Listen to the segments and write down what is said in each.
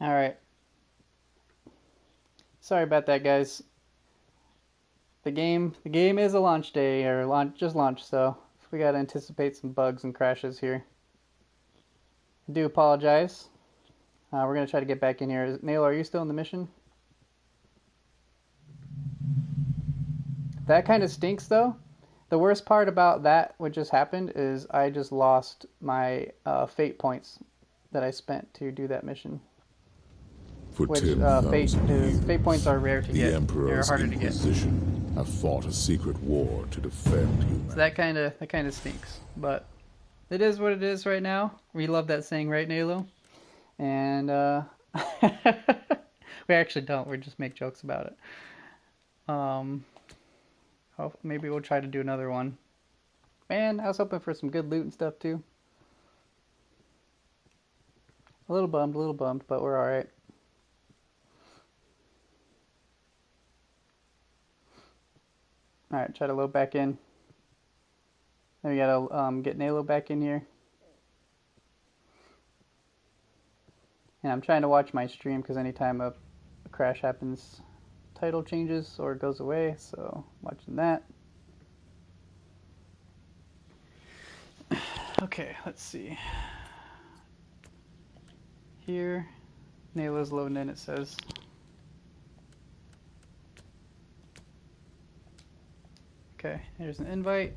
Alright. Sorry about that, guys. The game is a launch day, or just launch, so we gotta anticipate some bugs and crashes here. I do apologize. We're gonna try to get back in here. Nail, are you still in the mission? That kind of stinks, though. The worst part about that, what just happened, is I just lost my fate points that I spent to do that mission. For Which 10,000 years, fate points are rare to the get. They're Emperor's harder to get. Inquisition have fought a secret war to defend humanity. So that kind of stinks, but it is what it is right now. We love that saying, right, Nalo? And we actually don't. We just make jokes about it. Maybe we'll try to do another one. Man, I was hoping for some good loot and stuff too. A little bummed, but we're all right. All right, try to load back in. Then we gotta get Nalo back in here. And I'm trying to watch my stream because anytime a crash happens, title changes or goes away. So watching that. Okay, let's see. Here, Nalo's loading in. It says. Okay, here's an invite.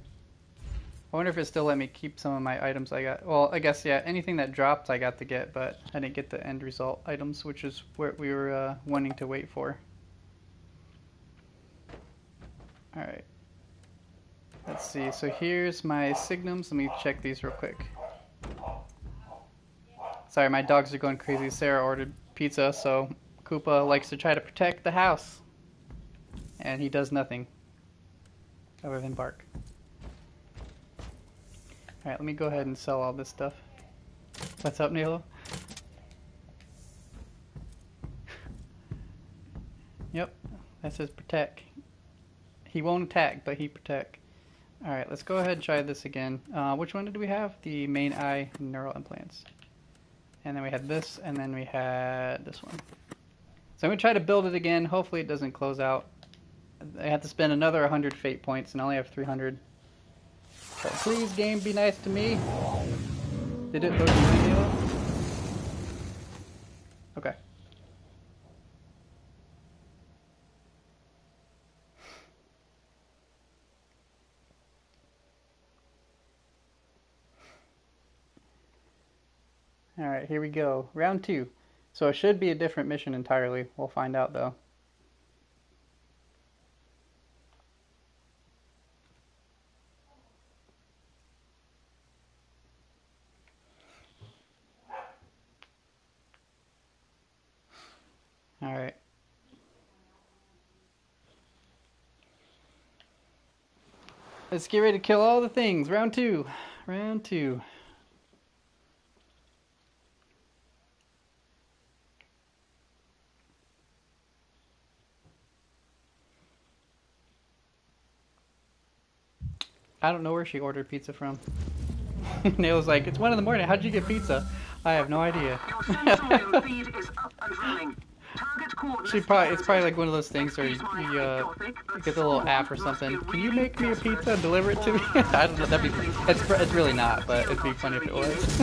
I wonder if it still let me keep some of my items I got. Well, I guess, yeah, anything that dropped I got to get, but I didn't get the end result items, which is what we were wanting to wait for. Alright. Let's see, so here's my signums. Let me check these real quick. Sorry, my dogs are going crazy. Sarah ordered pizza, so Koopa likes to try to protect the house. And he does nothing other than bark. Alright, let me go ahead and sell all this stuff. What's up, Nilo? Yep, that says protect. He won't attack, but he protect. Alright, let's go ahead and try this again. Which one did we have? The main eye neural implants. And then we had this, and then we had this one. So I'm going to try to build it again. Hopefully it doesn't close out. I have to spend another 100 fate points, and I only have 300. So please, game, be nice to me. Did it load the video? Okay. Alright, here we go. Round 2. So it should be a different mission entirely. We'll find out, though. Alright. Let's get ready to kill all the things. Round 2. Round 2. I don't know where she ordered pizza from. Nail's like, it's 1 in the morning. How'd you get pizza? I have no idea. It's probably like one of those things where you get the little app or something. Can you make me a pizza and deliver it to me? I don't know. It's really not, but it'd be funny if it was.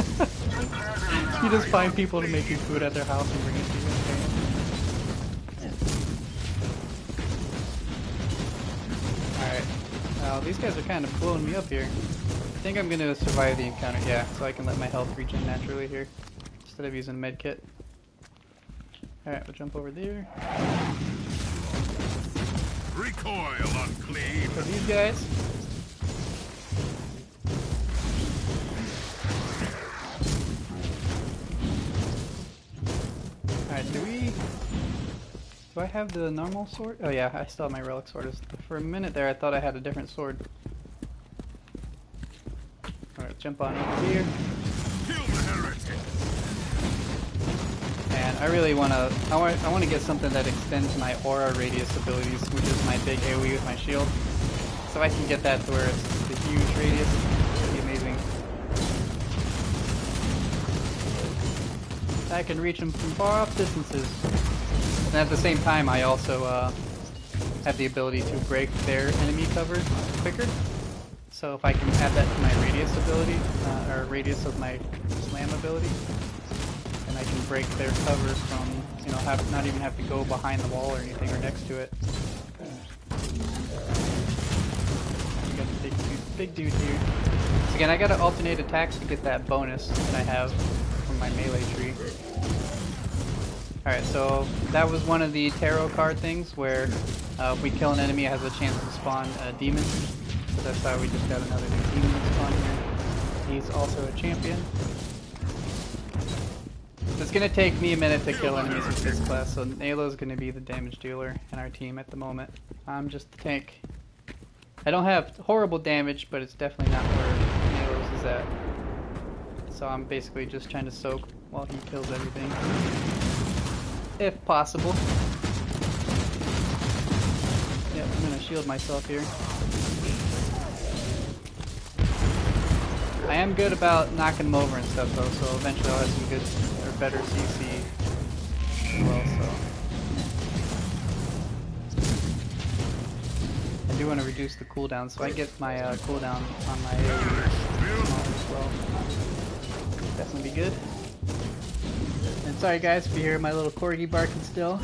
You just find people to make you food at their house and bring it to you. Alright. These guys are kind of blowing me up here. I think I'm going to survive the encounter, yeah, so I can let my health regen naturally here, instead of using a med kit. Alright, we'll jump over there. Recoil, unclean. For these guys. Alright, do I have the normal sword? Oh yeah, I still have my relic sword. For a minute there I thought I had a different sword. Alright, jump on over here. Kill the heretic. And I really want to get something that extends my aura radius abilities, which is my big AoE with my shield. So I can get that to where it's the huge radius. It'd be amazing. I can reach them from far off distances. And at the same time, I also have the ability to break their enemy cover quicker. So if I can add that to my radius ability, or radius of my slam ability, then I can break their cover from, you know, not even have to go behind the wall or anything or next to it. We got the big dude here. So again, I gotta alternate attacks to get that bonus that I have from my melee tree. Alright, so that was one of the tarot card things where if we kill an enemy, it has a chance to spawn a demon. So that's why we just got another new demon spawn here. He's also a champion. So it's going to take me a minute to kill enemies with this class, so Nalo's going to be the damage dealer in our team at the moment. I'm just the tank. I don't have horrible damage, but it's definitely not where Nalo's is at. So I'm basically just trying to soak while he kills everything. If possible. Yep, I'm going to shield myself here. I am good about knocking them over and stuff though, so eventually I'll have some good or better CC as well, so. I do want to reduce the cooldown, so I get my cooldown on my AoE as well. Definitely be good. And sorry guys if you hear my little corgi barking still.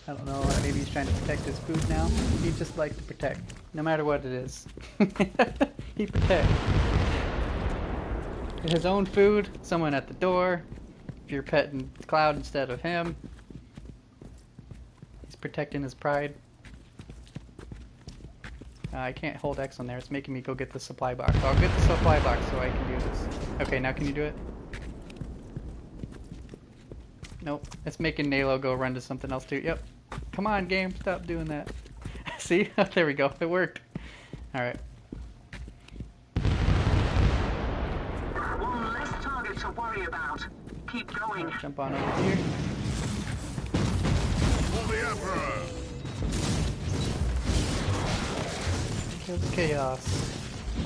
I don't know, maybe he's trying to protect his food now. He just likes to protect, no matter what it is. He protects. His own food, someone at the door, if you're petting Cloud instead of him. He's protecting his pride. I can't hold X on there, it's making me go get the supply box. I'll get the supply box so I can do this. Okay, now can you do it? Nope, it's making Nalo go run to something else too. Yep. Come on game, stop doing that. See? There we go, it worked. Alright. To worry about. Keep going. I'll jump on over here. For the Emperor! Kill the chaos.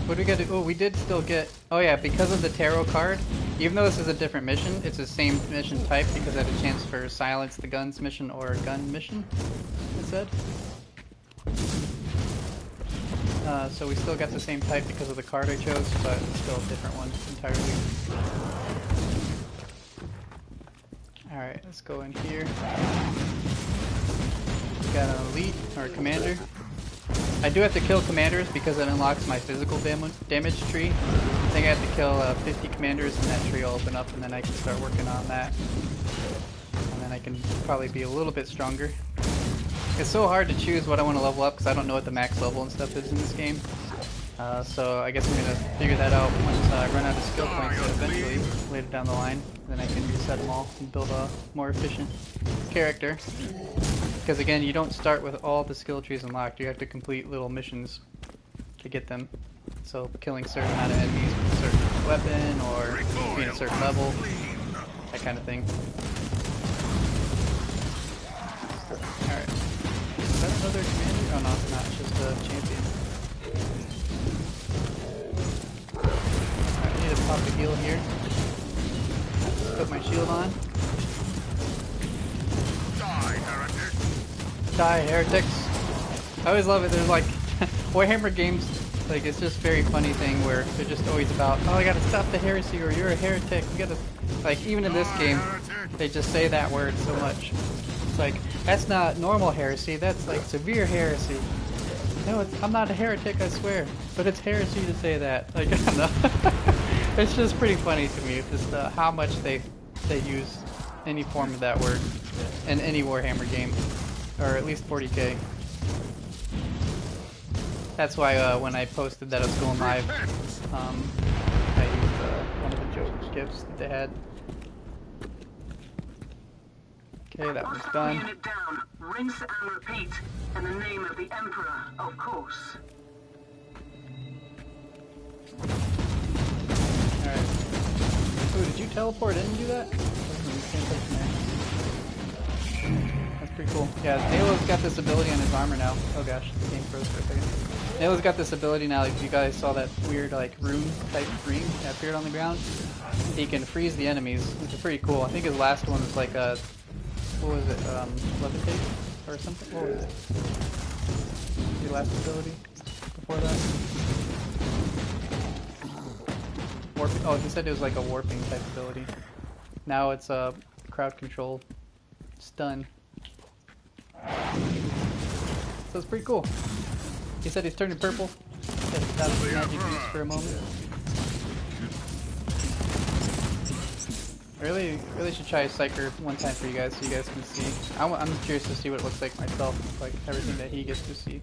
What do we gotta do? Oh, we did still get... Oh yeah, because of the tarot card, even though this is a different mission, it's the same mission type because I had a chance for silence the guns mission or gun mission, it said. So we still got the same type because of the card I chose, but it's still a different one entirely. Alright, let's go in here. We got an elite, or a commander. I do have to kill commanders because it unlocks my physical damage tree. I think I have to kill 50 commanders and that tree will open up and then I can start working on that. And then I can probably be a little bit stronger. It's so hard to choose what I want to level up because I don't know what the max level and stuff is in this game. So I guess I'm going to figure that out once I run out of skill points eventually, later down the line. Then I can reset them all and build a more efficient character. Because again, you don't start with all the skill trees unlocked, you have to complete little missions to get them. So killing a certain amount of enemies with a certain weapon or being a certain level, that kind of thing. Alright. Is that another commander? Oh no, it's not, it's just a champion. Alright, I need to pop a heal here. Put my shield on. Die, heretics. I always love it. There's like Warhammer games, like it's just very funny thing where they're just always about, oh, I gotta stop the heresy or you're a heretic. You gotta, like even in this game, they just say that word so much. It's like, that's not normal heresy, that's like severe heresy. No, I'm not a heretic, I swear. But it's heresy to say that. Like, I don't know. It's just pretty funny to me, just how much they use any form of that word in any Warhammer game. Or at least 40k. That's why when I posted that I was going live, I used one of the joke gifs that they had. Okay, that one's done. Unit down. Rinse and repeat. In the name of the Emperor, of course. Alright. Oh, did you teleport in and do that? That's Pretty cool. Yeah, Halo's got this ability on his armor now. Oh gosh, the game froze for a second. Halo's got this ability now, if you guys saw that weird like rune type green that appeared on the ground, he can freeze the enemies, which is pretty cool. I think his last one was like a, what was it, levitate or something? What was it? Your last ability before that? Warping. Oh, he said it was like a warping type ability. Now it's a crowd control stun. So it's pretty cool. He said he's turning purple. Said he stopped the magic use for a moment. I really should try Psyker one time for you guys so you guys can see. I'm curious to see what it looks like myself, like everything that he gets to see.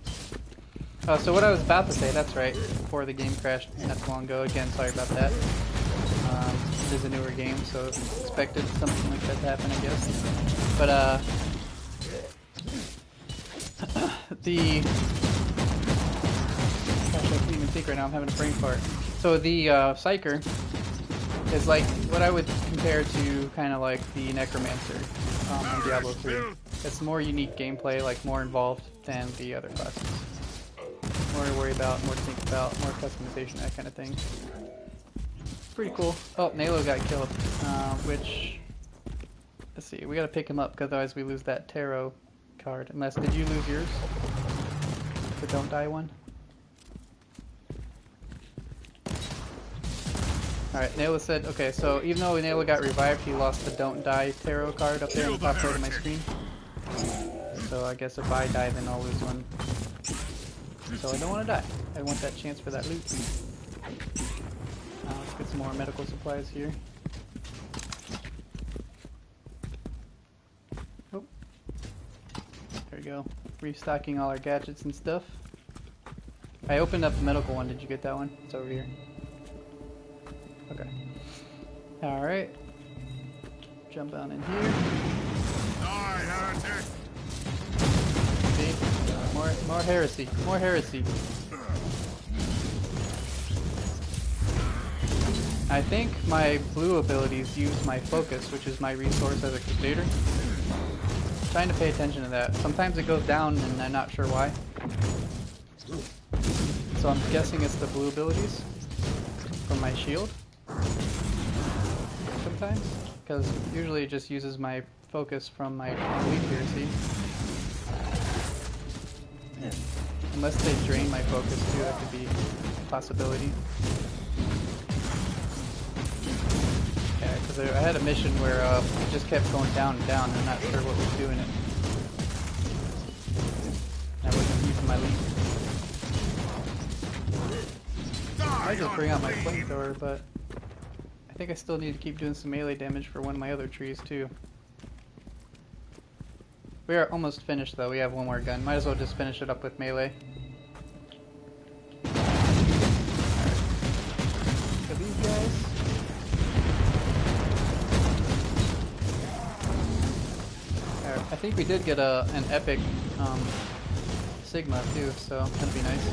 Oh, so what I was about to say, that's right, before the game crashed not too long ago. Again, sorry about that. It is a newer game, so expected something like that to happen, I guess. But, gosh, I can't even think right now, I'm having a brain fart. So the, Psyker is like what I would compare to kind of like the Necromancer in Diablo 3. It's more unique gameplay, like more involved than the other classes. More to worry about, more to think about, more customization, that kind of thing. Pretty cool. Oh, Nalo got killed, which, let's see, we gotta pick him up, because otherwise we lose that tarot card. Unless, did you lose yours? The don't die one? Alright, Nalo said, okay, so even though Nalo got revived, he lost the don't die tarot card up there in the top right of my screen. So I guess if I die, then I'll lose one. So I don't want to die. I want that chance for that loot. Let's get some more medical supplies here. Oh. There we go. Restocking all our gadgets and stuff. I opened up the medical one. Did you get that one? It's over here. Okay. Alright. Jump down in here. See? More heresy. More heresy. I think my blue abilities use my focus, which is my resource as a Crusader. Trying to pay attention to that. Sometimes it goes down and I'm not sure why. So I'm guessing it's the blue abilities from my shield. Sometimes. Because usually it just uses my focus from my elite here, see? Unless they drain my focus too, that could be a possibility. Yeah, because I had a mission where it just kept going down and down, and I'm not sure what was doing it. I wasn't using my lead. I might just bring out my flamethrower, but I think I still need to keep doing some melee damage for one of my other trees too. We are almost finished though, we have one more gun. Might as well just finish it up with melee. So these guys. I think we did get an epic Sigma too, so that'd be nice.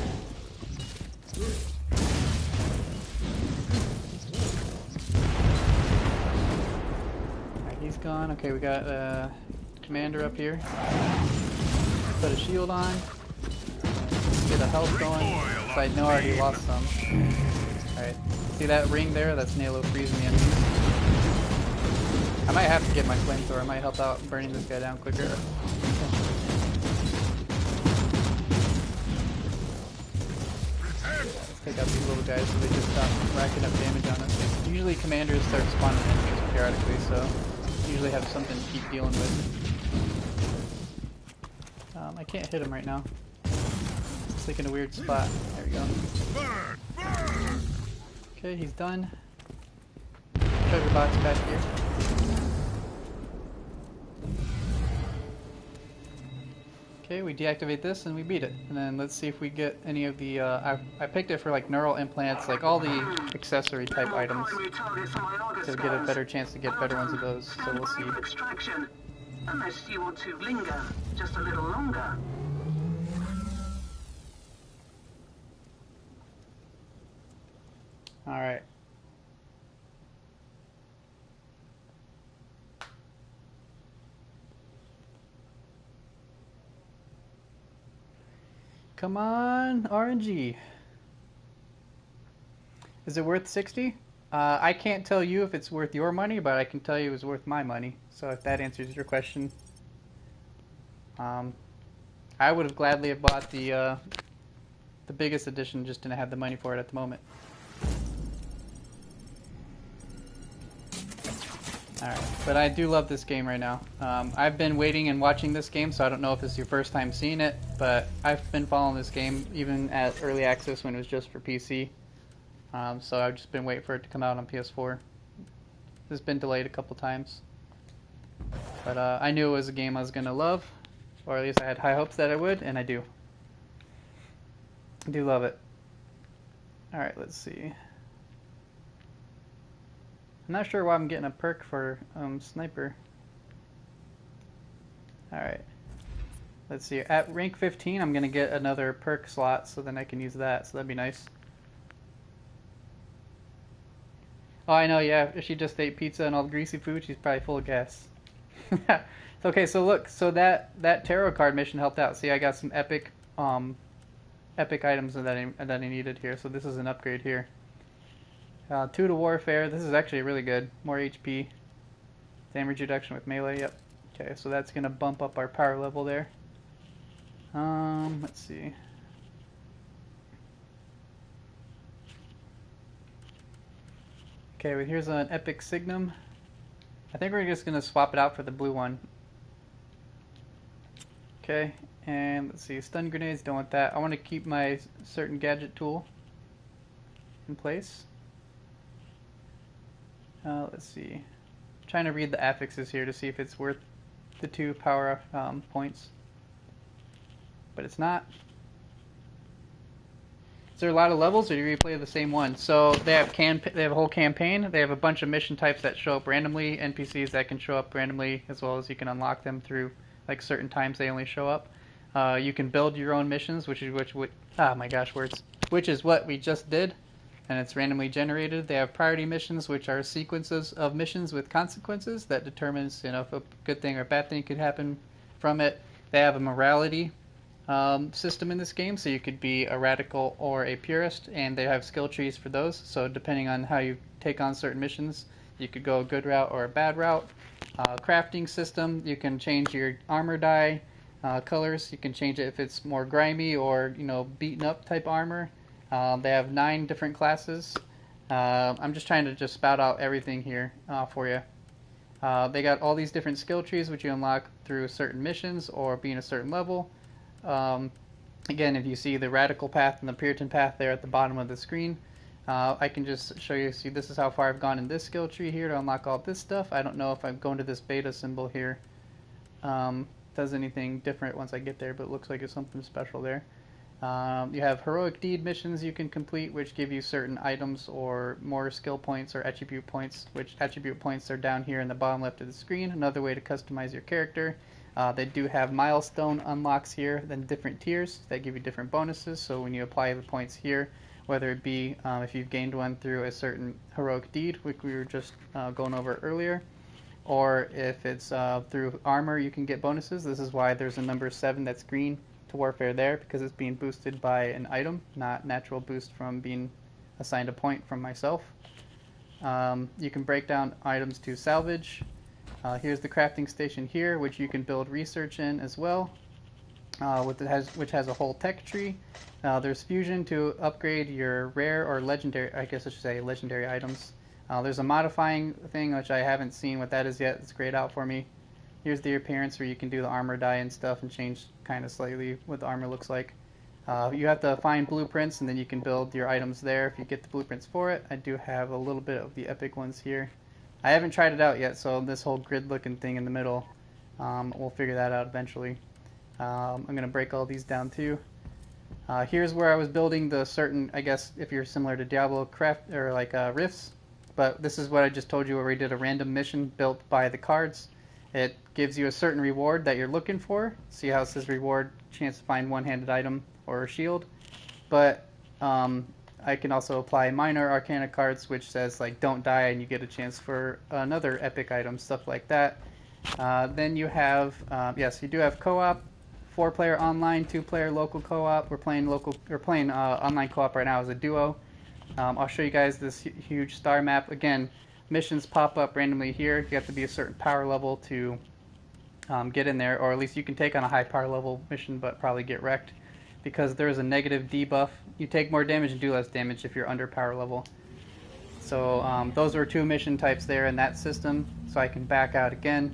Alright, he's gone. Okay, we got Commander up here. Put a shield on. Get a health going. So I know I already lost some. Alright. See that ring there? That's Nalo freezing the enemies. I might have to get my flamethrower. I might help out burning this guy down quicker. Let's take out these little guys so they just stop racking up damage on us. Usually commanders start spawning enemies periodically, so usually have something to keep dealing with. I can't hit him right now. It's like in a weird spot. There we go. Okay, he's done. Treasure box back here. Okay, we deactivate this and we beat it. And then let's see if we get any of the, I picked it for like neural implants, like all the accessory type items. To get a better chance to get better ones of those, so we'll see. Unless you want to linger just a little longer. Alright. Come on, RNG. Is it worth 60? I can't tell you if it's worth your money, but I can tell you it's worth my money. So if that answers your question, I would have gladly have bought the biggest edition, just didn't have the money for it at the moment. Alright, but I do love this game right now. I've been waiting and watching this game, so I don't know if it's your first time seeing it, but I've been following this game even at early access when it was just for PC. So I've just been waiting for it to come out on PS4. It's been delayed a couple times. But I knew it was a game I was going to love, or at least I had high hopes that I would, and I do. I do love it. Alright, let's see. I'm not sure why I'm getting a perk for sniper. Alright. Let's see. At rank 15, I'm going to get another perk slot, so then I can use that, so that'd be nice. Oh, I know, yeah. If she just ate pizza and all the greasy food, she's probably full of gas. Okay, so look. So that tarot card mission helped out. See, I got some epic items that I needed here. So this is an upgrade here. 2 to warfare. This is actually really good. More HP. Damage reduction with melee. Yep. Okay, so that's going to bump up our power level there. Let's see. Okay, well, here's an epic signum. I think we're just going to swap it out for the blue one. Okay, and let's see. Stun grenades, don't want that. I want to keep my certain gadget tool in place. Let's see. I'm trying to read the affixes here to see if it's worth the 2 power points. But it's not. Is there a lot of levels, or do you replay the same one? So they have a whole campaign. They have a bunch of mission types that show up randomly, NPCs that can show up randomly, as well as you can unlock them through like certain times they only show up. You can build your own missions, which is what we just did. And it's randomly generated. They have priority missions, which are sequences of missions with consequences that determines, if a good thing or a bad thing could happen from it. They have a morality system in this game, so you could be a radical or a purist, and they have skill trees for those. So depending on how you take on certain missions, you could go a good route or a bad route. Crafting system, you can change your armor dye colors. You can change it if it's more grimy or beaten up type armor. They have 9 different classes. I'm just trying to just spout out everything here for you. They got all these different skill trees which you unlock through certain missions or being a certain level. Again, if you see the radical path and the Puritan path there at the bottom of the screen, I can just show you. See, this is how far I've gone in this skill tree here to unlock all this stuff. I don't know if I'm going to this beta symbol here. Does anything different once I get there, but it looks like it's something special there. You have heroic deed missions you can complete, which give you certain items or more skill points or attribute points, which attribute points are down here in the bottom left of the screen. Another way to customize your character. They do have milestone unlocks here, then different tiers that give you different bonuses. So when you apply the points here, whether it be if you've gained one through a certain heroic deed, which we were just going over earlier, or if it's through armor, you can get bonuses. This is why there's a number 7 that's green to warfare there, because it's being boosted by an item, not natural boost from being assigned a point from myself. You can break down items to salvage. Here's the crafting station here, which you can build research in as well, which has a whole tech tree. There's fusion to upgrade your rare or legendary, I guess I should say legendary items. There's a modifying thing, which I haven't seen what that is yet. It's grayed out for me. Here's the appearance where you can do the armor dye and stuff and change kind of slightly what the armor looks like. You have to find blueprints, and then you can build your items there if you get the blueprints for it. I do have a little bit of the epic ones here. I haven't tried it out yet, so this whole grid looking thing in the middle, we'll figure that out eventually. I'm going to break all these down too. Here's where I was building the certain, I guess if you're similar to Diablo, craft or like rifts, but this is what I just told you where we did a random mission built by the cards. It gives you a certain reward that you're looking for. See how it says reward, chance to find one-handed item or a shield. But I can also apply minor arcana cards, which says like don't die and you get a chance for another epic item, stuff like that. Then you have, yes, you do have co-op 4-player online, 2-player local co-op. We're playing online co-op right now as a duo. I'll show you guys this huge star map. Again, missions pop up randomly here. You have to be a certain power level to get in there, or at least you can take on a high power level mission but probably get wrecked because there is a negative debuff. You take more damage and do less damage if you're under power level. So those are 2 mission types there in that system. So I can back out again.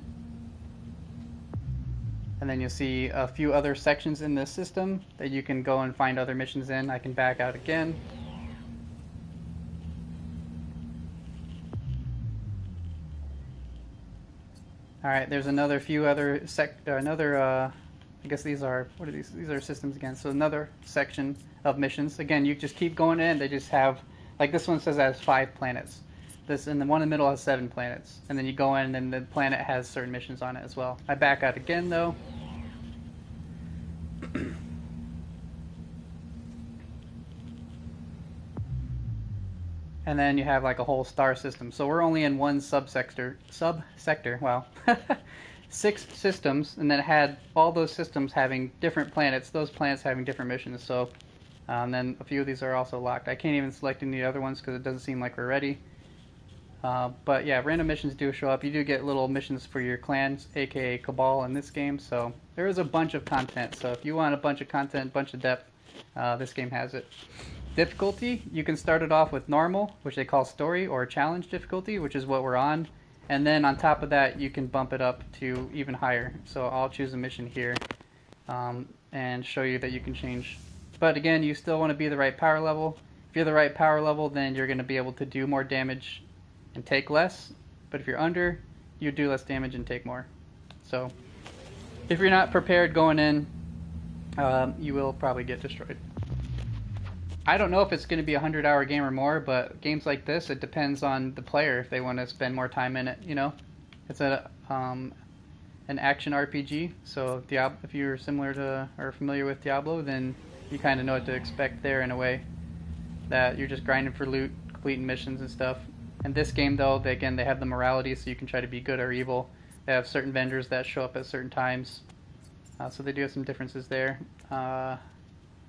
And then you'll see a few other sections in this system that you can go and find other missions in. I can back out again. Alright, there's another few other I guess these are, what are these? These are systems again. So another section of missions. Again, you just keep going in. They just have, like this one says it has 5 planets. This, and the one in the middle has 7 planets. And then you go in and the planet has certain missions on it as well. I back out again though. And then you have like a whole star system. So we're only in one subsector, wow. 6 systems, and then it had all those systems having different planets, those planets having different missions. So then a few of these are also locked. I can't even select any other ones because it doesn't seem like we're ready. But yeah, random missions do show up. You do get little missions for your clans, aka Cabal in this game. So there is a bunch of content. So if you want a bunch of content, bunch of depth, this game has it. Difficulty, you can start it off with normal, which they call story, or challenge difficulty, which is what we're on. And then on top of that, you can bump it up to even higher. So I'll choose a mission here and show you that you can change. But again, you still want to be the right power level. If you're the right power level, then you're going to be able to do more damage and take less. But if you're under, you do less damage and take more. So if you're not prepared going in, you will probably get destroyed. I don't know if it's going to be a 100-hour game or more, but games like this, it depends on the player if they want to spend more time in it, you know? It's an action RPG, so if you're similar to or familiar with Diablo, then you kind of know what to expect there in a way. That you're just grinding for loot, completing missions and stuff. And this game, though, they have the morality, so you can try to be good or evil. They have certain vendors that show up at certain times, so they do have some differences there.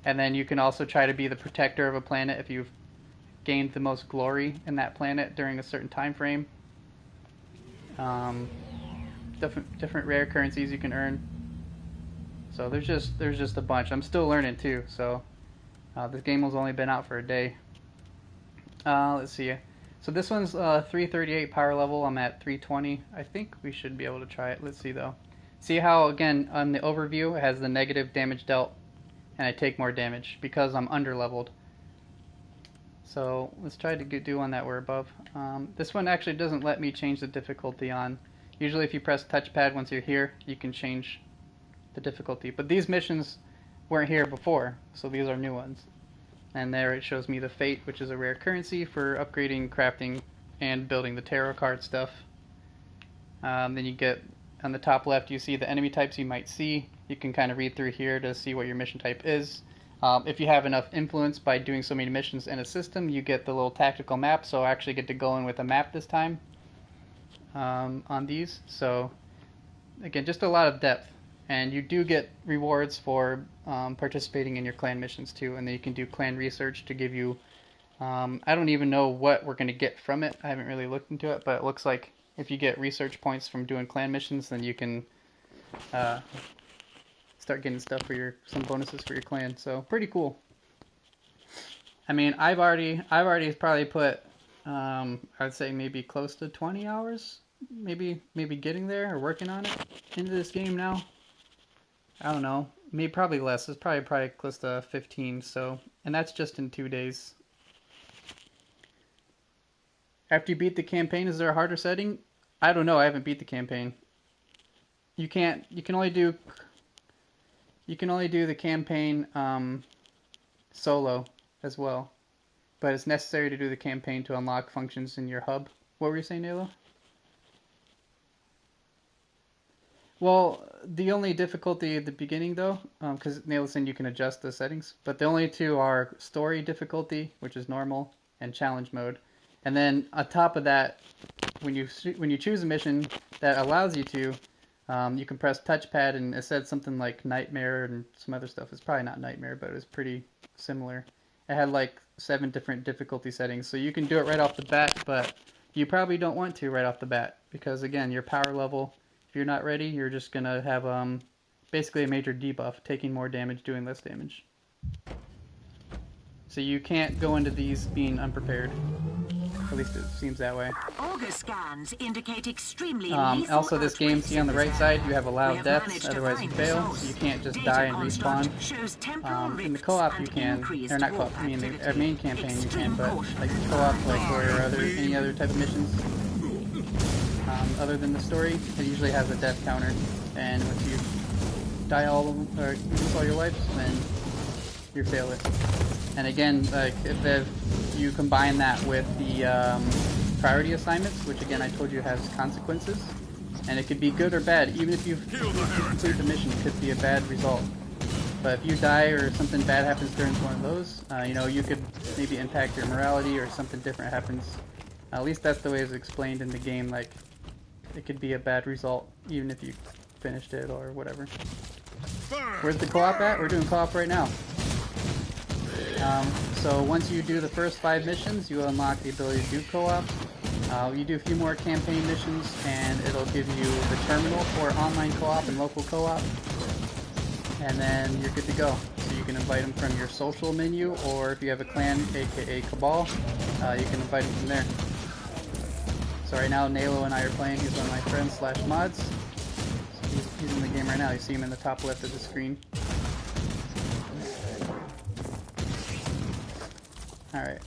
And then you can also try to be the protector of a planet if you've gained the most glory in that planet during a certain time frame. Different rare currencies you can earn. So there's just a bunch. I'm still learning too. So this game has only been out for a day. Let's see. So this one's 338 power level. I'm at 320. I think we should be able to try it. Let's see though. See how again on the overview it has the negative damage dealt. And I take more damage because I'm under-leveled. So let's try to do one that we're above. This one actually doesn't let me change the difficulty on. Usually if you press touchpad once you're here, you can change the difficulty. But these missions weren't here before, so these are new ones. And there it shows me the Fate, which is a rare currency for upgrading, crafting, and building the tarot card stuff. Then you get, on the top left, you see the enemy types you might see. You can kind of read through here to see what your mission type is. If you have enough influence by doing so many missions in a system, you get the little tactical map. So I actually get to go in with a map this time on these. So again, just a lot of depth. And you do get rewards for participating in your clan missions too. And then you can do clan research to give you... I don't even know what we're going to get from it. I haven't really looked into it, but it looks like if you get research points from doing clan missions, then you can... start getting stuff for some bonuses for your clan. So pretty cool. I mean, I've already probably put I'd say maybe close to 20 hours, maybe getting there or working on it into this game now. I don't know, maybe probably less. It's probably close to 15. So, and that's just in 2 days. After you beat the campaign, is there a harder setting? I don't know. I haven't beat the campaign. You can only do the campaign solo as well, but it's necessary to do the campaign to unlock functions in your hub. What were you saying, Nayla? Well, the only difficulty at the beginning, though, because Nayla's saying you can adjust the settings, but the only 2 are story difficulty, which is normal, and challenge mode. And then on top of that, when you choose a mission that allows you to, You can press touchpad, and it said something like Nightmare and some other stuff. It's probably not Nightmare, but it was pretty similar. It had like 7 different difficulty settings, so you can do it right off the bat, but you probably don't want to right off the bat, because again, your power level, if you're not ready, you're just going to have basically a major debuff, taking more damage, doing less damage. So you can't go into these being unprepared. At least it seems that way. Auger scans indicate extremely Also, this game, see on the right side, you have allowed deaths, otherwise you fail, so you can't just die and respawn. In the co-op you can, or not co-op, I mean the main campaign you can, but like co-op, like or any other type of missions, other than the story, it usually has a death counter, and once you die all of them, or lose all your lives, then you fail it. And again, like if you combine that with the priority assignments, which again I told you has consequences, and it could be good or bad. Even if you complete the mission, it could be a bad result. But if you die or something bad happens during one of those, you know, you could maybe impact your morality or something different happens. At least that's the way it's explained in the game. Like it could be a bad result even if you finished it or whatever. Where's the co-op at? We're doing co-op right now. So once you do the first 5 missions, you unlock the ability to do co-op. You do a few more campaign missions, and it'll give you the terminal for online co-op and local co-op. And then you're good to go. So you can invite them from your social menu, or if you have a clan, aka Cabal, you can invite them from there. So right now, Nalo and I are playing. He's one of my friends / mods. So he's in the game right now. You see him in the top left of the screen. Alright.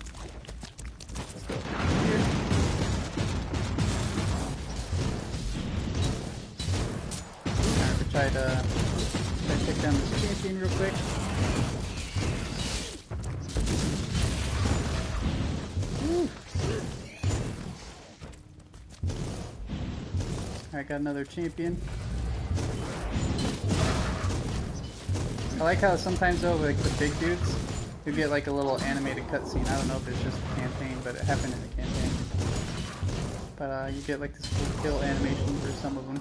Let's go here. Alright, we'll try to take down this champion real quick. Alright, got another champion. I like how sometimes though, like the big dudes, you get like a little animated cutscene. I don't know if it's just a campaign, but it happened in the campaign. But you get like this cool kill animation for some of them.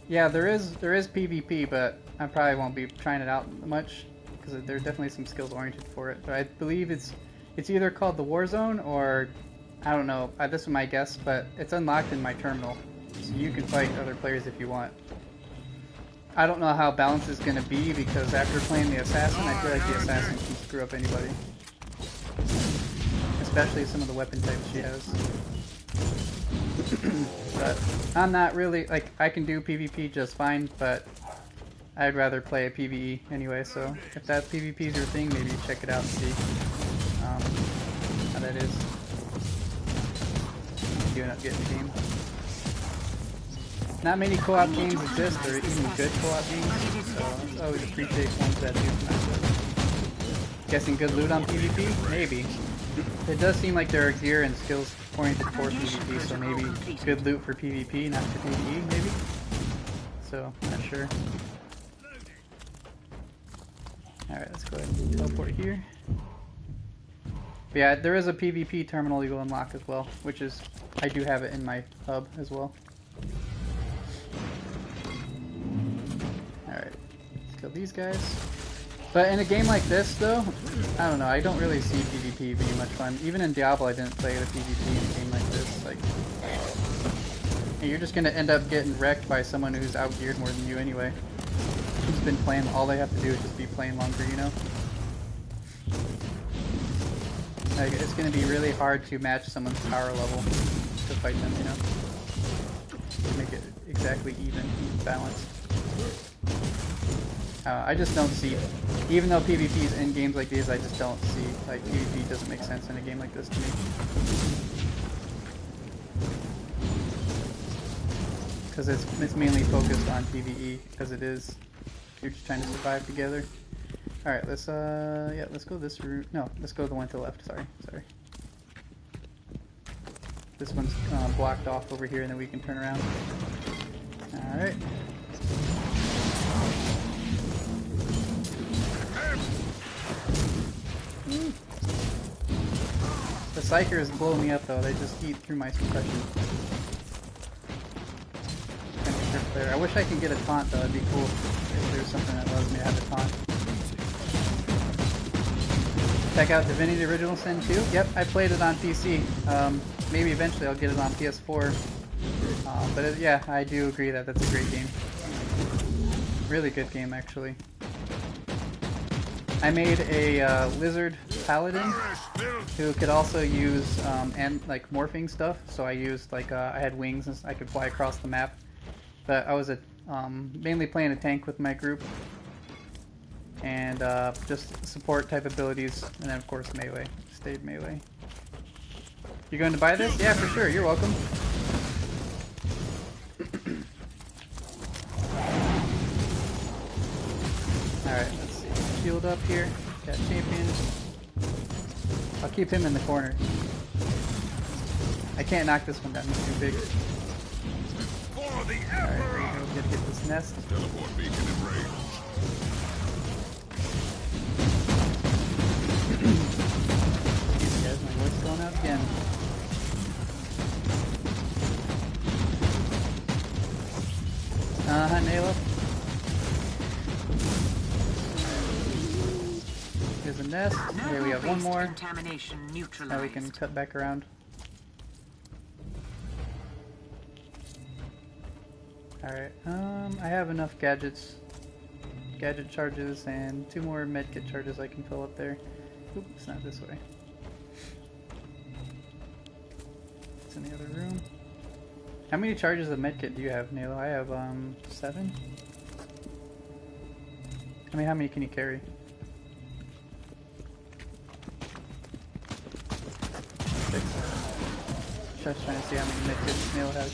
Yeah, there is PvP, but I probably won't be trying it out much because there's definitely some skills oriented for it. But I believe it's either called the Warzone or I don't know. This is my guess, but it's unlocked in my terminal, so you can fight other players if you want. I don't know how balanced it's going to be because after playing the assassin, I feel like the assassin can screw up anybody. Especially some of the weapon types she has. But I'm not really, like, I can do PvP just fine, but I'd rather play a PvE anyway, so if that PvP is your thing, maybe check it out and see how that is. You end up getting the game. Not many co-op games exist, or even good co-op games, so I always appreciate ones that do come out. Guessing good loot on PvP? Maybe. It does seem like there are gear and skills oriented for PvP, so maybe good loot for PvP, not for PvE, maybe? So, not sure. Alright, let's go ahead and teleport here. But yeah, there is a PvP terminal you will unlock as well, which is, I do have it in my hub as well. Alright, let's kill these guys. But in a game like this though, I don't know, I don't really see PvP being much fun. Even in Diablo I didn't play the PvP in a game like this. Like, you're just gonna end up getting wrecked by someone who's outgeared more than you anyway. Who's been playing, all they have to do is just be playing longer, you know? Like, it's gonna be really hard to match someone's power level to fight them, you know? To make it exactly even balanced. I just don't see, even though PvP is in games like these, I just don't see, like, PvP doesn't make sense in a game like this to me. Because it's mainly focused on PvE, as it is. You're just trying to survive together. Alright, let's go this route. No, let's go the one to the left, sorry. This one's blocked off over here, and then we can turn around. Alright. The Psychers blow me up though, they just eat through my suppression. there. I wish I could get a taunt though, it'd be cool if there's something that allows me to have a taunt. Check out Divinity Original Sin 2. Yep, I played it on PC. Maybe eventually I'll get it on PS4. Yeah, I do agree that that's a great game. Really good game, actually. I made a lizard paladin who could also use like morphing stuff. So I used like I had wings and I could fly across the map. But I was mainly playing a tank with my group, and just support type abilities, and then of course melee. Stayed melee. You going to buy this? Yeah, for sure. You're welcome. Alright, let's see. Shield up here. Got champion. I'll keep him in the corner. I can't knock this one down, he's too big. Alright, here we go. Gotta get this nest. Teleport beacon in range. Guys, my voice going out again. Nayla. Here's a nest. Here we have one more. Now we can cut back around. Alright, I have enough gadget charges and 2 more medkit charges I can fill up there. Oop, it's not this way. It's in the other room. How many charges of medkit do you have, Nalo? I have 7. I mean, how many can you carry? 6. Just trying to see how many medkits Nalo has.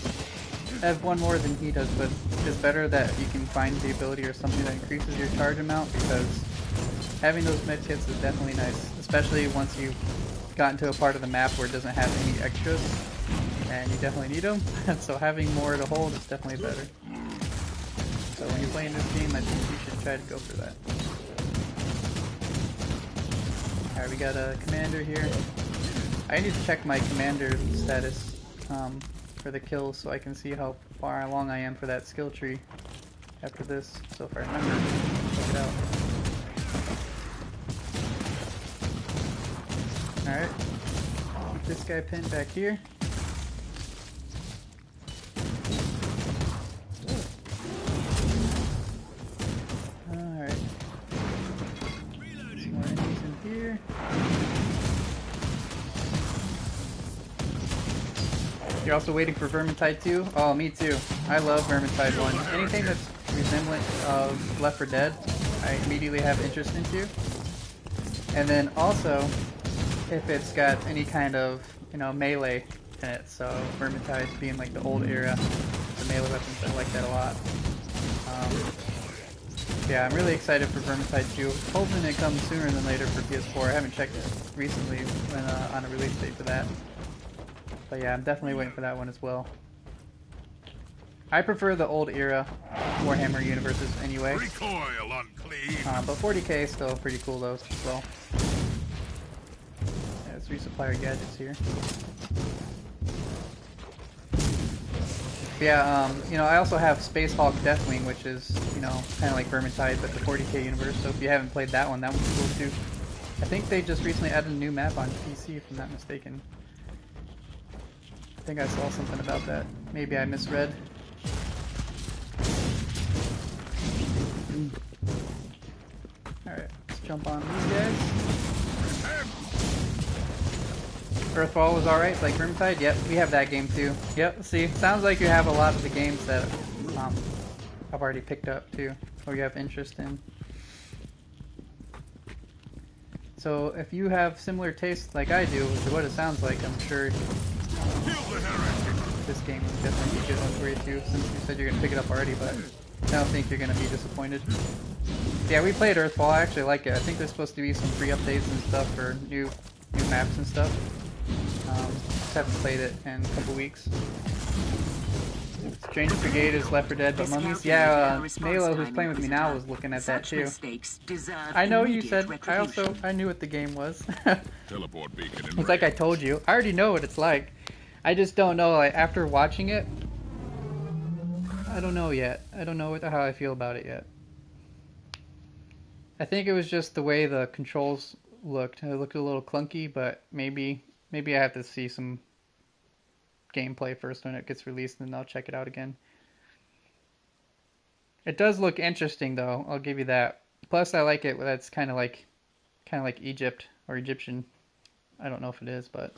I have 1 more than he does, but it's better that you can find the ability or something that increases your charge amount, because having those medkits is definitely nice, especially once you've gotten to a part of the map where it doesn't have any extras, and you definitely need them. So having more to hold is definitely better. So when you're playing this game, I think you should try to go for that. Alright, we got a commander here. I need to check my commander status for the kills so I can see how far along I am for that skill tree after this. So if I remember, check it out. Alright, keep this guy pinned back here. Alright. Some more enemies in here. You're also waiting for Vermintide 2? Oh, me too. I love Vermintide 1. Anything that's resemblant of Left 4 Dead, I immediately have interest into. And then also, if it's got any kind of, melee in it. So Vermintide being like the old era, the melee weapons, I like that a lot. Yeah, I'm really excited for Vermintide 2. Hoping it comes sooner than later for PS4. I haven't checked it recently when, on a release date for that. But yeah, I'm definitely waiting for that one as well. I prefer the old era Warhammer universes anyway. Recoil unclean. But 40k is still pretty cool though as well. Yeah, let's resupply our gadgets here. But yeah, I also have Space Hulk Deathwing, which is, kind of like Vermintide, but the 40k universe. So if you haven't played that one's cool too. I think they just recently added a new map on PC, if I'm not mistaken. I think I saw something about that. Maybe I misread. Alright, let's jump on these guys. Earthfall was alright, like Vermintide? Yep, we have that game too. Yep, see, sounds like you have a lot of the games that I've already picked up too, or you have interest in. So if you have similar tastes like I do, which is what it sounds like, I'm sure this game would definitely be a good one for you too, since you said you're going to pick it up already, but I don't think you're going to be disappointed. Yeah, we played Earthfall, I actually like it. I think there's supposed to be some free updates and stuff for new maps and stuff. Just haven't played it in a couple weeks. Stranger Brigade is Left 4 Dead, but Mummies? Yeah, Nalo, who's playing with me now, was looking at that too. I know you said, I knew what the game was. Teleport beacon in It's like I told you. I already know what it's like. I just don't know, like, after watching it, I don't know yet. I don't know how I feel about it yet. I think it was just the way the controls looked. It looked a little clunky, but maybe I have to see some gameplay first when it gets released, and then I'll check it out again. It does look interesting, though. I'll give you that. Plus, I like it. That's kind of like Egypt or Egyptian. I don't know if it is, but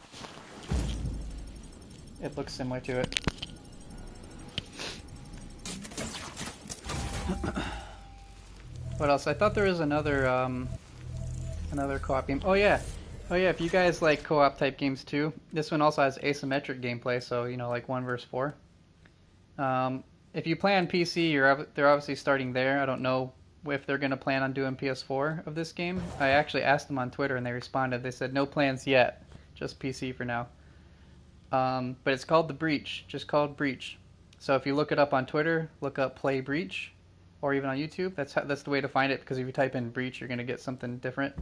it looks similar to it. What else? I thought there was another co-op game. Oh yeah. If you guys like co-op type games too, this one also has asymmetric gameplay. So like 1 versus 4. If you play on PC, they're obviously starting there. I don't know if they're going to plan on doing PS4 of this game. I actually asked them on Twitter and they responded. They said no plans yet, just PC for now. But it's called The Breach, just called Breach. So if you look it up on Twitter, look up Play Breach, or even on YouTube. That's the way to find it, because if you type in Breach, you're going to get something different.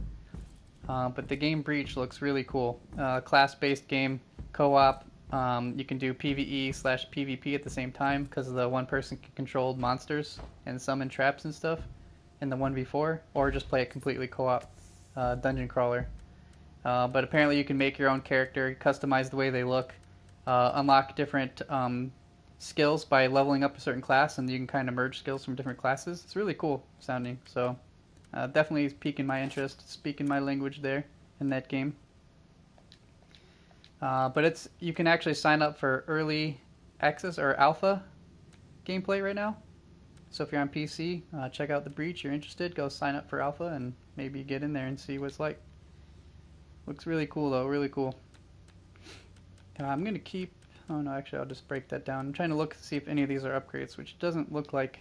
But the game Breach looks really cool. Class-based game, co-op. You can do PvE/PvP at the same time, because the one person can control monsters and summon traps and stuff in the 1v4, or just play it completely co-op, dungeon crawler. But apparently you can make your own character, customize the way they look, unlock different skills by leveling up a certain class, and you can kind of merge skills from different classes. It's really cool sounding, so definitely is piquing my interest, speaking my language there in that game. But you can actually sign up for early access or alpha gameplay right now. So if you're on PC, check out The Breach. You're interested, go sign up for alpha and maybe get in there and see what it's like. Looks really cool though, really cool. I'm gonna keep. Oh no, actually I'll just break that down. I'm trying to look to see if any of these are upgrades, which doesn't look like.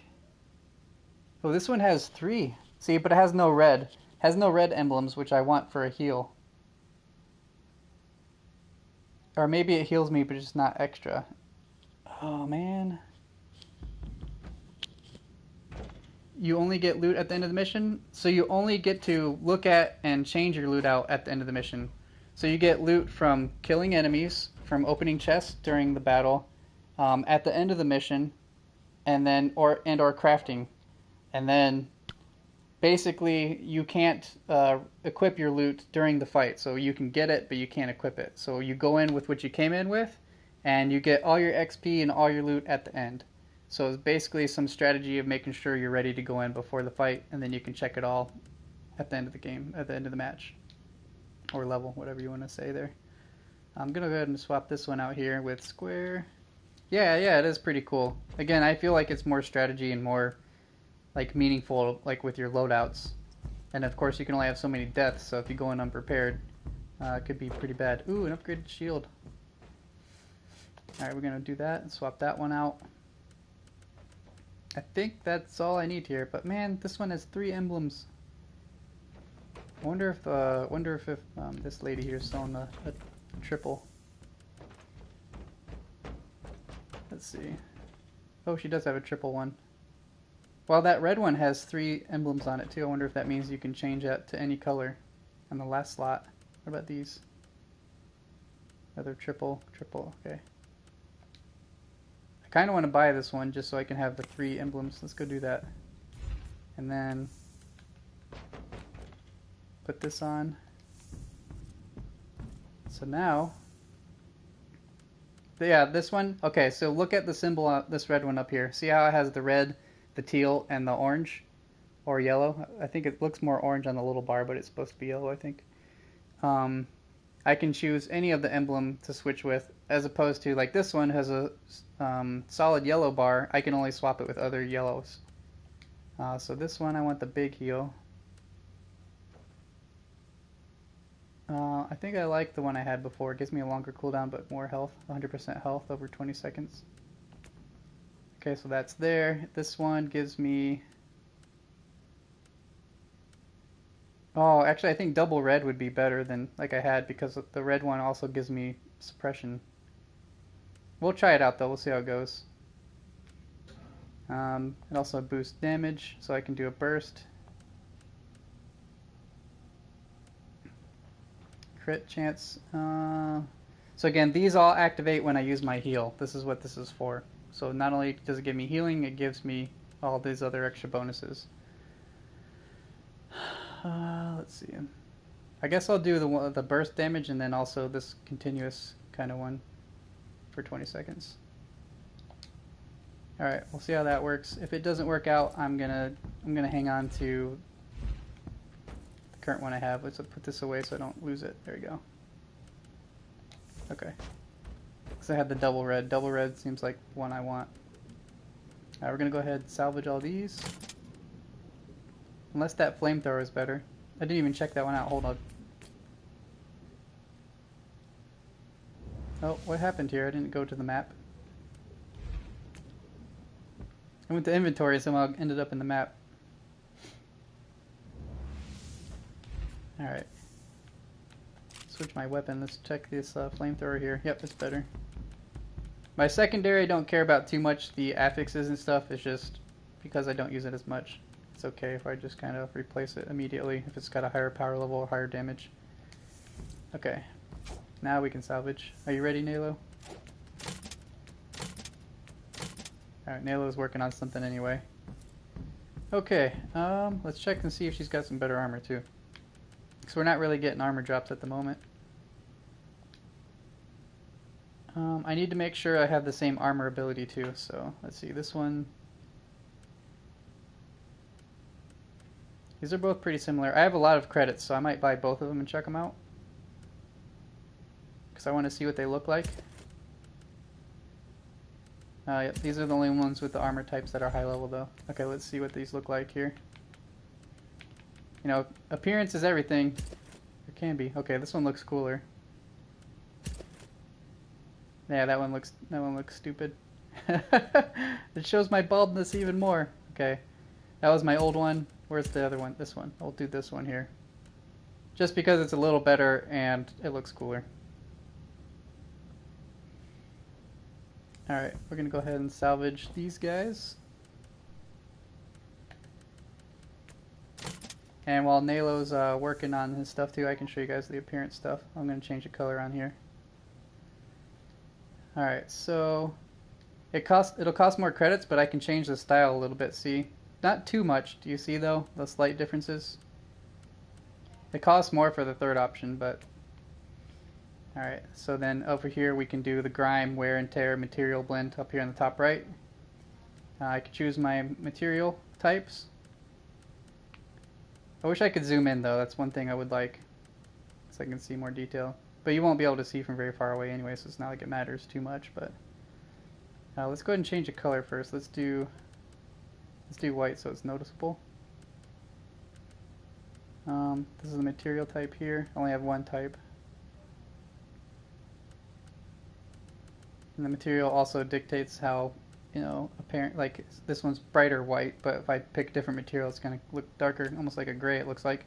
Oh, this one has 3. See, but it has no red. Has no red emblems, which I want for a heal. Or maybe it heals me, but it's not extra. Oh man. You only get loot at the end of the mission, so you only get to look at and change your loot out at the end of the mission. So you get loot from killing enemies, from opening chests during the battle, at the end of the mission, and then or crafting, and then basically you can't equip your loot during the fight. So you can get it, but you can't equip it. So you go in with what you came in with, and you get all your XP and all your loot at the end. So it's basically some strategy of making sure you're ready to go in before the fight, and then you can check it all at the end of the game, at the end of the match. Or level, whatever you want to say there. I'm going to go ahead and swap this one out here with square. Yeah, it is pretty cool. Again, I feel like it's more strategy and more like meaningful, like with your loadouts. And of course you can only have so many deaths, so if you go in unprepared, it could be pretty bad. Ooh, an upgraded shield. Alright, we're going to do that and swap that one out. I think that's all I need here, but man, this one has 3 emblems. I wonder if this lady here is selling a triple. Let's see. Oh, she does have a triple one. Well, that red one has 3 emblems on it too. I wonder if that means you can change that to any color on the last slot. What about these? Another triple, okay. I kind of want to buy this one just so I can have the 3 emblems. Let's go do that. And then put this on. So now, yeah, this one. Okay, so look at the symbol, this red one up here. See how it has the red, the teal, and the orange or yellow? I think it looks more orange on the little bar, but it's supposed to be yellow, I think. I can choose any of the emblem to switch with, as opposed to like this one has a solid yellow bar. I can only swap it with other yellows. So this one I want the big heal. I think I like the one I had before. It gives me a longer cooldown but more health, 100% health over 20 seconds. Okay, so that's there. This one gives me... Oh, actually I think double red would be better than like I had, because the red one also gives me suppression. We'll try it out though, we'll see how it goes. It also boosts damage, so I can do a burst. Crit chance. So again, these all activate when I use my heal. This is what this is for. So not only does it give me healing, it gives me all these other extra bonuses. Let's see. I guess I'll do the burst damage and then also this continuous kind of one for 20 seconds. All right, we'll see how that works. If it doesn't work out, I'm gonna hang on to the current one I have. Let's put this away so I don't lose it. There we go. Okay. Because I had the double red. Double red seems like one I want. All right, we're gonna go ahead and salvage all these. Unless that flamethrower is better. I didn't even check that one out. Hold on. Oh, what happened here? I didn't go to the map. I went to inventory, somehow ended up in the map. Alright. Switch my weapon. Let's check this flamethrower here. Yep, it's better. My secondary I don't care about too much. The affixes and stuff is just because I don't use it as much. It's okay if I just kind of replace it immediately if it's got a higher power level or higher damage. Okay. Now we can salvage. Are you ready, Nalo? Alright, Nalo's working on something anyway. Okay, let's check and see if she's got some better armor too. Because we're not really getting armor drops at the moment. I need to make sure I have the same armor ability too, so let's see, this one... These are both pretty similar. I have a lot of credits, so I might buy both of them and check them out. Because I want to see what they look like. Yep, these are the only ones with the armor types that are high level though. Okay, let's see what these look like here. You know, appearance is everything. It can be. Okay, this one looks cooler. Yeah, that one looks stupid. It shows my baldness even more. Okay. That was my old one. Where's the other one? This one. I'll do this one here. Just because it's a little better and it looks cooler. Alright, we're going to go ahead and salvage these guys. And while Nalo's working on his stuff too, I can show you guys the appearance stuff. I'm going to change the color on here. Alright, so it'll cost more credits, but I can change the style a little bit, see? Not too much, do you see though, the slight differences? It costs more for the third option, but... Alright, so then over here we can do the grime, wear and tear, material blend up here on the top right. I could choose my material types. I wish I could zoom in though, that's one thing I would like. So I can see more detail. But you won't be able to see from very far away anyway, so it's not like it matters too much. But let's go ahead and change the color first. Let's do white so it's noticeable. This is the material type here. I only have one type. And the material also dictates how, you know, apparent, like this one's brighter white, but if I pick different material it's going to look darker, almost like a gray it looks like.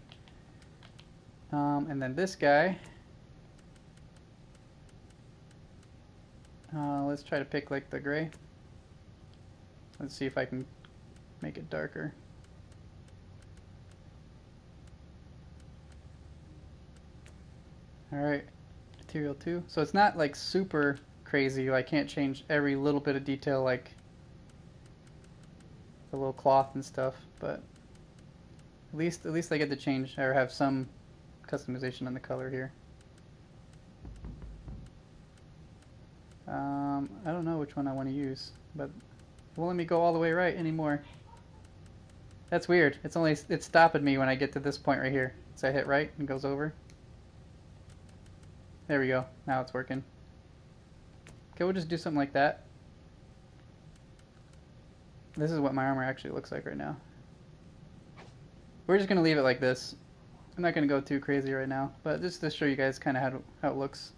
And then this guy, let's try to pick like the gray. Let's see if I can make it darker. Alright, material 2. So it's not like super crazy. I can't change every little bit of detail like the little cloth and stuff, but at least I get to change or have some customization on the color here. I don't know which one I want to use, but it won't let me go all the way right anymore. That's weird. It's stopping me when I get to this point right here. So I hit right and it goes over. There we go. Now it's working. Okay, we'll just do something like that. This is what my armor actually looks like right now. We're just going to leave it like this. I'm not going to go too crazy right now, but just to show you guys kind of how it looks.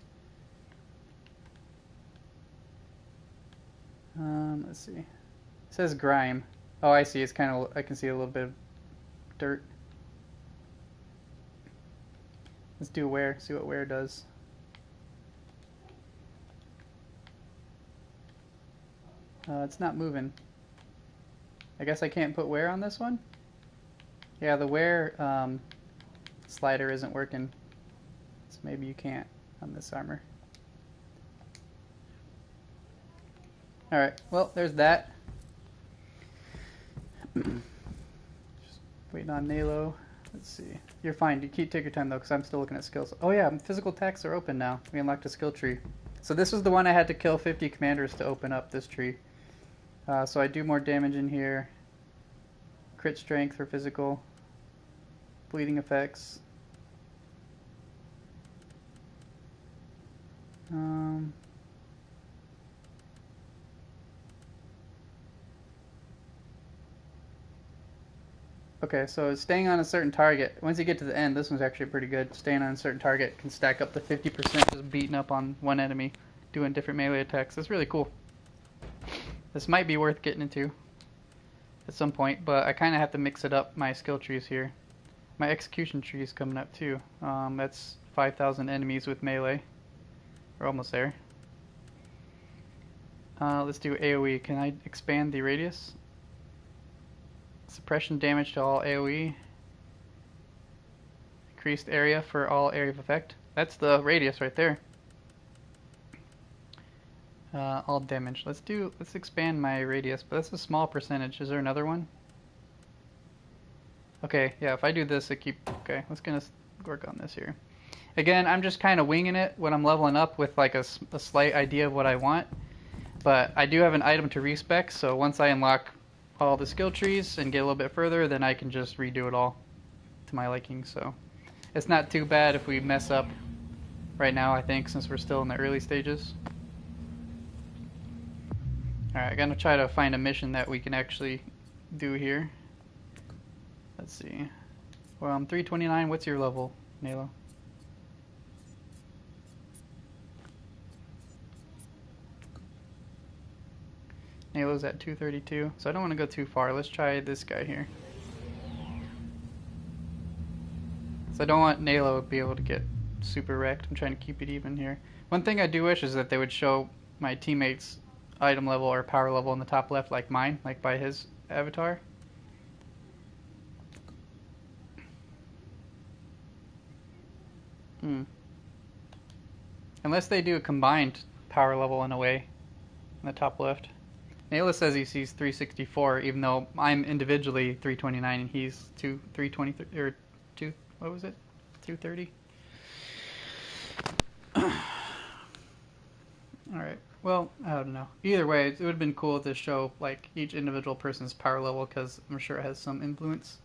Let's see. It says grime. Oh, I see. It's kind of, I can see a little bit of dirt. Let's do wear. See what wear does. It's not moving. I guess I can't put wear on this one? Yeah, the wear slider isn't working. So maybe you can't on this armor. Alright, well, there's that. Just waiting on Nalo. Let's see. You're fine. You take your time though, because I'm still looking at skills. Oh yeah, physical attacks are open now. We unlocked a skill tree. So this was the one I had to kill 50 commanders to open up this tree. So I do more damage in here. Crit strength for physical. Bleeding effects. Okay, so staying on a certain target. Once you get to the end, this one's actually pretty good. Staying on a certain target can stack up to 50% just beating up on one enemy, doing different melee attacks. That's really cool. This might be worth getting into at some point, but I kind of have to mix it up, my skill trees here. My execution tree is coming up too. That's 5,000 enemies with melee. We're almost there. Let's do AoE. Can I expand the radius? Suppression damage to all AoE. Increased area for all area of effect. That's the radius right there. All damage. Let's expand my radius, but that's a small percentage. Is there another one? Okay, yeah, if I do this, okay, let's gonna work on this here. Again, I'm just kind of winging it when I'm leveling up with like a slight idea of what I want. But I do have an item to respec, so once I unlock all the skill trees and get a little bit further, then I can just redo it all to my liking. So it's not too bad if we mess up right now, I think, since we're still in the early stages. Alright, I'm gonna try to find a mission that we can actually do here. Let's see. Well, I'm 329. What's your level, Nalo? Nalo's at 232, so I don't want to go too far. Let's try this guy here. So I don't want Nalo to be able to get super wrecked. I'm trying to keep it even here. One thing I do wish is that they would show my teammates' item level or power level in the top left like mine, like by his avatar. Unless they do a combined power level in a way in the top left. Nayla says he sees 364, even though I'm individually 329 and he's 320 or 2. What was it? 230. All right. Well, I don't know. Either way, it would have been cool to show like each individual person's power level because I'm sure it has some influence.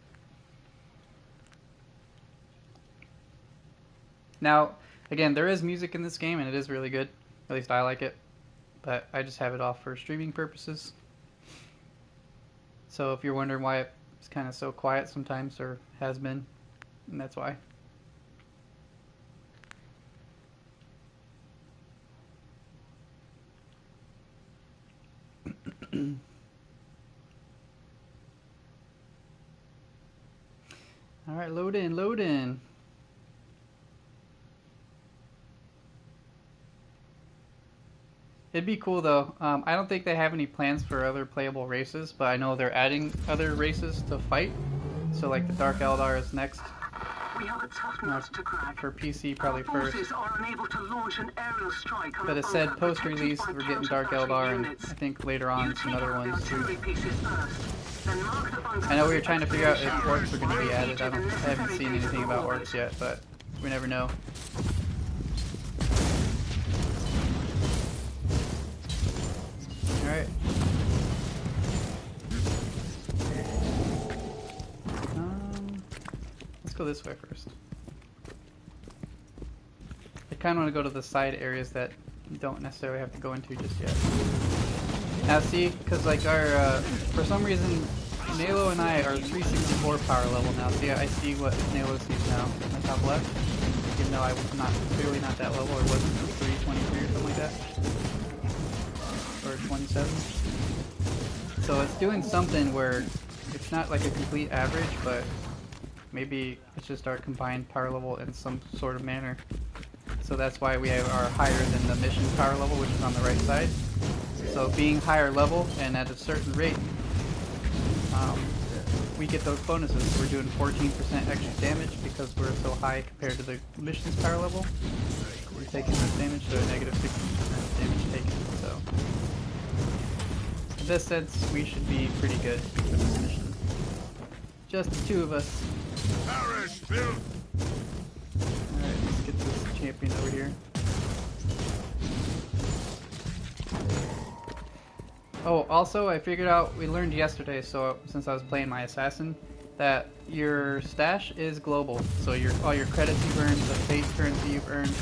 Now, again, there is music in this game and it is really good. At least I like it. But I just have it off for streaming purposes. So if you're wondering why it's kind of so quiet sometimes, or has been, and that's why. Alright, load in, load in. It'd be cool though. I don't think they have any plans for other playable races, but I know they're adding other races to fight. So like the Dark Eldar is next. We have a tough nut to crack. For PC probably Our first. are unable to launch an aerial strike on But a it said bunker post-release protected we're by getting Dark counter-battery Eldar and units. I think later on You some take other out the ones too. artillery pieces first, then mark the bunker I know we for were trying to figure out if excavation. orcs were going to be added. I Repeat the haven't necessary seen pieces anything of about ordnance. orcs yet, but we never know. Alright. Let's go this way first. I kind of want to go to the side areas that you don't necessarily have to go into just yet. Now see, because like our, for some reason, Nalo and I are 364 power level now. See, I see what Nalo sees now in the top left. Even though I was clearly not that level, or wasn't 323 or something like that. Or 27. So it's doing something where it's not like a complete average, but maybe it's just our combined power level in some sort of manner. So that's why we are higher than the mission power level, which is on the right side. So being higher level and at a certain rate, we get those bonuses. So we're doing 14% extra damage because we're so high compared to the mission's power level. We're taking less damage, so a negative 60% damage taken. So in this sense, we should be pretty good for this mission. Just the two of us. Perish, filth! Alright, let's get this champion over here. Oh, also, I figured out, we learned yesterday, so since I was playing my assassin, that your stash is global. So all your credits you've earned, the fate currency you've earned,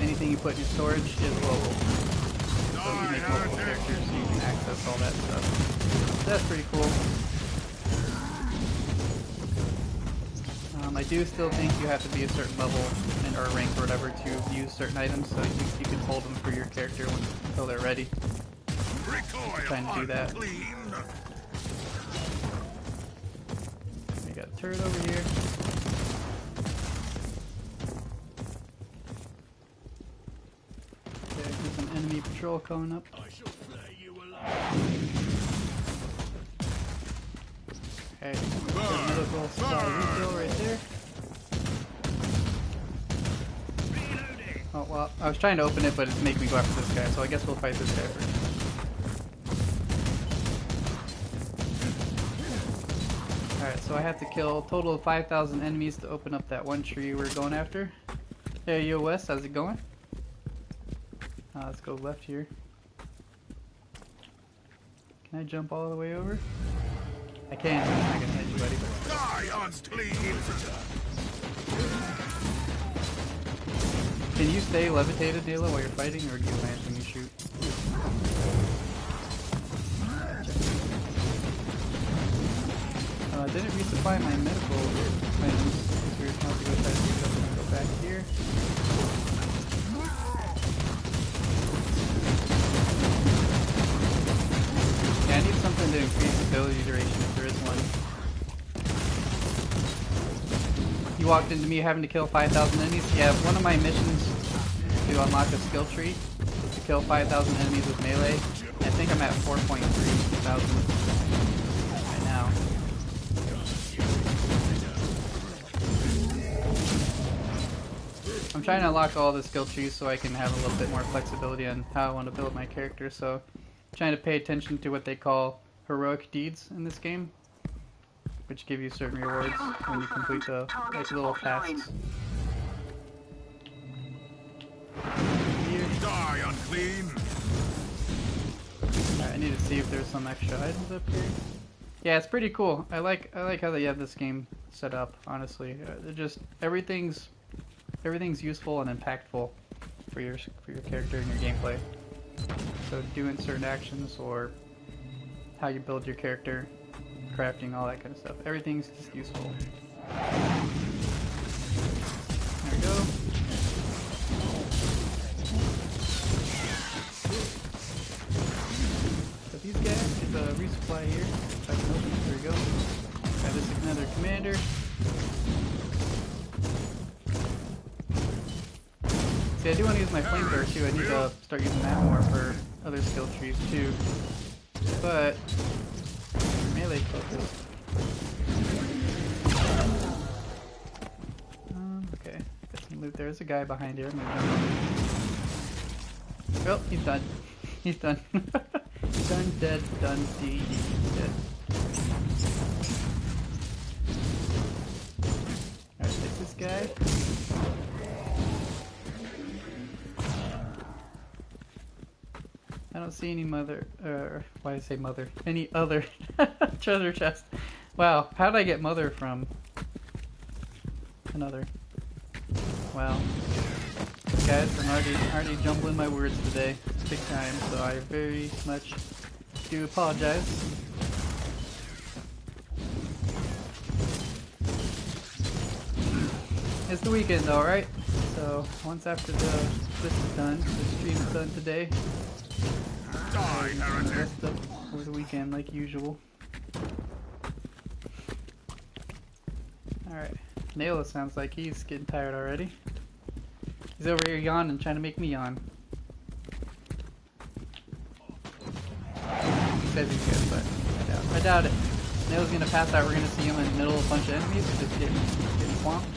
anything you put in your storage is global. So you make multiple characters so you can access all that stuff. So that's pretty cool. I do still think you have to be a certain level or rank or whatever to use certain items, so you can hold them for your character until they're ready. I'm trying to do that. We got a turret over here. Okay, there's an enemy patrol coming up. I shall flay you alive. Okay, medical supply refill right there. Oh well, I was trying to open it, but it's making me go after this guy, so I guess we'll fight this guy first. Alright, so I have to kill a total of 5,000 enemies to open up that one tree we're going after. Hey, yo Wes, how's it going? Let's go left here. Can I jump all the way over? I can, I'm not gonna hit you, buddy. Die, unclean! Can you stay levitated, Dela, while you're fighting, or do you land when you shoot? I didn't resupply my medical plans. We're going to have to go try to do something and go back here. Yeah, I need something to increase ability duration if there is one. You walked into me having to kill 5,000 enemies. Yeah, one of my missions to unlock a skill tree is to kill 5,000 enemies with melee. I think I'm at 4.3 thousand right now. I'm trying to unlock all the skill trees so I can have a little bit more flexibility on how I want to build my character. So, I'm trying to pay attention to what they call heroic deeds in this game, which give you certain rewards when you complete the little tasks. Here. Die, unclean! Alright, I need to see if there's some extra items up here. Yeah, it's pretty cool. I like how they have this game set up. Honestly, they're just everything's useful and impactful for your character and your gameplay. So doing certain actions or how you build your character, crafting, all that kind of stuff. Everything's just useful. There we go. So these guys, there's a resupply here. If I can open it, there we go. Got this another commander. See, I do want to use my flamethrower too. I need to start using that more for other skill trees too. But melee focus. Okay, got some loot there. There's a guy behind here. Oh, he's done. He's done. Done, dead, done, dead. Alright, take this guy. I don't see any why did I say mother? Any other treasure chest. Wow, how did I get mother from another? Wow. Guys, I'm already jumbling my words today. Big time, so I very much do apologize. It's the weekend though, right? So once after this is done, the stream is done today. Die, heretic! Rest up over the weekend like usual. Alright. Naila sounds like he's getting tired already. He's over here yawning, trying to make me yawn. He says he's good, but I doubt it. Naila's gonna pass out, we're gonna see him in the middle of a bunch of enemies, just getting swamped.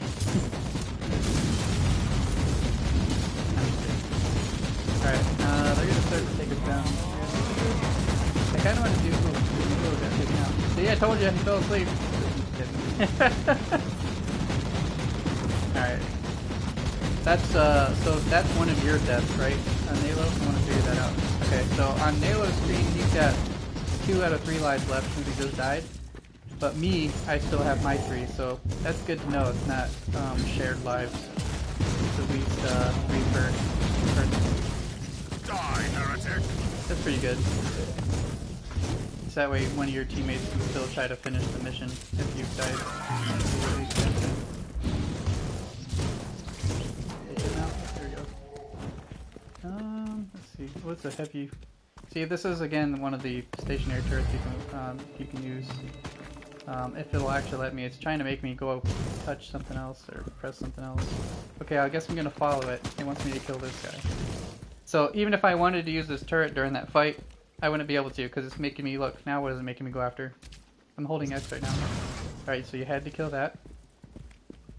Alright, they're gonna start to take us down. I kind of want to do a little bit now. See, I told you, he fell asleep. Alright. That's, so that's one of your deaths, right? On Nalo? I want to figure that out. Okay, so on Nalo's screen, he's got 2 out of 3 lives left since he just died. But me, I still have my 3, so that's good to know. It's not shared lives. It's at least 3 per person. Die, heretic! That's pretty good. So that way one of your teammates can still try to finish the mission if you've died. There we go. Let's see. What's a heavy... See, this is again one of the stationary turrets you can use. If it'll actually let me. It's trying to make me go touch something else or press something else. Okay, I guess I'm gonna follow it. It wants me to kill this guy. So even if I wanted to use this turret during that fight, I wouldn't be able to because it's making me look. Now what is it making me go after? I'm holding X right now. Alright, so you had to kill that.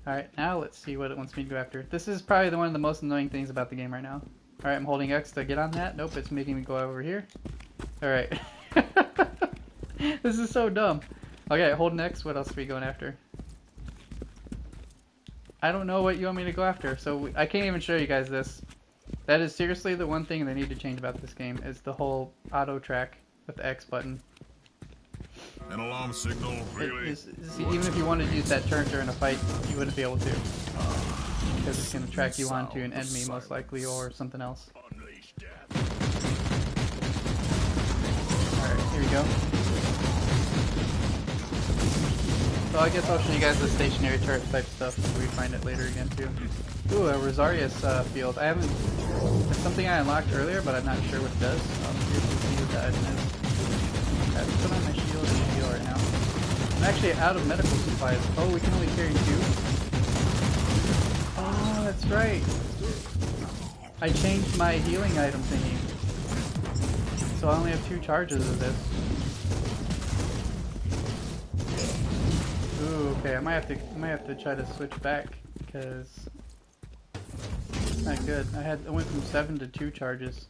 Alright, now let's see what it wants me to go after. This is probably one of the most annoying things about the game right now. Alright, I'm holding X to get on that. Nope, it's making me go over here. Alright. This is so dumb. Okay, holding X, what else are we going after? I don't know what you want me to go after, so I can't even show you guys this. That is seriously the one thing they need to change about this game, is the whole auto track with the X button. An alarm signal, really? See, even if you wanted to use that turret during a fight, you wouldn't be able to. Because it's going to track you onto an enemy most likely, or something else. Alright, here we go. So I guess I'll show you guys the stationary turret type stuff before we find it later again too. Ooh, a Rosarius field. I haven't... It's something I unlocked earlier, but I'm not sure what it does. Here's to see what the item is. Okay, let's put on my shield and heal right now. I'm actually out of medical supplies. Oh, we can only carry 2? Oh, that's right. I changed my healing item thingy. So I only have 2 charges of this. Ooh, okay, I might have to try to switch back because it's not good. I went from 7 to 2 charges.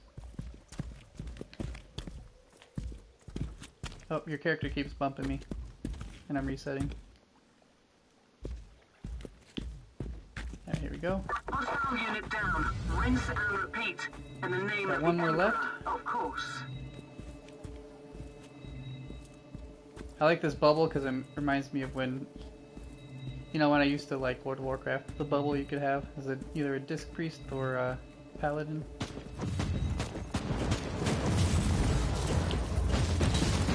Oh, your character keeps bumping me, and I'm resetting. Alright, here we go. Hostile unit down. Rinse and repeat. In the name Got of one the more Emperor, left. of course. I like this bubble because it reminds me of when, you know, when I used to like World of Warcraft. The bubble you could have as either a disc priest or a paladin.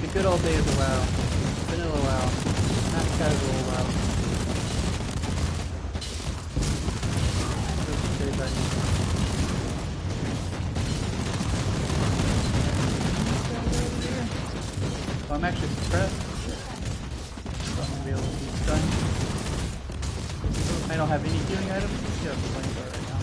The good old days of WoW. Vanilla WoW. Not casual WoW. Oh, I'm actually suppressed. So I'm gonna be able to be stunned. I don't have any healing items. Yeah, I'm playing right now.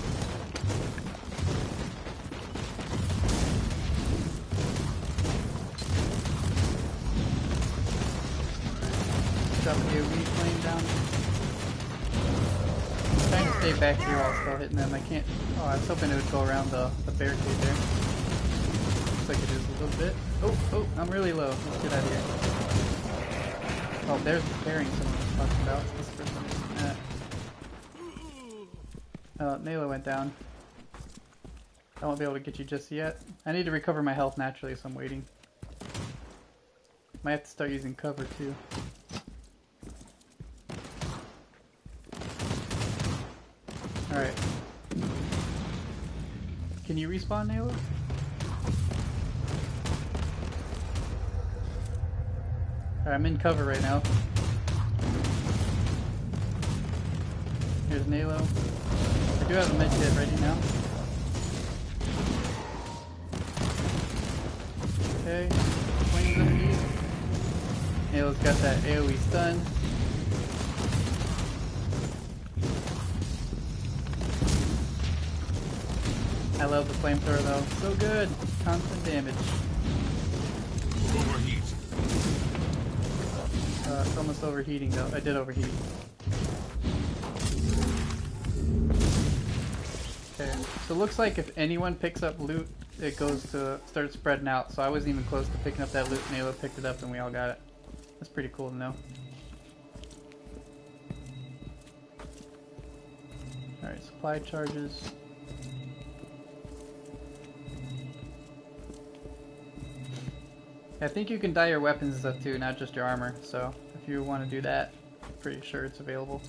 Drop the AoE flame down. I'm trying to stay back here while still hitting them. I can't. Oh, I was hoping it would go around the barricade there. Looks like it is a little bit. Oh, I'm really low. Let's get out of here. Oh, there's the pairing someone was talking about. This person. Nayla went down. I won't be able to get you just yet. I need to recover my health naturally, so I'm waiting. Might have to start using cover too. Alright. Can you respawn, Nayla? Alright, I'm in cover right now. Here's Nalo. I do have a med kit ready now. Okay, flames up heat. Nalo's got that AoE stun. I love the flamethrower though. So good! Constant damage. Overheat. It's almost overheating though. I did overheat. Okay, so it looks like if anyone picks up loot, it goes to start spreading out. So I wasn't even close to picking up that loot, and Ayla picked it up, and we all got it. That's pretty cool to know. Alright, supply charges. I think you can dye your weapons and stuff too, not just your armor. So if you want to do that, I'm pretty sure it's available.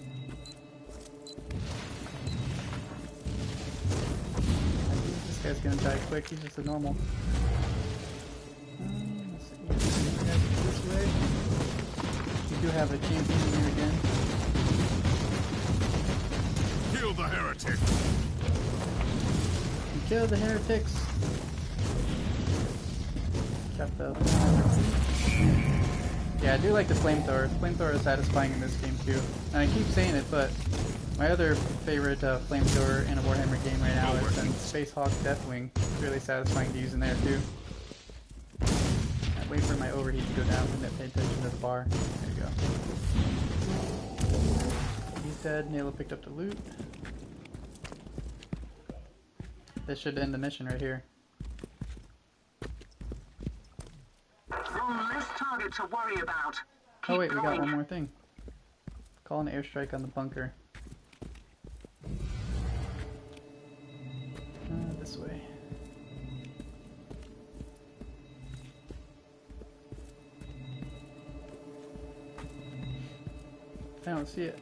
I think this guy's gonna die quick. He's just a normal. Let's see. This way. We do have a champion here again. Kill the heretic. And kill the heretics. Got the. Yeah, I do like the flamethrower. Flamethrower is satisfying in this game too. And I keep saying it, but my other favorite flamethrower in a Warhammer game right now is Space Hawk Deathwing. It's really satisfying to use in there too. I wait for my overheat to go down and then pay attention to the bar. There you go. He's dead. Nayla picked up the loot. This should end the mission right here. One less target to worry about. Oh wait, Keep we got going. one more thing. Call an airstrike on the bunker. This way. I don't see it.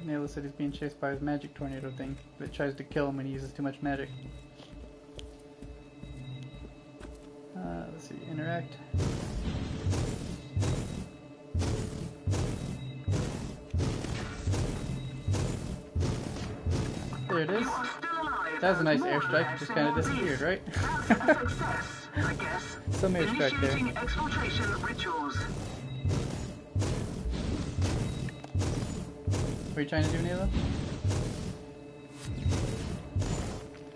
Nayla said he's being chased by his magic tornado thing that tries to kill him when he uses too much magic. Let's see, interact. There it is. That was a nice airstrike, just kind of disappeared, right? Success, I guess. Some airstrike there. Initiating exfiltration rituals. What are you trying to do, Nayla?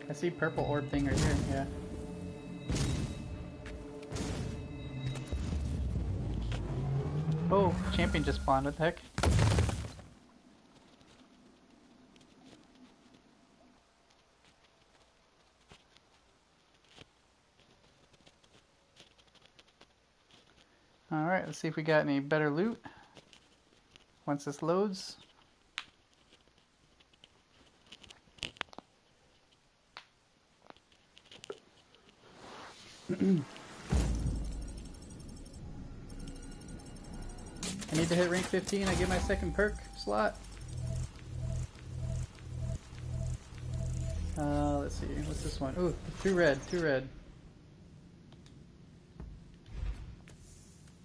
I see purple orb thing right here, yeah. Oh, champion just spawned, what the heck? Alright, let's see if we got any better loot once this loads. I need to hit rank 15, I get my second perk slot. Let's see, what's this one? Ooh, two red.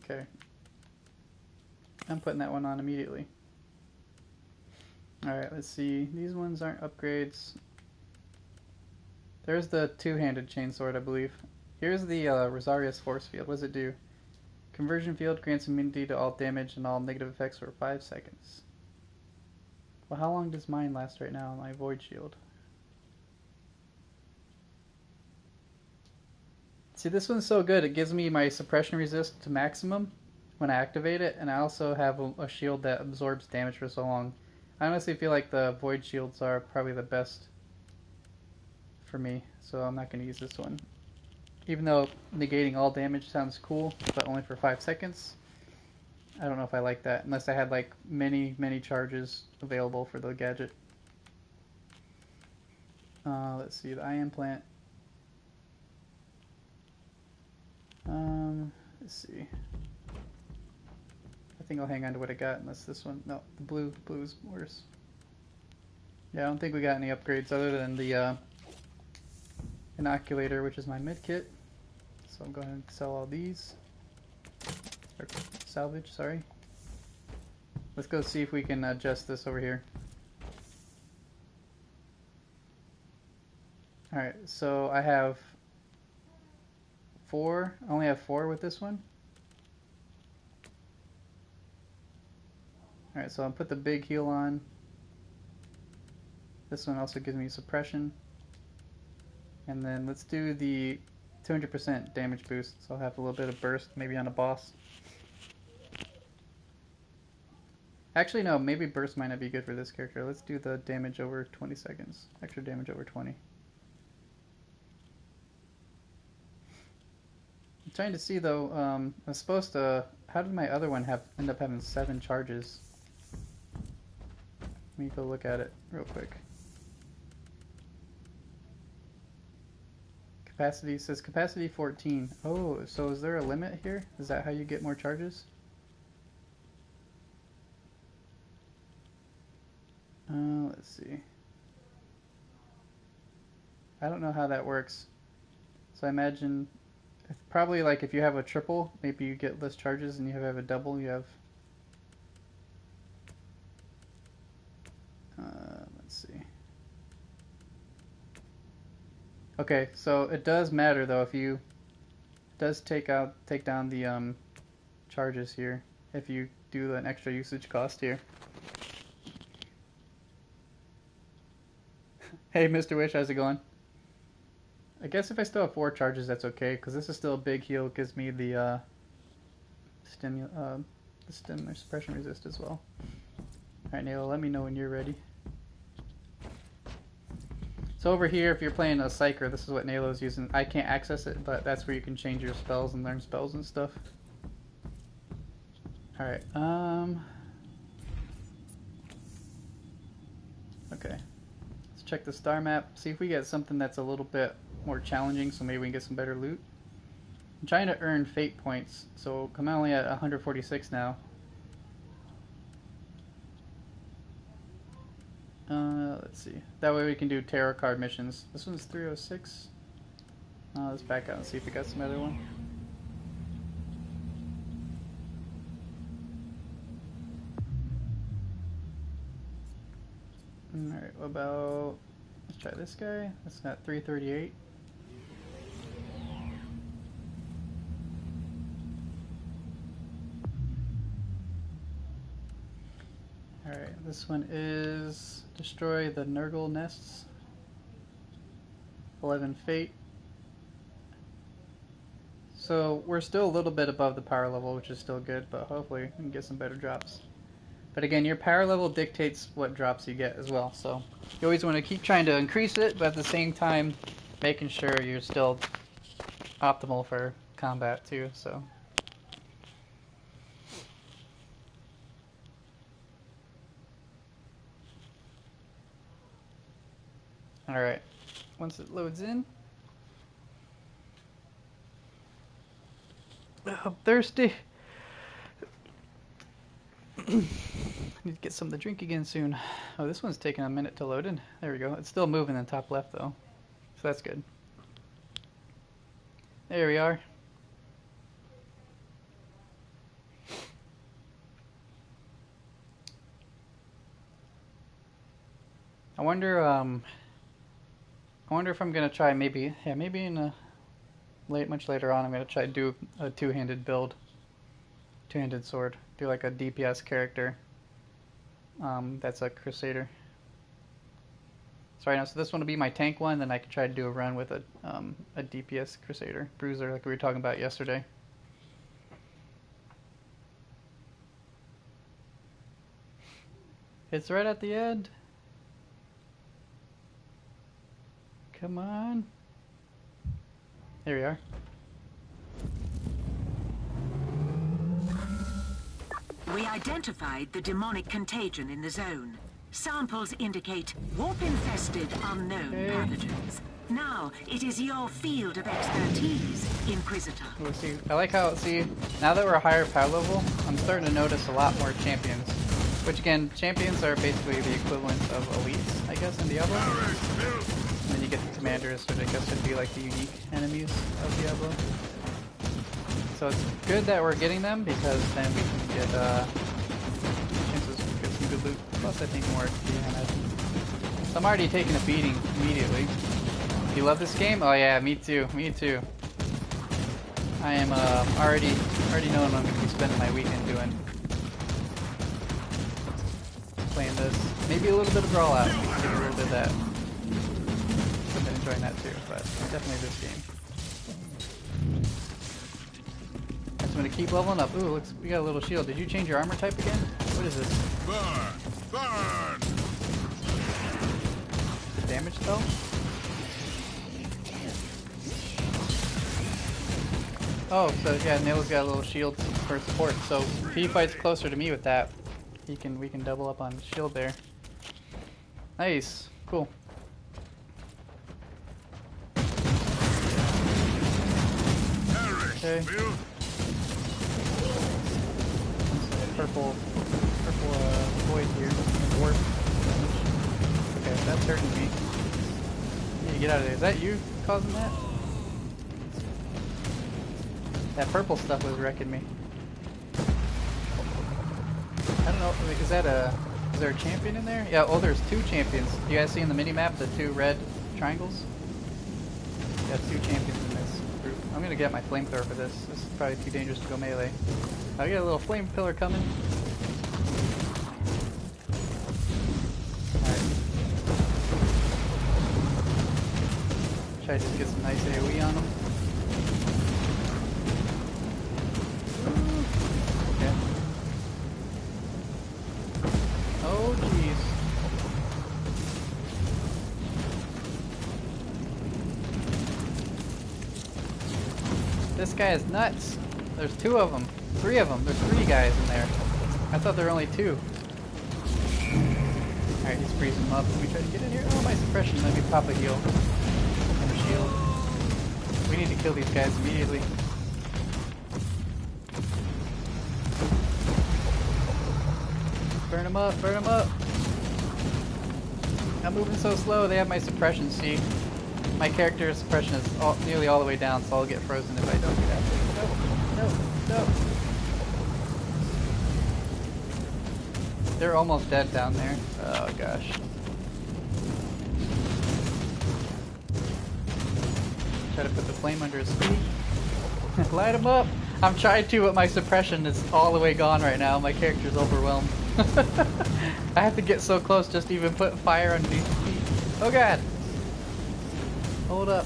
Okay. I'm putting that one on immediately. Alright, let's see. These ones aren't upgrades. There's the two-handed chainsword, I believe. Here's the Rosarius Force Field. What does it do? Conversion field grants immunity to all damage and all negative effects for 5 seconds. Well, how long does mine last right now, my Void Shield? See, this one's so good. It gives me my suppression resist to maximum when I activate it, and I also have a shield that absorbs damage for so long. I honestly feel like the Void Shields are probably the best for me, so I'm not going to use this one. Even though negating all damage sounds cool, but only for 5 seconds, I don't know if I like that, unless I had like many charges available for the gadget. Let's see, the ion plant. Let's see. I think I'll hang on to what I got, unless this one, no, the blue is worse. Yeah, I don't think we got any upgrades other than the inoculator, which is my med kit. So I'm going to sell all these. Or salvage, sorry. Let's go see if we can adjust this over here. Alright, so I have 4. I only have 4 with this one. Alright, so I'll put the big heal on. This one also gives me suppression. And then let's do the 200% damage boost. So I'll have a little bit of burst, maybe on a boss. Actually, no, maybe burst might not be good for this character. Let's do the damage over 20 seconds. Extra damage over 20. I'm trying to see though. I was supposed to. How did my other one end up having 7 charges? Let me go look at it real quick. Capacity says capacity 14. Oh, so is there a limit here? Is that how you get more charges? Let's see. I don't know how that works. So I imagine it's probably like if you have a triple, maybe you get less charges, and you have a double, you have. Let's see. Okay, so it does matter though if you does take down the charges here if you do an extra usage cost here. Hey, Mr. Wish, how's it going? I guess if I still have 4 charges, that's okay, because this is still a big heal. It gives me the stim or suppression resist as well. Alright, Nail, let me know when you're ready. So over here, if you're playing a Psyker, this is what Nalo's using. I can't access it, but that's where you can change your spells and learn spells and stuff. Alright, okay. Let's check the star map, see if we get something that's a little bit more challenging, so maybe we can get some better loot. I'm trying to earn fate points, so I'm only at 146 now. Let's see. That way we can do tarot card missions. This one's 306. Let's back out and see if we got some other one. Alright, what about... Let's try this guy. That's got 338. Alright, this one is destroy the Nurgle nests. 11 fate. So we're still a little bit above the power level, which is still good, but hopefully we can get some better drops. But again, your power level dictates what drops you get as well, so you always want to keep trying to increase it, but at the same time making sure you're still optimal for combat too, so. Alright, once it loads in. I'm thirsty. Need to get something to drink again soon. Oh, this one's taking a minute to load in. There we go. It's still moving in the top left though, so that's good. There we are. I wonder if I'm gonna try maybe in a much later on I'm gonna try to do a two-handed build, two-handed sword. Do like a DPS character. That's a Crusader. Sorry, no. So this one will be my tank one. Then I can try to do a run with a DPS Crusader bruiser, like we were talking about yesterday. It's right at the end. Come on. There we are. We identified the demonic contagion in the zone. Samples indicate warp-infested unknown pathogens. Now, it is your field of expertise, Inquisitor. We'll see. I like how, see, now that we're a higher power level, I'm starting to notice a lot more champions. Which again, champions are basically the equivalent of elites, I guess, in Diablo. And then you get the commanders, which I guess would be like the unique enemies of Diablo. So it's good that we're getting them, because then we can get chances to get some good loot. Plus I think more XP, I imagine. So I'm already taking a beating immediately. You love this game? Oh yeah, me too, me too. I am already knowing what I'm going to be spending my weekend doing. Playing this. Maybe a little bit of Brawl Out. Maybe a little bit of that. I've been enjoying that too, but definitely this game. I'm gonna keep leveling up. Ooh, looks, we got a little shield. Did you change your armor type again? What is this? Burn! Burn! Damage spell? Oh, so yeah, Nail's got a little shield for support. So if he fights closer to me with that, we can double up on shield there. Nice, cool. Okay. Purple void here. Warp. Okay, that's hurting me. I need to get out of there. Is that you causing that? That purple stuff was wrecking me. I don't know. Is there a champion in there? Yeah. Oh, there's 2 champions. You guys see in the mini map the 2 red triangles? Yeah, 2 champions in this group. I'm gonna get my flamethrower for this. This is probably too dangerous to go melee. I got a little flame pillar coming. Alright. Try to just get some nice AoE on them. Okay. Oh jeez. This guy is nuts. There's 2 of them. 3 of them. There's 3 guys in there. I thought there were only 2. Alright, he's freezing them up. Let me try to get in here. Oh, my suppression. Let me pop a heal. And a shield. We need to kill these guys immediately. Burn them up. Burn them up. I'm moving so slow. They have my suppression, see? My character's suppression is nearly all the way down, so I'll get frozen if I don't get out. No. They're almost dead down there. Oh gosh. Try to put the flame under his feet. Light him up! I'm trying to, but my suppression is all the way gone right now. My character's overwhelmed. I have to get so close just to even put fire underneath his feet. Oh god! Hold up.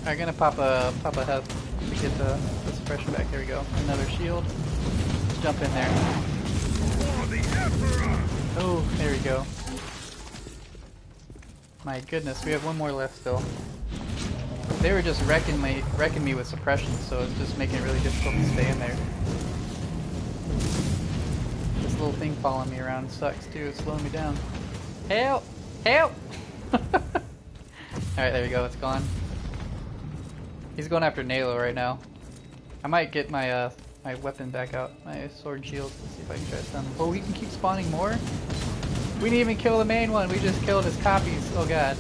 I'm gonna pop a health to get the suppression back. There we go. Another shield. Let's jump in there. Oh, there we go. My goodness, we have 1 more left still. They were just wrecking me with suppression, so it's just making it really difficult to stay in there. This little thing following me around sucks too. It's slowing me down. Help! Help! Alright, there we go. It's gone. He's going after Nalo right now. I might get my my weapon back out, my sword and shield. Let's see if I can try to stun him. Oh, we can keep spawning more? We didn't even kill the main one. We just killed his copies. Oh god.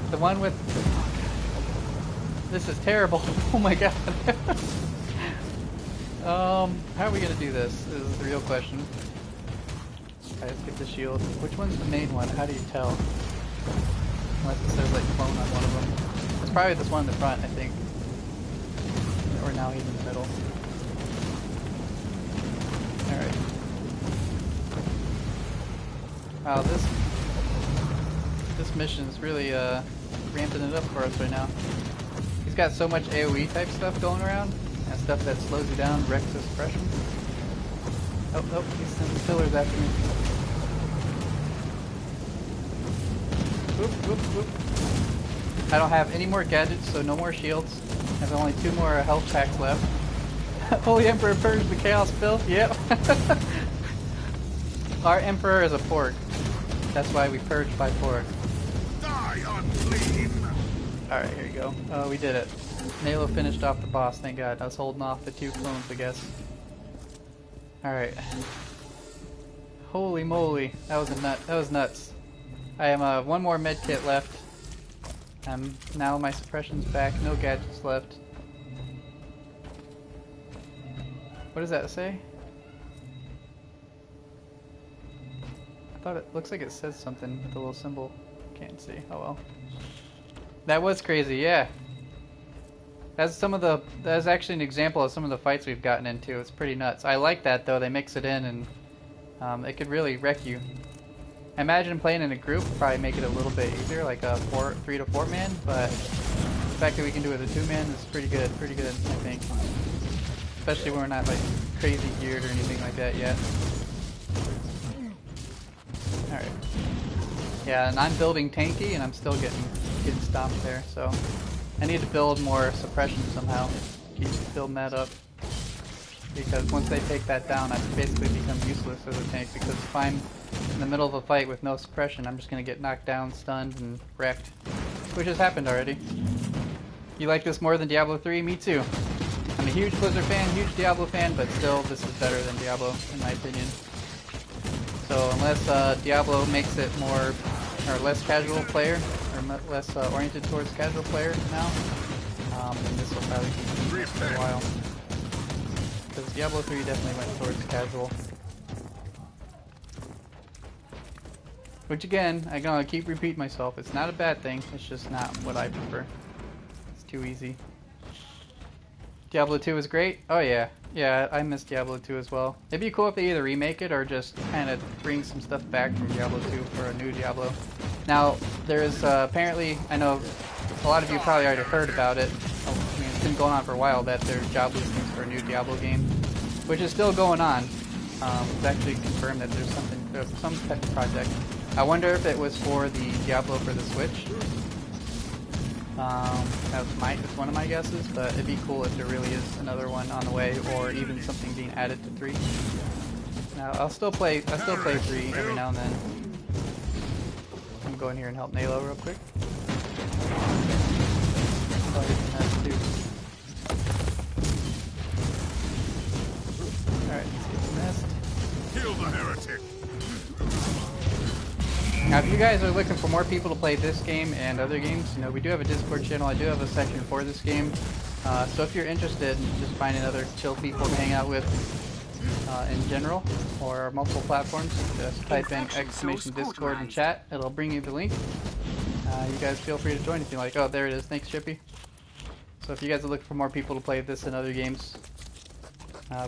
The one with... This is terrible. Oh my god. How are we gonna do this? This is the real question. Alright, let's get the shield. Which one's the main one? How do you tell? Unless it says like clone on one of them. It's probably this one in the front, I think. Or now he's in the middle. Alright. Wow, this mission is really ramping it up for us right now. He's got so much AoE type stuff going around, and stuff that slows you down, wrecks his suppression. Oh, nope, he's sending pillars after me. Whoop, whoop, whoop. I don't have any more gadgets, so no more shields. I have only 2 more health packs left. Holy Emperor purged the Chaos Filth? Yep. Our Emperor is a Porg. That's why we purged by Porg. Die unclean! Alright, here you go. Oh, we did it. Nalo finished off the boss, thank god. I was holding off the 2 clones, I guess. Alright. Holy moly. That was nuts. I have 1 more med kit left. Now my suppression's back, no gadgets left. What does that say? I thought it looks like it says something with a little symbol. Can't see. Oh well. That was crazy, yeah. That's actually an example of some of the fights we've gotten into. It's pretty nuts. I like that though, they mix it in and it could really wreck you. I imagine playing in a group would probably make it a little bit easier, like a 3 to 4 man, but the fact that we can do it with a 2 man is pretty good, I think. Especially when we're not like crazy geared or anything like that yet. Alright. Yeah, and I'm building tanky and I'm still getting stomped there, so I need to build more suppression somehow. Keep building that up. Because once they take that down, I basically become useless as a tank, because if I'm in the middle of a fight with no suppression, I'm just going to get knocked down, stunned, and wrecked. Which has happened already. You like this more than Diablo 3? Me too. I'm a huge Blizzard fan, huge Diablo fan, but still this is better than Diablo, in my opinion. So unless Diablo makes it more, or less casual player, or less oriented towards casual player now, then this will probably keep for a while. Because Diablo 3 definitely went towards casual. Which again, I'm gonna keep repeating myself, it's not a bad thing, it's just not what I prefer. It's too easy. Diablo 2 is great? Oh yeah. Yeah, I miss Diablo 2 as well. It'd be cool if they either remake it or just kind of bring some stuff back from Diablo 2 for a new Diablo. Now, there's apparently, I know a lot of you probably already heard about it. I mean, it's been going on for a while that there's job listings for a new Diablo game, which is still going on. It's actually confirmed that there's some pet project. I wonder if it was for the Diablo for the Switch. That's one of my guesses, but it'd be cool if there really is another one on the way, or even something being added to 3. Now, I still play 3 every now and then. I'm gonna go in here and help Nalo real quick. Oh, he's a mess too. Alright, let's get the nest. Kill the heretic. Now, if you guys are looking for more people to play this game and other games, you know, we do have a Discord channel. I do have a section for this game. So if you're interested in just finding other chill people to hang out with in general, or multiple platforms, just type in !Discord in chat. It'll bring you the link. You guys feel free to join if you like. Oh, there it is. Thanks, Chippy. So if you guys are looking for more people to play this and other games,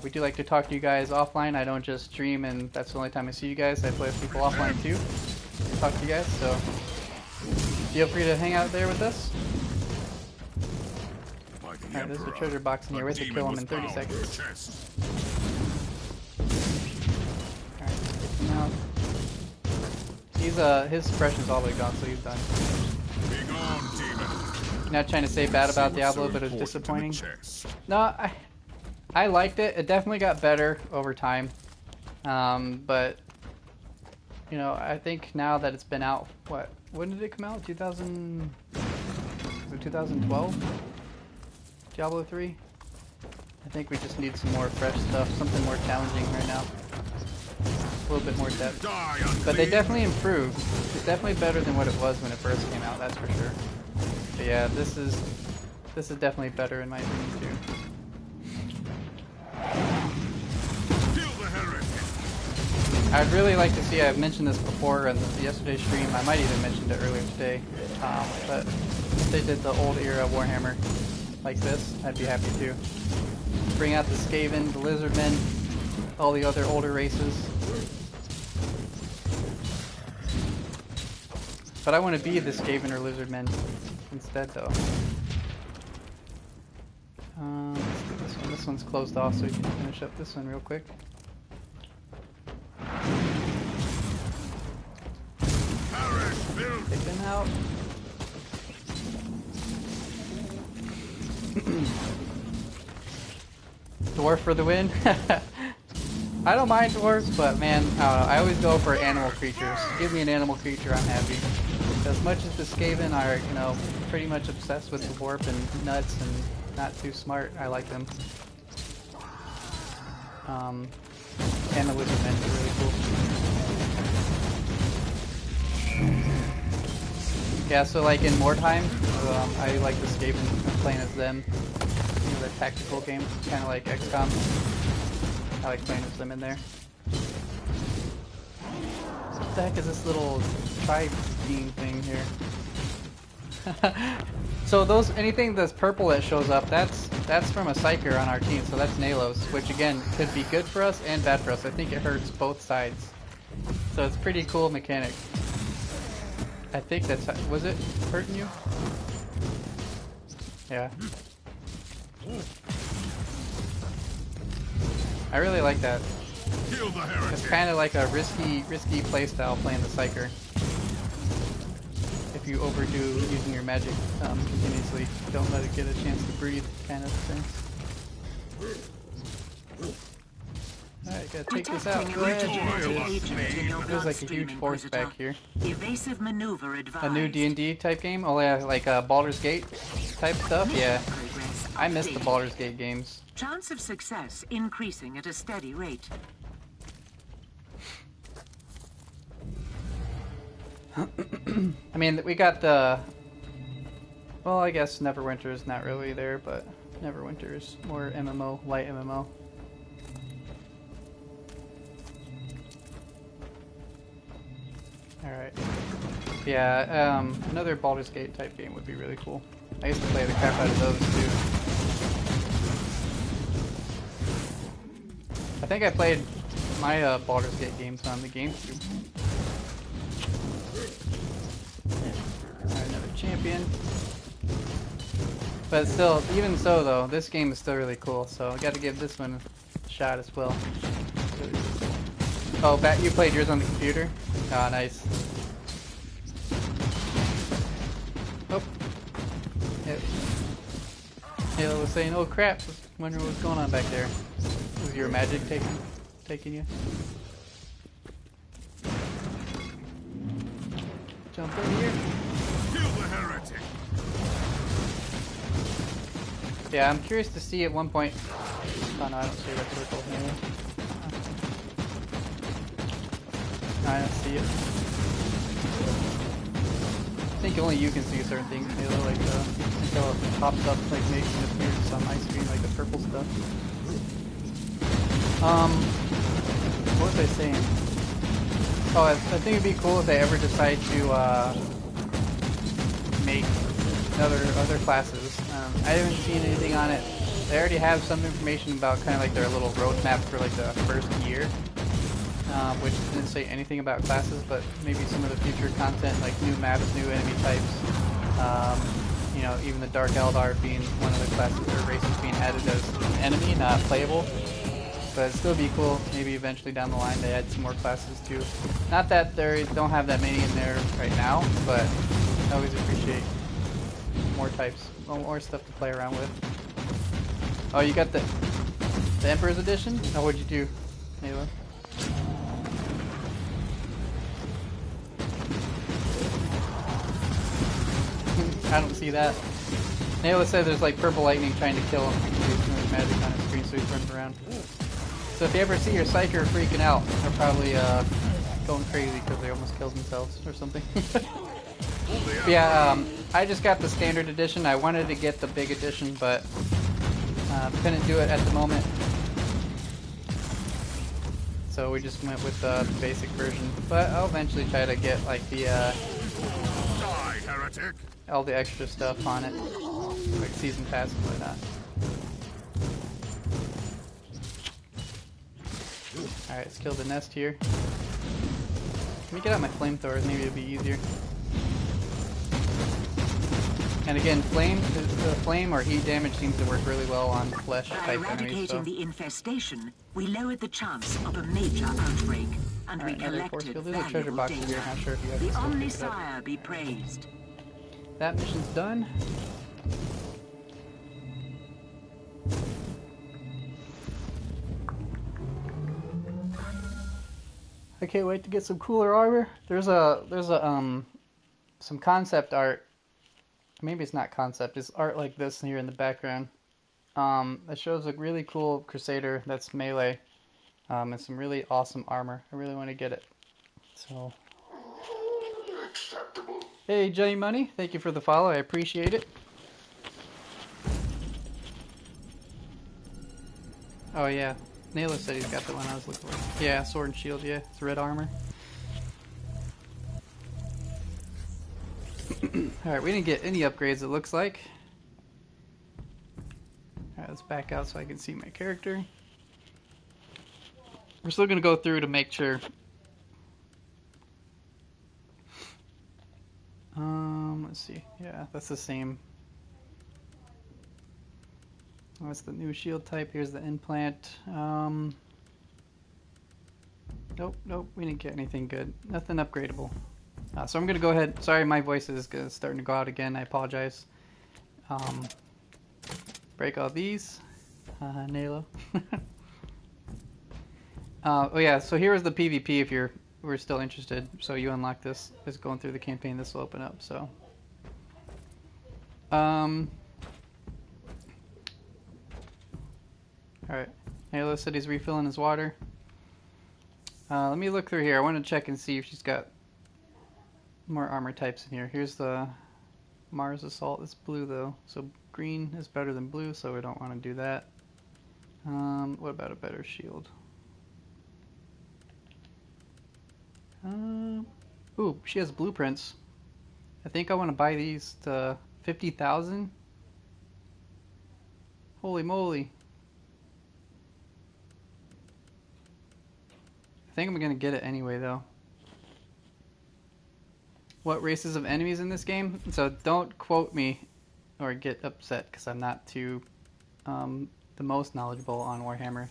we do like to talk to you guys offline. I don't just stream and that's the only time I see you guys. I play with people offline too. Talk to you guys, so feel free to hang out there with us. Alright, there's a treasure box in here. We have to kill him in 30 seconds. Alright, let's get him out. His suppression's all the way gone, so he's done. Not trying to say bad about Diablo, but it was disappointing. No, I liked it. It definitely got better over time. But you know, I think now that it's been out, when did it come out? 2012? Diablo 3? I think we just need some more fresh stuff, something more challenging right now. A little bit more depth. But they definitely improved. It's definitely better than what it was when it first came out, that's for sure. But yeah, this is definitely better in my opinion too. I'd really like to see, I've mentioned this before on yesterday's stream, I might even mentioned it earlier today, but if they did the old era Warhammer like this, I'd be happy to. Bring out the Skaven, the Lizardmen, all the other older races. But I want to be the Skaven or Lizardmen instead though. Let's do this one. This one's closed off, so we can finish up this one real quick. Take them out. Dwarf for the win. I don't mind dwarves, but man, I don't know. I always go for animal creatures. Give me an animal creature, I'm happy. As much as the Skaven are, you know, pretty much obsessed with the dwarf and nuts and not too smart, I like them. And the Lizardmen are really cool. Yeah, so like in Mordheim, I like the Skaven playing as them. You know, the tactical game, kind of like XCOM. I like playing as them in there. So what the heck is this little tribe being thing here? So anything that's purple that shows up, that's from a Psyker on our team, so that's Nalos, which again could be good for us and bad for us. I think it hurts both sides. So it's pretty cool mechanic. I think that's, was it hurting you? Yeah. I really like that. It's kind of like a risky playstyle playing the Psyker. If if you overdo using your magic continuously, don't let it get a chance to breathe, kind of thing. Alright, gotta take this out. Go ahead. There's like a huge force back here. Evasive maneuver advised. A new D&D type game? Oh yeah, like Baldur's Gate type stuff? Yeah. I miss the Baldur's Gate games. Chance of success increasing at a steady rate. I mean, we got the... Well, I guess Neverwinter is not really there, but Neverwinter is more MMO, light MMO. Alright. Yeah, another Baldur's Gate type game would be really cool. I used to play the crap out of those too. I think I played my Baldur's Gate games on the GameCube. Alright, another champion. But still, even so though, this game is still really cool, so I gotta give this one a shot as well. Oh, you played yours on the computer? Ah, nice. Oh. Yep. Halo was saying, oh crap, wondering what's going on back there. Was your magic taking you? Jump in here. Kill the heretic. Yeah, I'm curious to see at one point. Oh no, I don't see that circle here. I don't see it. I think only you can see certain things, Halo, like until it pops up, like making it appears on my screen, like the purple stuff. What was I saying? Oh, I think it'd be cool if they ever decide to make other classes. I haven't seen anything on it. They already have some information about kind of like their little roadmap for like the first year. Which didn't say anything about classes, but maybe some of the future content, like new maps, new enemy types, you know, even the Dark Eldar being one of the classes or races being added as an enemy, not playable. But it'd still be cool, maybe eventually down the line they add some more classes too. Not that they don't have that many in there right now, but I always appreciate more types, more stuff to play around with. Oh, you got the Emperor's Edition? Oh, what'd you do, Halo? I don't see that. Nayla said there's like purple lightning trying to kill him. There's magic on his screen, so he's running around. So if you ever see your Psyker freaking out, they're probably going crazy because they almost killed themselves or something. Yeah, I just got the standard edition. I wanted to get the big edition, but couldn't do it at the moment. So we just went with the basic version. But I'll eventually try to get like the Die, heretic. all the extra stuff on it, like season pass and whatnot. Alright, let's kill the nest here. Let me get out my flamethrowers, maybe it'll be easier. And again, flame or heat damage seems to work really well on flesh By type enemies. eradicating So. the infestation, we lowered the chance of a major outbreak, and Alright, we another force collected field. There's a treasure box valuable here. data. Not sure if you have The to still pick it up. Omnisire be praised. That mission's done. I can't wait to get some cooler armor. There's some concept art. Maybe it's not concept. It's art like this here in the background. That shows a really cool Crusader that's melee. And some really awesome armor. I really want to get it. So. Hey, Johnny Money. Thank you for the follow. I appreciate it. Oh yeah, Naylor said he's got the one I was looking for. Yeah, sword and shield. Yeah, it's red armor. Alright, we didn't get any upgrades it looks like. Alright, let's back out so I can see my character. We're still going to go through to make sure. Let's see. Yeah, that's the same. What's the new shield type? Here's the implant. Nope, we didn't get anything good. Nothing upgradable. So I'm gonna go ahead. Sorry, my voice is starting to go out again. I apologize. Break all these. Nalo. Oh yeah, so here is the PvP if we're still interested. So you unlock this. Just going through the campaign, this will open up. So. Alright. Nalo said he's refilling his water. Let me look through here. I want to check and see if she's got more armor types in here. Here's the Mars Assault. It's blue though, so green is better than blue, so we don't want to do that. What about a better shield? Ooh, she has blueprints. I think I want to buy these to 50,000. Holy moly. I think I'm gonna get it anyway though. What races of enemies in this game? So don't quote me or get upset because I'm not too the most knowledgeable on Warhammer.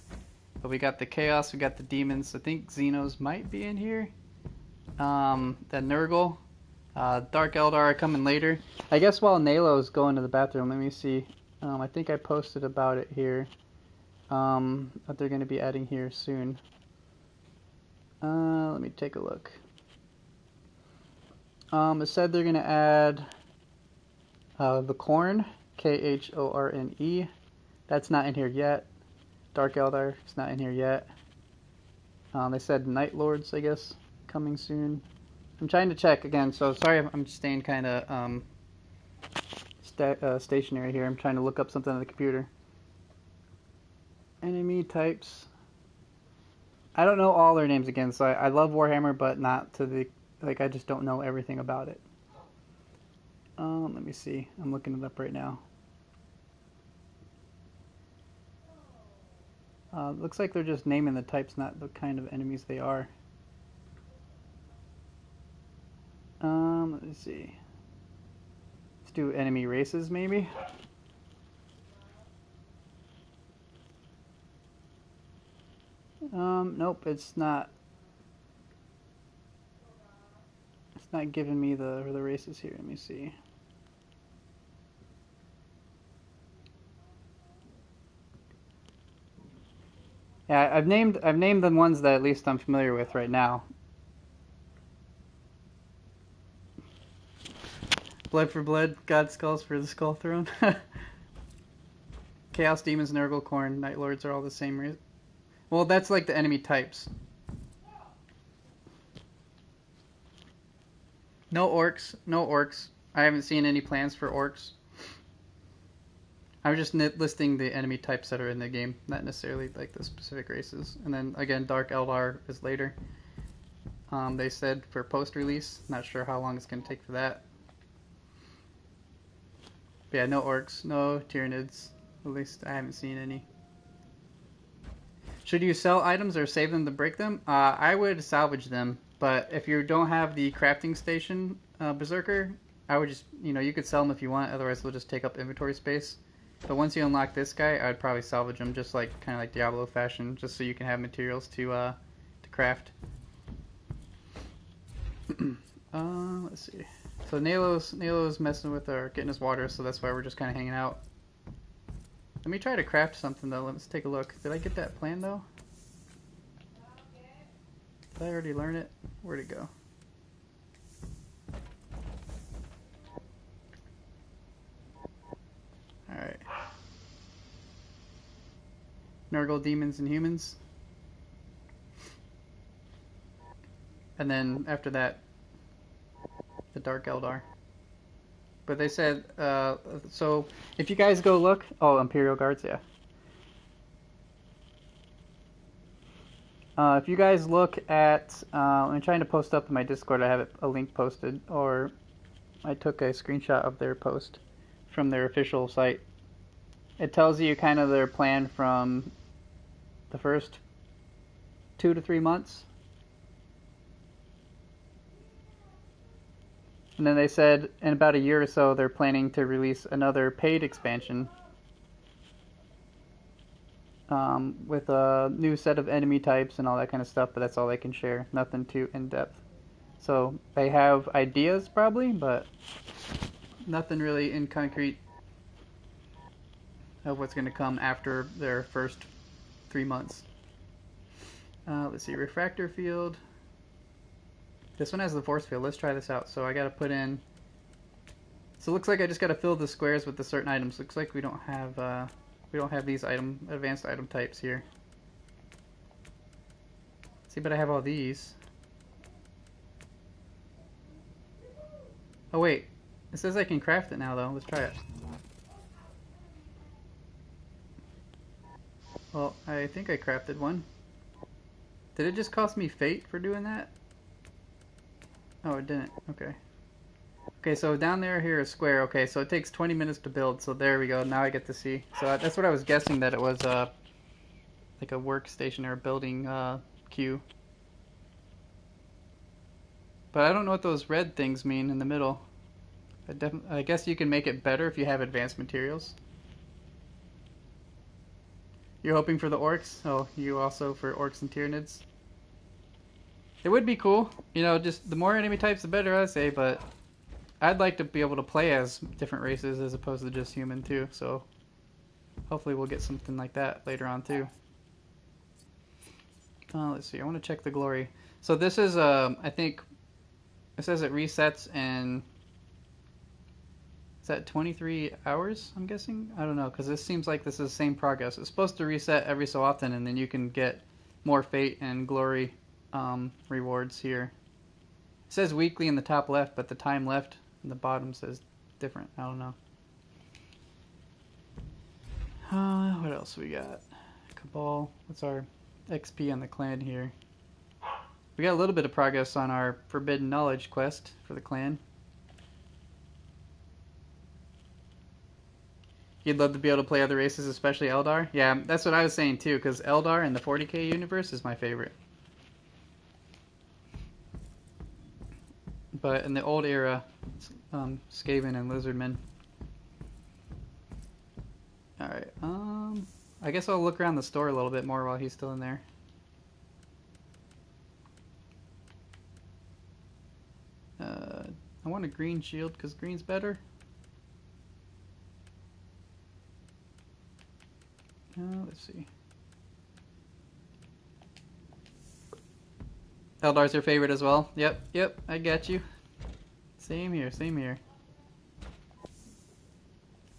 But we got the Chaos, we got the Demons. I think Xenos might be in here. The Nurgle, Dark Eldar are coming later. I guess while Nalo's going to the bathroom, let me see. I think I posted about it here. That they're going to be adding here soon. Let me take a look. It said they're going to add the Khorne, Khorne. That's not in here yet. Dark Eldar is not in here yet. They said Night Lords, I guess, coming soon. I'm trying to check again, so sorry if I'm staying kind of stationary here. I'm trying to look up something on the computer. Enemy types. I don't know all their names again, so I love Warhammer, but not to the... Like, I just don't know everything about it. Let me see. I'm looking it up right now. Looks like they're just naming the types, not the kind of enemies they are. Let me see. Let's do enemy races, maybe. Nope, it's not. It's not giving me the races here. Let me see. Yeah, I've named the ones that at least I'm familiar with right now. Blood for blood, God skulls for the skull throne. Chaos demons, Nurgle, Khorne, Night Lords are all the same race. Well, that's like the enemy types. No orcs, no orcs. I haven't seen any plans for orcs. I'm just listing the enemy types that are in the game, not necessarily like the specific races. And then again, Dark Eldar is later. They said for post-release. Not sure how long it's going to take for that. But yeah, no orcs, no Tyranids. At least I haven't seen any. Should you sell items or save them to break them? I would salvage them. But if you don't have the crafting station Berserker, I would just, you could sell them if you want. Otherwise, they'll just take up inventory space. But once you unlock this guy, I would probably salvage him, just like kind of like Diablo fashion, just so you can have materials to craft. Let's see. So Nalo's messing with our getting his water, so that's why we're just kind of hanging out. Let me try to craft something though. Let's take a look. Did I get that plan though? Did I already learn it? Where'd it go? Alright. Nurgle, demons, and humans. And then after that, the Dark Eldar. But they said, so if you guys go look, oh, Imperial Guards, yeah. If you guys look at, I'm trying to post up in my Discord, I have a link posted, or I took a screenshot of their post from their official site. It tells you kind of their plan from the first 2 to 3 months. And then they said in about a year or so they're planning to release another paid expansion with a new set of enemy types and all that kind of stuff, but that's all they can share. Nothing too in-depth. So they have ideas probably, but nothing really in concrete of what's going to come after their first 3 months. Let's see, refractor field. This one has the force field. Let's try this out. So I got to put in. So it looks like I just got to fill the squares with the certain items. Looks like we don't have these advanced item types here. See, but I have all these. Oh wait, it says I can craft it now though. Let's try it. Well, I think I crafted one. Did it just cost me fate for doing that? Oh, it didn't. Okay. Okay, so down there here is square. Okay, so it takes 20 minutes to build. So there we go. Now I get to see. So that's what I was guessing, that it was like a workstation or a building queue. But I don't know what those red things mean in the middle. I guess you can make it better if you have advanced materials. You're hoping for the orcs? Oh, you also for orcs and tyranids? It would be cool. You know, just the more enemy types the better, I'd say, but I'd like to be able to play as different races as opposed to just human too, so hopefully we'll get something like that later on too. Let's see, I want to check the glory. So this is, I think, it says it resets in, is that 23 hours, I'm guessing? I don't know, because this seems like this is the same progress. It's supposed to reset every so often, and then you can get more fate and glory rewards here. It says weekly in the top left, but the time left in the bottom says different. I don't know. What else we got? Cabal. What's our XP on the clan here? We got a little bit of progress on our Forbidden Knowledge quest for the clan. You'd love to be able to play other races, especially Eldar? Yeah, that's what I was saying too, because Eldar in the 40k universe is my favorite. But in the old era, Skaven and Lizardmen. Alright, I guess I'll look around the store a little bit more while he's still in there. I want a green shield because green's better. Let's see. Eldar's your favorite as well? Yep, I got you. Same here, same here.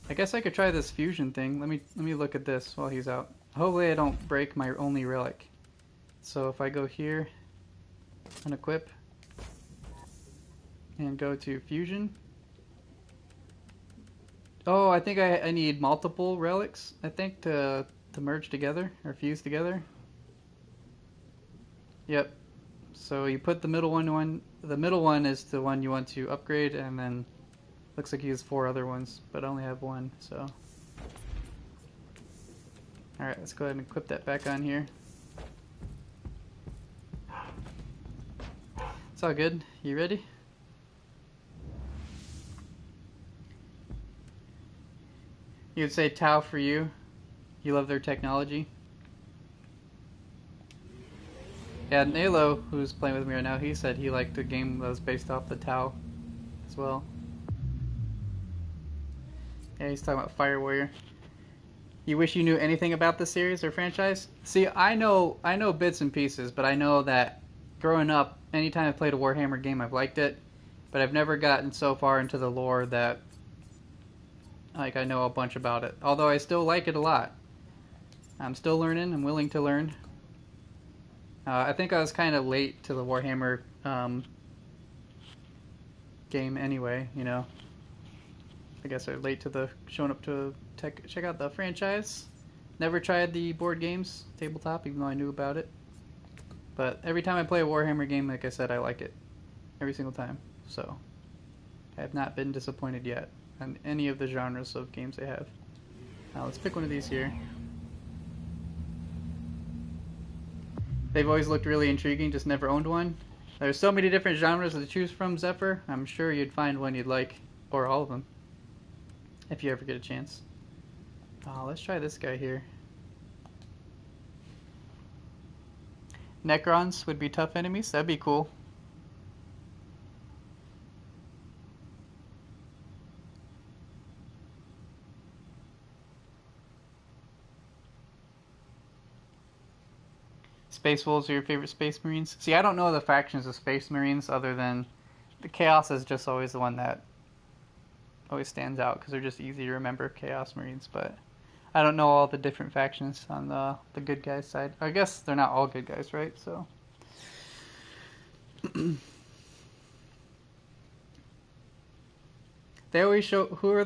I guess I could try this fusion thing. Let me look at this while he's out. Hopefully I don't break my only relic. So if I go here, unequip, and go to fusion. Oh, I think I need multiple relics, I think, to merge together, or fuse together. Yep. So you put the middle one, the middle one is the one you want to upgrade, and then looks like you use 4 other ones, but I only have 1, so. Alright, let's go ahead and equip that back on here. It's all good. You ready? You'd say Tau for you. You love their technology. Yeah, Nalo, who's playing with me right now, he said he liked the game that was based off the Tau as well. Yeah, he's talking about Fire Warrior. You wish you knew anything about the series or franchise? See, I know bits and pieces, but I know that growing up, anytime I played a Warhammer game, I've liked it, but I've never gotten so far into the lore that like I know a bunch about it. Although I still like it a lot. I'm still learning. I'm willing to learn. I think I was kind of late to the Warhammer game anyway, you know. I guess I'm late to the showing up to check out the franchise. Never tried the board games, tabletop, even though I knew about it. But every time I play a Warhammer game, like I said, I like it. Every single time. So, I have not been disappointed yet on any of the genres of games they have. Now let's pick one of these here. They've always looked really intriguing, just never owned one. There's so many different genres to choose from, Zephyr. I'm sure you'd find one you'd like, or all of them, if you ever get a chance. Let's try this guy here. Necrons would be tough enemies. That'd be cool. Space Wolves are your favorite Space Marines? See, I don't know the factions of Space Marines other than the Chaos is just always the one that always stands out because they're just easy to remember, Chaos Marines. But I don't know all the different factions on the good guys side. I guess they're not all good guys, right? So they always show who are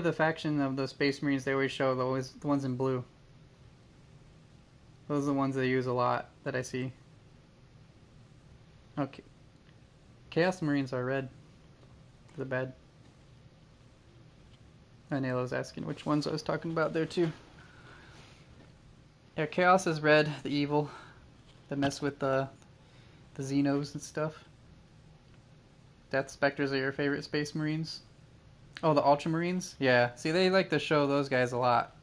the faction of the Space Marines. They always show the ones in blue. Those are the ones they use a lot that I see. Okay, Chaos Marines are red. Is it bad? Analo's asking which ones I was talking about there too. Yeah, Chaos is red, the evil, that mess with the Xenos and stuff. Death Spectres are your favorite Space Marines? Oh, the Ultramarines? Yeah, see, they like to show those guys a lot.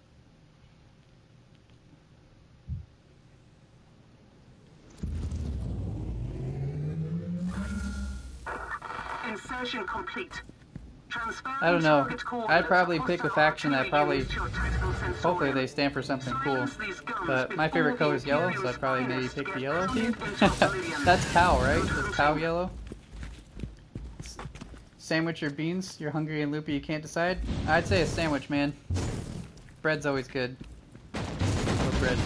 Insertion complete. I don't know. I'd probably pick a faction that hopefully they stand for something cool. But my favorite color is yellow, so I'd probably maybe pick the yellow team. That's cow, right? Is cow yellow? Sandwich or beans? You're hungry and loopy, you can't decide? I'd say a sandwich, man. Bread's always good. Love bread.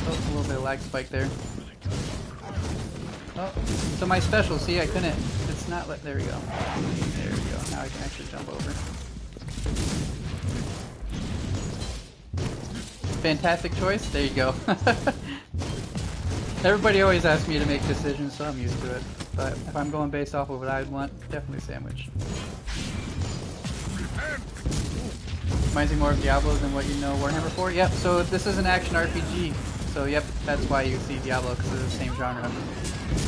Oh, a little bit of lag spike there. Oh, so my special, see, I couldn't, it's not, there we go. There we go, now I can actually jump over. Fantastic choice, there you go. Everybody always asks me to make decisions, so I'm used to it. But if I'm going based off of what I'd want, definitely sandwich. Reminds me more of Diablo than what you know Warhammer 4. Yep, so this is an action RPG. So yep, that's why you see Diablo, because it's the same genre.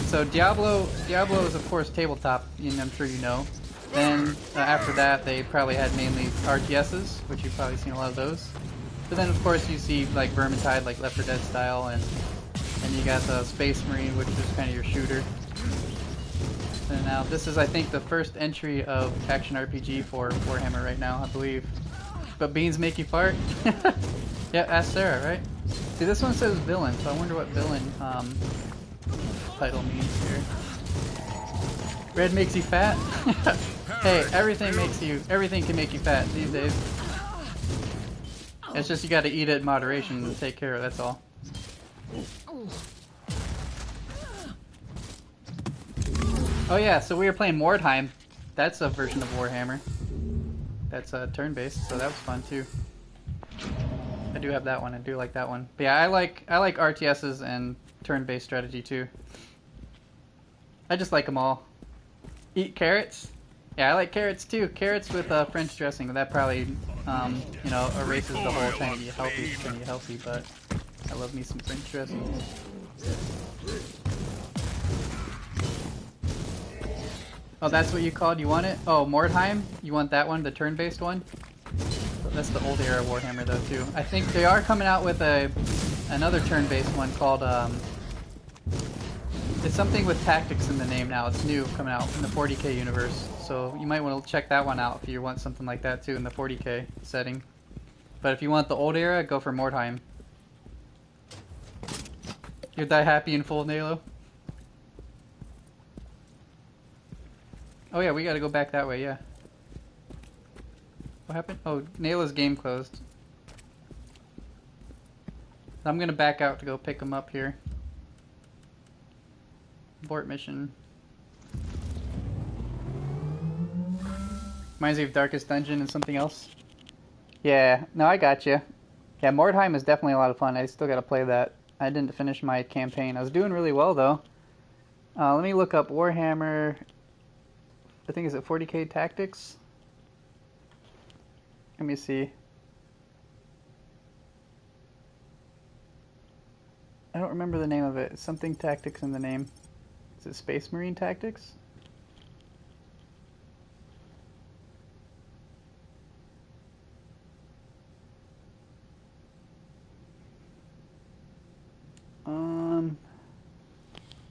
So Diablo is of course tabletop, and I'm sure you know. Then after that, they probably had mainly RTSs, which you've probably seen a lot of those. But then of course you see like Vermintide, like Left 4 Dead style, and you got the Space Marine, which is kind of your shooter. And now this is, I think, the first entry of action RPG for Warhammer right now, I believe. But beans make you fart? Yeah, ask Sarah, right? See, this one says villain, so I wonder what villain title means here. Red makes you fat? Hey, everything can make you fat these days. It's just you gotta eat it in moderation and take care of it, that's all. Oh yeah, so we were playing Mordheim. That's a version of Warhammer. That's turn-based, so that was fun too. I do have that one. I do like that one. But yeah, I like RTSs and turn-based strategy too. I just like them all. Eat carrots? Yeah, I like carrots too. Carrots with French dressing. That probably, you know, erases the whole trying to eat healthy. But I love me some French dressing. Oh, that's what you called? You want it? Oh, Mordheim? You want that one, the turn-based one? That's the old era Warhammer though too. I think they are coming out with another turn-based one called it's something with tactics in the name now. It's new, coming out in the 40k universe. So you might want to check that one out if you want something like that too in the 40k setting. But if you want the old era, go for Mordheim. You'll die happy and full, Nalo. Oh yeah, we gotta go back that way, yeah. What happened? Oh, Nayla's game closed. I'm gonna back out to go pick him up here. Abort mission. Reminds me of Darkest Dungeon and something else. Yeah, no, I got you. Yeah, Mordheim is definitely a lot of fun. I still gotta play that. I didn't finish my campaign. I was doing really well though. Let me look up Warhammer. I think is it 40k Tactics? Let me see. I don't remember the name of it. It's something Tactics in the name. Is it Space Marine Tactics?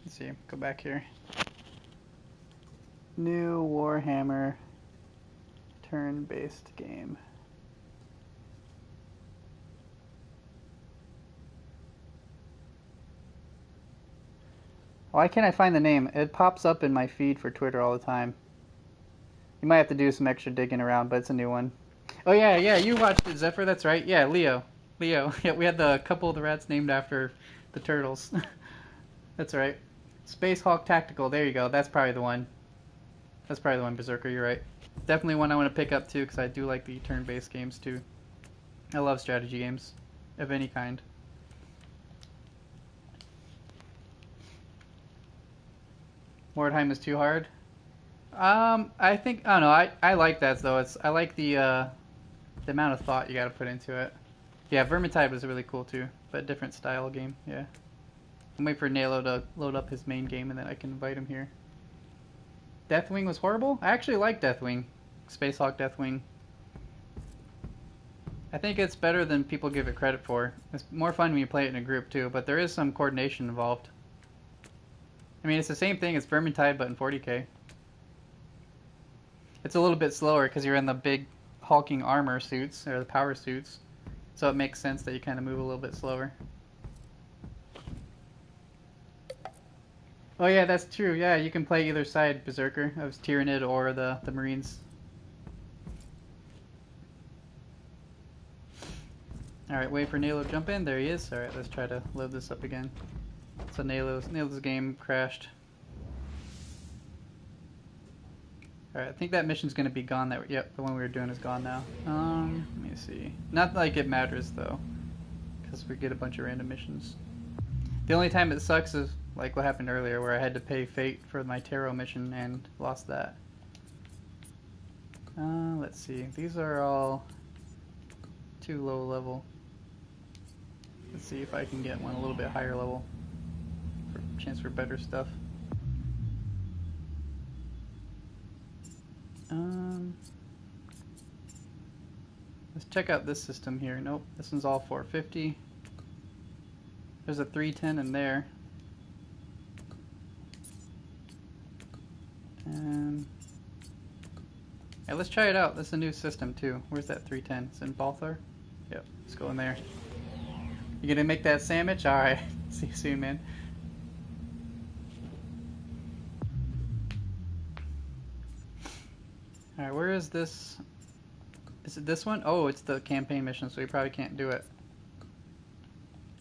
Let's see. Go back here. New Warhammer turn-based game. Why can't I find the name? It pops up in my feed for Twitter all the time. You might have to do some extra digging around, but it's a new one. Oh yeah, yeah, you watched it, Zephyr, that's right. Yeah, Leo. Leo. Yeah, we had the couple of the rats named after the turtles. That's right. Space Hawk Tactical, there you go. That's probably the one. That's probably the one, Berserker, you're right. Definitely one I want to pick up too, because I do like the turn-based games too. I love strategy games of any kind. Mordheim is too hard. I think I don't know. I like that though. I like the amount of thought you got to put into it. Yeah, Vermintide was really cool too, but different style game. Yeah. I'm waiting for Nalo to load up his main game and then I can invite him here. Deathwing was horrible. I actually like Deathwing, Spacehawk Deathwing. I think it's better than people give it credit for. It's more fun when you play it in a group too, but there is some coordination involved. I mean, it's the same thing as Vermintide, but in 40k. It's a little bit slower because you're in the big hulking armor suits, or the power suits. So it makes sense that you kind of move a little bit slower. Oh yeah, that's true. Yeah, you can play either side, Berserker, of Tyrannid or the Marines. Alright, wait for Nalo to jump in. There he is. Alright, let's try to load this up again. So Nalo's game crashed. Alright, I think that mission's gonna be gone. Yep, the one we were doing is gone now. Let me see. Not like it matters though, because we get a bunch of random missions. The only time it sucks is like what happened earlier, where I had to pay Fate for my Tarot mission and lost that. Let's see. These are all too low level. Let's see if I can get one a little bit higher level for chance for better stuff. Let's check out this system here. Nope, this one's all 450. There's a 310 in there. Yeah, let's try it out. This is a new system too. Where's that 310? It's in Balthar? Yep, let's go in there. You gonna make that sandwich? Alright, see you soon, man. Alright, where is this? Is it this one? Oh, it's the campaign mission, so we probably can't do it.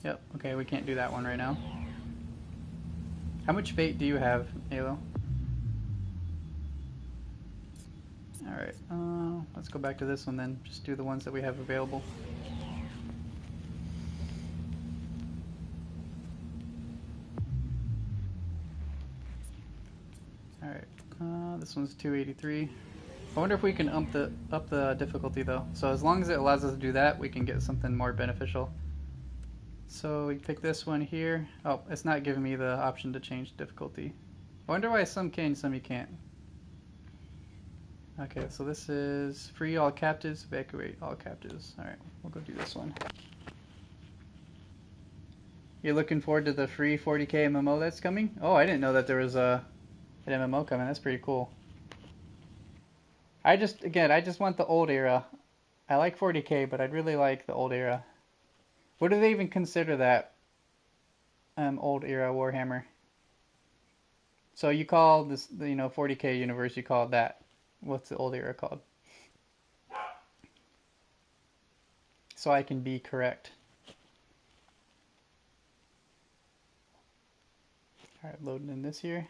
Yep, okay, we can't do that one right now. How much Fate do you have, Halo? Alright, let's go back to this one then. Just do the ones that we have available. Alright, this one's 283. I wonder if we can up the difficulty though. So as long as it allows us to do that, we can get something more beneficial. So we pick this one here. Oh, it's not giving me the option to change difficulty. I wonder why some can, some you can't. Okay, so this is free all captives, evacuate all captives. Alright, we'll go do this one. You're looking forward to the free 40k MMO that's coming? Oh, I didn't know that there was an MMO coming. That's pretty cool. I just want the old era. I like 40k, but I'd really like the old era. What do they even consider that old era Warhammer? So you call this, 40k universe, you call it that. What's the old era called? So I can be correct. Alright, loading in this here.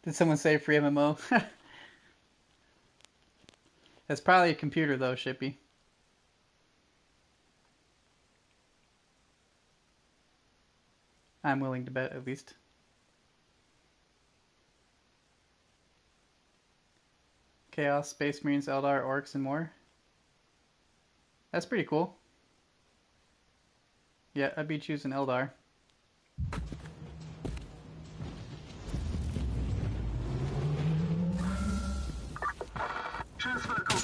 Did someone say free MMO? That's probably a computer though, Shippy. I'm willing to bet, at least. Chaos, Space Marines, Eldar, Orcs, and more. That's pretty cool. Yeah, I'd be choosing Eldar.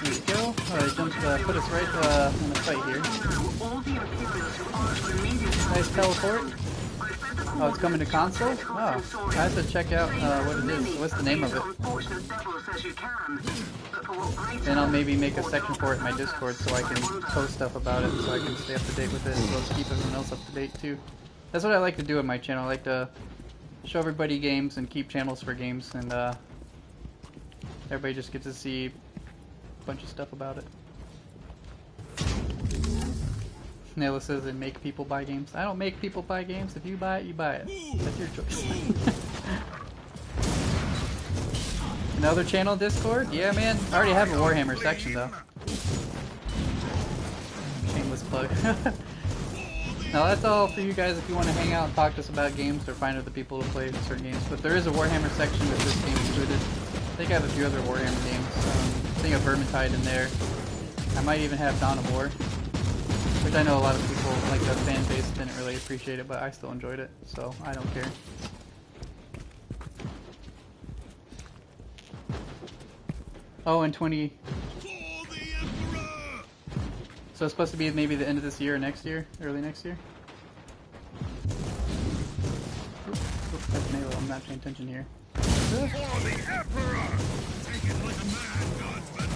There we go. Alright, put us right in the fight here. Nice teleport. Oh, it's coming to console? Oh, I have to check out what it is. What's the name of it? as you can. But for what greater Then I'll maybe make a or section for it in my darker Discord purpose, so I can I wonder. post stuff about it, so I can stay up to date with it, as well as keep everyone else up to date too. That's what I like to do on my channel. I like to show everybody games and keep channels for games, and everybody just gets to see a bunch of stuff about it. Nayla says they make people buy games. I don't make people buy games. If you buy it, you buy it. That's your choice. Another channel Discord? Yeah, man. I already have a Warhammer section, though. Shameless plug. Now, that's all for you guys if you want to hang out and talk to us about games or find other people to play certain games. But there is a Warhammer section with this game included. I think I have a few other Warhammer games. I think I have Vermintide in there. I might even have Dawn of War. Which I know a lot of people, like the fan base, didn't really appreciate it, but I still enjoyed it, so I don't care. Oh, and 20... So it's supposed to be maybe the end of this year or next year? Early next year? Oops, that's Nayla, I'm not paying attention here. For the Emperor! Take it like a man, guardsman!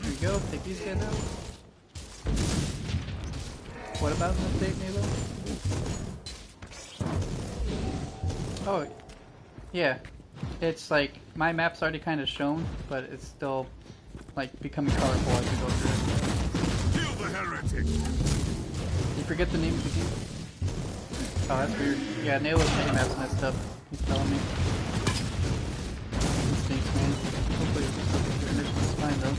There we go, take these guys out. What about the update, Nayla? Oh, yeah. It's like, my map's already kind of shown, but it's still, like, becoming colorful as we go through it. Kill the heretic! You forget the name of the game? Oh, that's weird. Yeah, Nayla's name map's messed up. He's telling me. It stinks, man. Hopefully it's fine, though.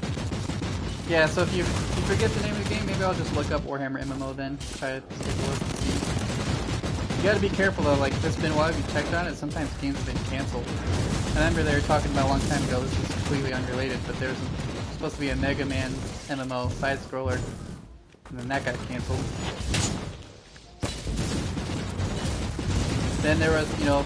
Yeah, so if you forget the name of the game, maybe I'll just look up Warhammer MMO then. Try to take a look and see. You gotta be careful though, like, it's been a while if you checked on it, sometimes games have been cancelled. I remember they were talking about a long time ago, this is completely unrelated, but there was supposed to be a Mega Man MMO side-scroller, and then that got cancelled. Then there was, you know,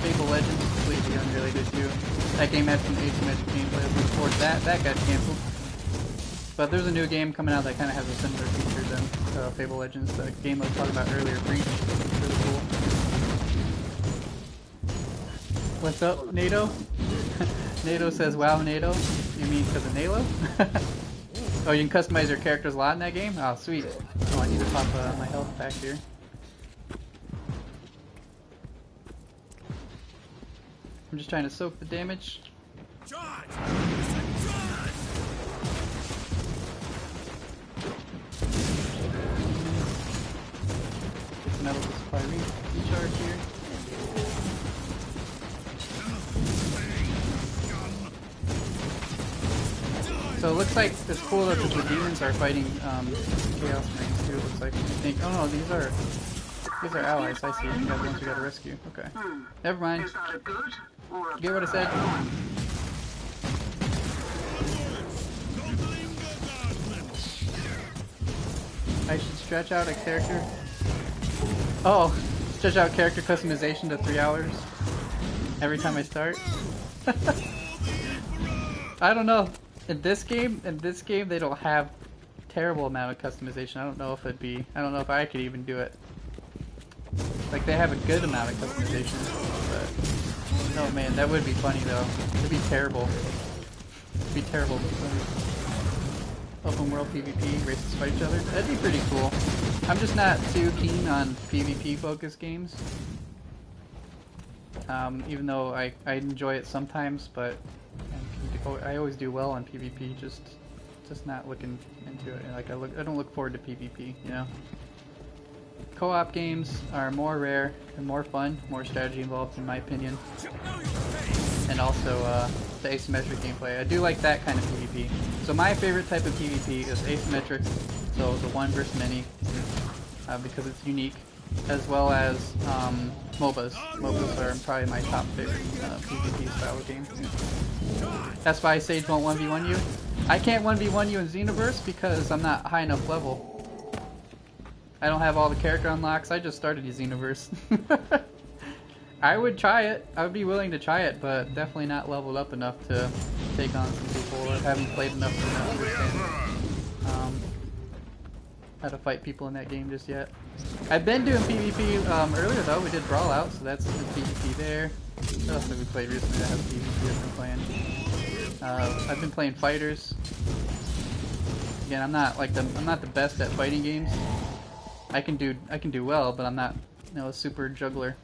Fable Legends, completely unrelated too. That game had some asymmetric gameplay before that got cancelled. But there's a new game coming out that kind of has a similar feature than Fable Legends, the game I was talking about earlier, Breach. It's really cool. What's up, NATO? NATO says, wow, NATO. You mean because of Nalo? Oh, you can customize your characters a lot in that game? Oh, sweet. Oh, I need to pop my health back here. I'm just trying to soak the damage. Charge! Get some metal to supply recharge here. So it looks like it's cool that the demons are fighting Chaos Marines too. It looks like. I think. Oh no, these are allies. I see. Yeah, the ones we gotta rescue. Okay. Never mind. Is that a good or a Get what I said. I should stretch out a character. Oh, stretch out character customization to 3 hours every time I start. I don't know. In this game, they don't have terrible amount of customization. I don't know if it'd be. I don't know if I could even do it. Like they have a good amount of customization, but oh man, that would be funny though. It'd be terrible. It'd be terrible. Open world PvP, races fight each other. That'd be pretty cool. I'm just not too keen on PvP focused games. Even though I enjoy it sometimes, but I always do well on PvP. Just not looking into it. Like I don't look forward to PvP. You know. Co-op games are more rare and more fun, more strategy involved in my opinion, and also the asymmetric gameplay. I do like that kind of PvP. So my favorite type of PvP is asymmetric, so the one versus many, because it's unique, as well as MOBAs. MOBAs are probably my top favorite PvP style of game. That's why Sage won't 1v1 you. I can't 1v1 you in Xenoverse because I'm not high enough level. I don't have all the character unlocks. I just started the Xenoverse. I would try it. I would be willing to try it, but definitely not leveled up enough to take on some people or haven't played enough to understand how to fight people in that game just yet. I've been doing PvP earlier though. We did Brawl Out, so that's the PvP there. What else have we played recently that has PvP I've been playing? I've been playing fighters. Again, I'm not the best at fighting games. I can do well, but I'm not, you know, a super juggler.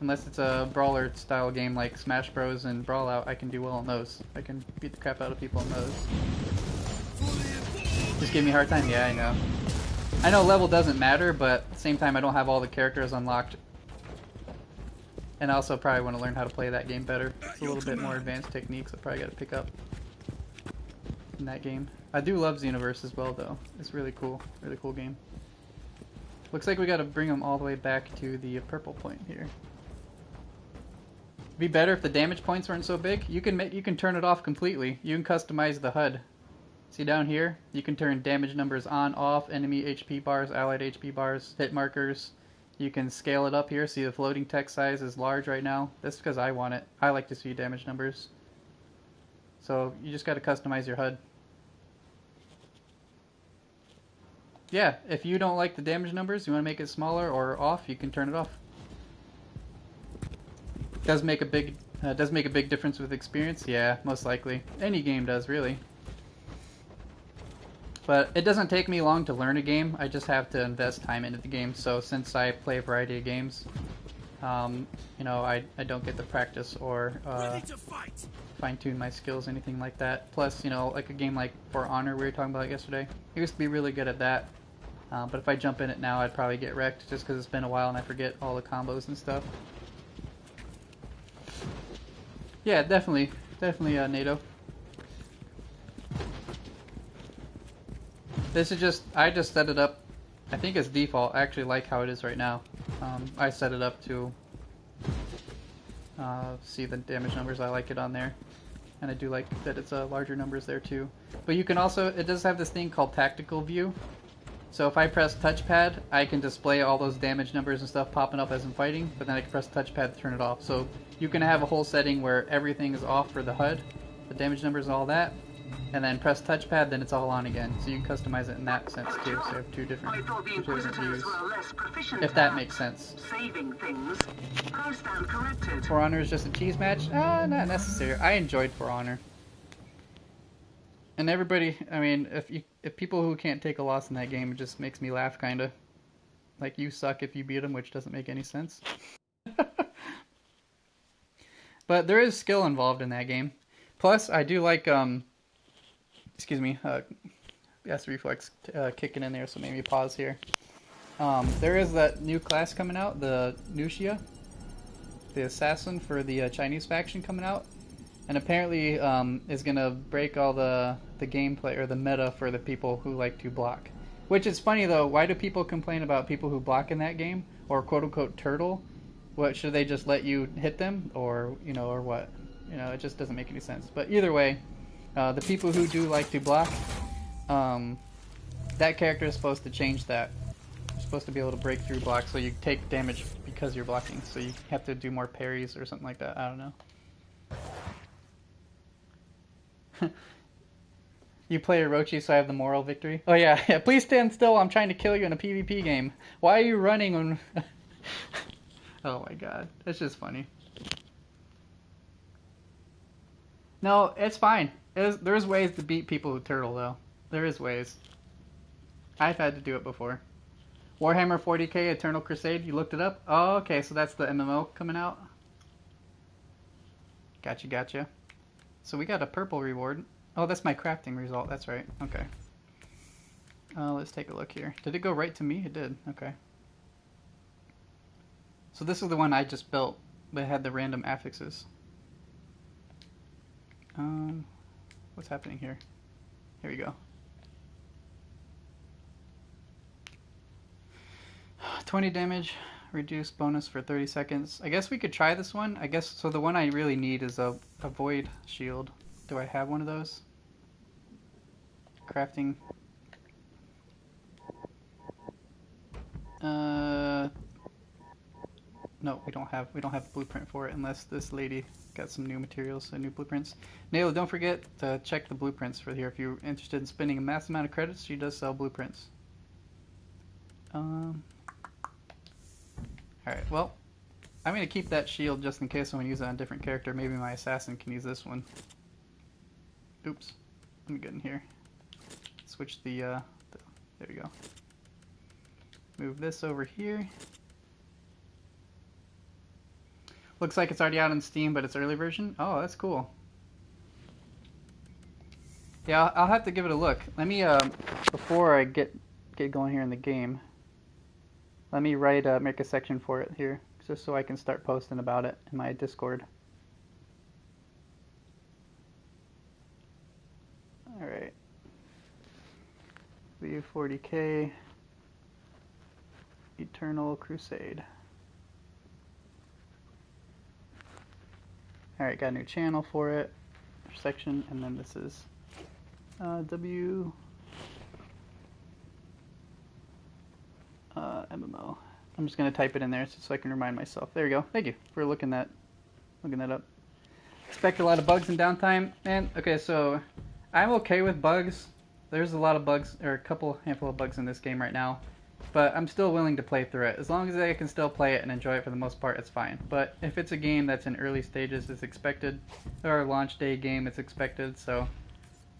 Unless it's a brawler style game like Smash Bros and Brawlout, I can do well in those. I can beat the crap out of people in those. Just give me a hard time. Yeah, I know. I know level doesn't matter, but at the same time I don't have all the characters unlocked. And I also probably want to learn how to play that game better. It's a little bit more advanced techniques I probably got to pick up in that game. I do love Xenoverse as well though. It's really cool game. Looks like we got to bring them all the way back to the purple point here. It'd be better if the damage points weren't so big. You can turn it off completely. You can customize the HUD. See down here, you can turn damage numbers on, off, enemy HP bars, allied HP bars, hit markers. You can scale it up here. See the floating text size is large right now. That's because I want it. I like to see damage numbers. So you just got to customize your HUD. Yeah, if you don't like the damage numbers, you want to make it smaller or off, you can turn it off. Does make a big difference with experience. Yeah, most likely. Any game does, really. But it doesn't take me long to learn a game. I just have to invest time into the game. So since I play a variety of games, you know, I don't get to practice or fine-tune my skills, anything like that. Plus, you know, like a game like For Honor we were talking about yesterday, I used to be really good at that. But if I jump in it now, I'd probably get wrecked just because it's been a while and I forget all the combos and stuff. Yeah, definitely NATO. This is just, I just set it up, I think it's default. I actually like how it is right now. I set it up to see the damage numbers. I like it on there. And I do like that it's larger numbers there too. But you can also, it does have this thing called tactical view. So if I press touchpad, I can display all those damage numbers and stuff popping up as I'm fighting, but then I can press touchpad to turn it off. So you can have a whole setting where everything is off for the HUD, the damage numbers and all that, and then press touchpad, then it's all on again. So you can customize it in that sense too. So you have two different views. If that makes sense. Saving things. I stand corrected. For Honor is just a cheese match? Not necessary. I enjoyed For Honor. And everybody, I mean, if people who can't take a loss in that game, it just makes me laugh, kinda. Like, you suck if you beat them, which doesn't make any sense. But there is skill involved in that game. Plus, I do like, excuse me, S reflex kicking in there, so maybe pause here. There is that new class coming out, the Nuxia, the assassin for the Chinese faction coming out. And apparently is going to break all the gameplay or the meta for the people who like to block. Which is funny though, why do people complain about people who block in that game? Or quote unquote turtle? What, should they just let you hit them? Or, you know, or what? You know, it just doesn't make any sense. But either way, the people who do like to block, that character is supposed to change that. You're supposed to be able to break through blocks so you take damage because you're blocking. So you have to do more parries or something like that. I don't know. You play Orochi, so I have the moral victory. Oh yeah, yeah. Please stand still. I'm trying to kill you in a PvP game. Why are you running when? Oh my god, that's just funny. No, it's fine. There's ways to beat people who turtle though. There is ways. I've had to do it before. Warhammer 40k Eternal Crusade. You looked it up? Oh, okay. So that's the MMO coming out. Gotcha, gotcha. So we got a purple reward. Oh, that's my crafting result. That's right. Okay. Let's take a look here. Did it go right to me? It did. Okay. So this is the one I just built, but it had the random affixes. What's happening here? Here we go. 20 damage. Reduce bonus for 30 seconds. I guess we could try this one. I guess, so the one I really need is a void shield. Do I have one of those? Crafting. No, we don't have the blueprint for it unless this lady got some new materials, new blueprints. Naila, don't forget to check the blueprints for here if you're interested in spending a mass amount of credits. She does sell blueprints. Alright, well, I'm going to keep that shield just in case I want to use it on a different character. Maybe my assassin can use this one. Oops. Let me get in here. Switch the there we go. Move this over here. Looks like it's already out on Steam, but it's early version. Oh, that's cool. Yeah, I'll have to give it a look. Let me before I get going here in the game. Let me make a section for it here, just so I can start posting about it in my Discord. All right. View 40k. Eternal Crusade. Alright, got a new channel for it, section, and then this is MMO. I'm just going to type it in there so I can remind myself. There we go. Thank you for looking that up. Expect a lot of bugs and downtime. And, okay, so I'm okay with bugs. There's a lot of bugs, or a handful of bugs in this game right now. But I'm still willing to play through it. As long as I can still play it and enjoy it for the most part, it's fine. But if it's a game that's in early stages, it's expected. Or a launch day game, it's expected. So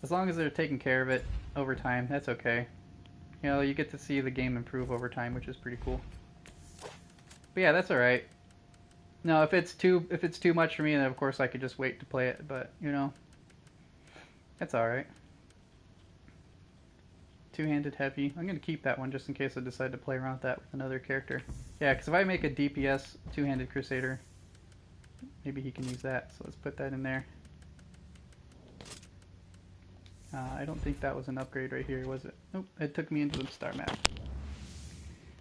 as long as they're taking care of it over time, that's okay. You know, you get to see the game improve over time, which is pretty cool. But yeah, that's alright. No, if it's too much for me, then of course I could just wait to play it. But, you know, that's alright. Two-handed heavy. I'm going to keep that one just in case I decide to play around with that with another character. Yeah, because if I make a DPS two-handed crusader, maybe he can use that. So let's put that in there. I don't think that was an upgrade right here, was it? Nope, it took me into the star map.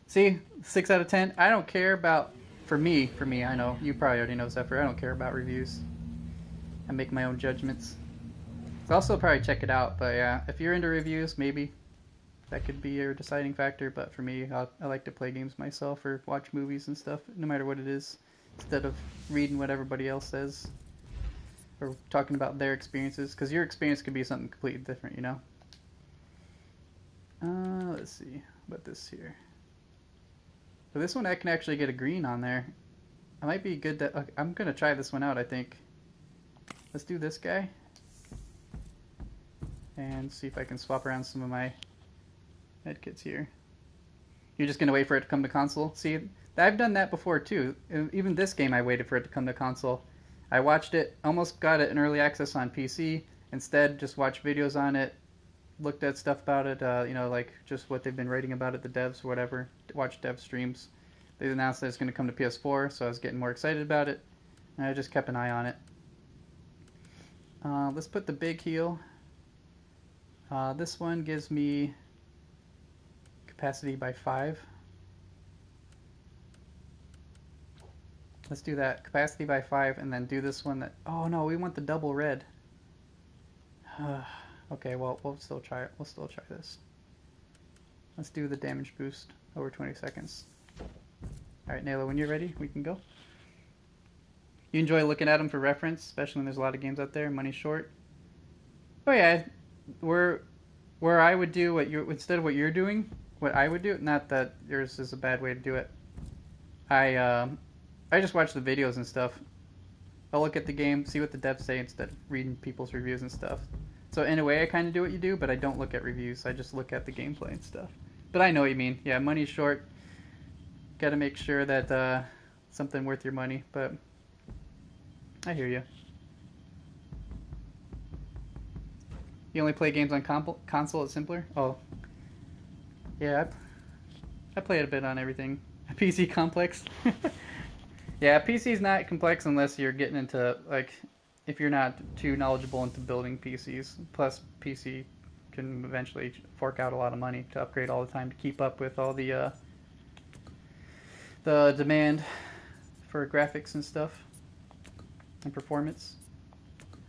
See, 6 out of 10. I don't care about, for me, I know, you probably already know, Zephyr, I don't care about reviews. I make my own judgments. So I'll still probably check it out, but yeah, if you're into reviews, maybe that could be your deciding factor, but for me, I like to play games myself or watch movies and stuff, no matter what it is, instead of reading what everybody else says or talking about their experiences, because your experience could be something completely different, you know? Let's see, what about this here? For this one, I can actually get a green on there. I might be good to, I'm going to try this one out, I think. Let's do this guy. And see if I can swap around some of my medkits here. You're just going to wait for it to come to console? See, I've done that before too. Even this game I waited for it to come to console. I watched it, almost got it in early access on PC. Instead, just watched videos on it, looked at stuff about it, you know, like just what they've been writing about it, the devs or whatever. Watched dev streams. They announced that it's going to come to PS4, so I was getting more excited about it. And I just kept an eye on it. Let's put the big heal. This one gives me capacity by 5. Let's do that. Capacity by 5, and then do this one that... Oh no, we want the double red. Okay, well, we'll still try it. We'll still try this. Let's do the damage boost over 20 seconds. Alright, Nayla, when you're ready, we can go. You enjoy looking at them for reference, especially when there's a lot of games out there, money's short. Oh yeah, where I would do what you instead of what you're doing, what I would do. Not that yours is a bad way to do it. I just watch the videos and stuff. I'll look at the game, see what the devs say instead of reading people's reviews and stuff. So in a way, I kind of do what you do, but I don't look at reviews. I just look at the gameplay and stuff. But I know what you mean. Yeah, money's short. Got to make sure that something worth your money. But I hear you. You only play games on console? It's simpler? Oh. Yeah, I play it a bit on everything. PC complex. Yeah, PC's not complex unless you're getting into, like, if you're not too knowledgeable into building PCs. Plus, PC can eventually fork out a lot of money to upgrade all the time to keep up with all the demand for graphics and stuff and performance.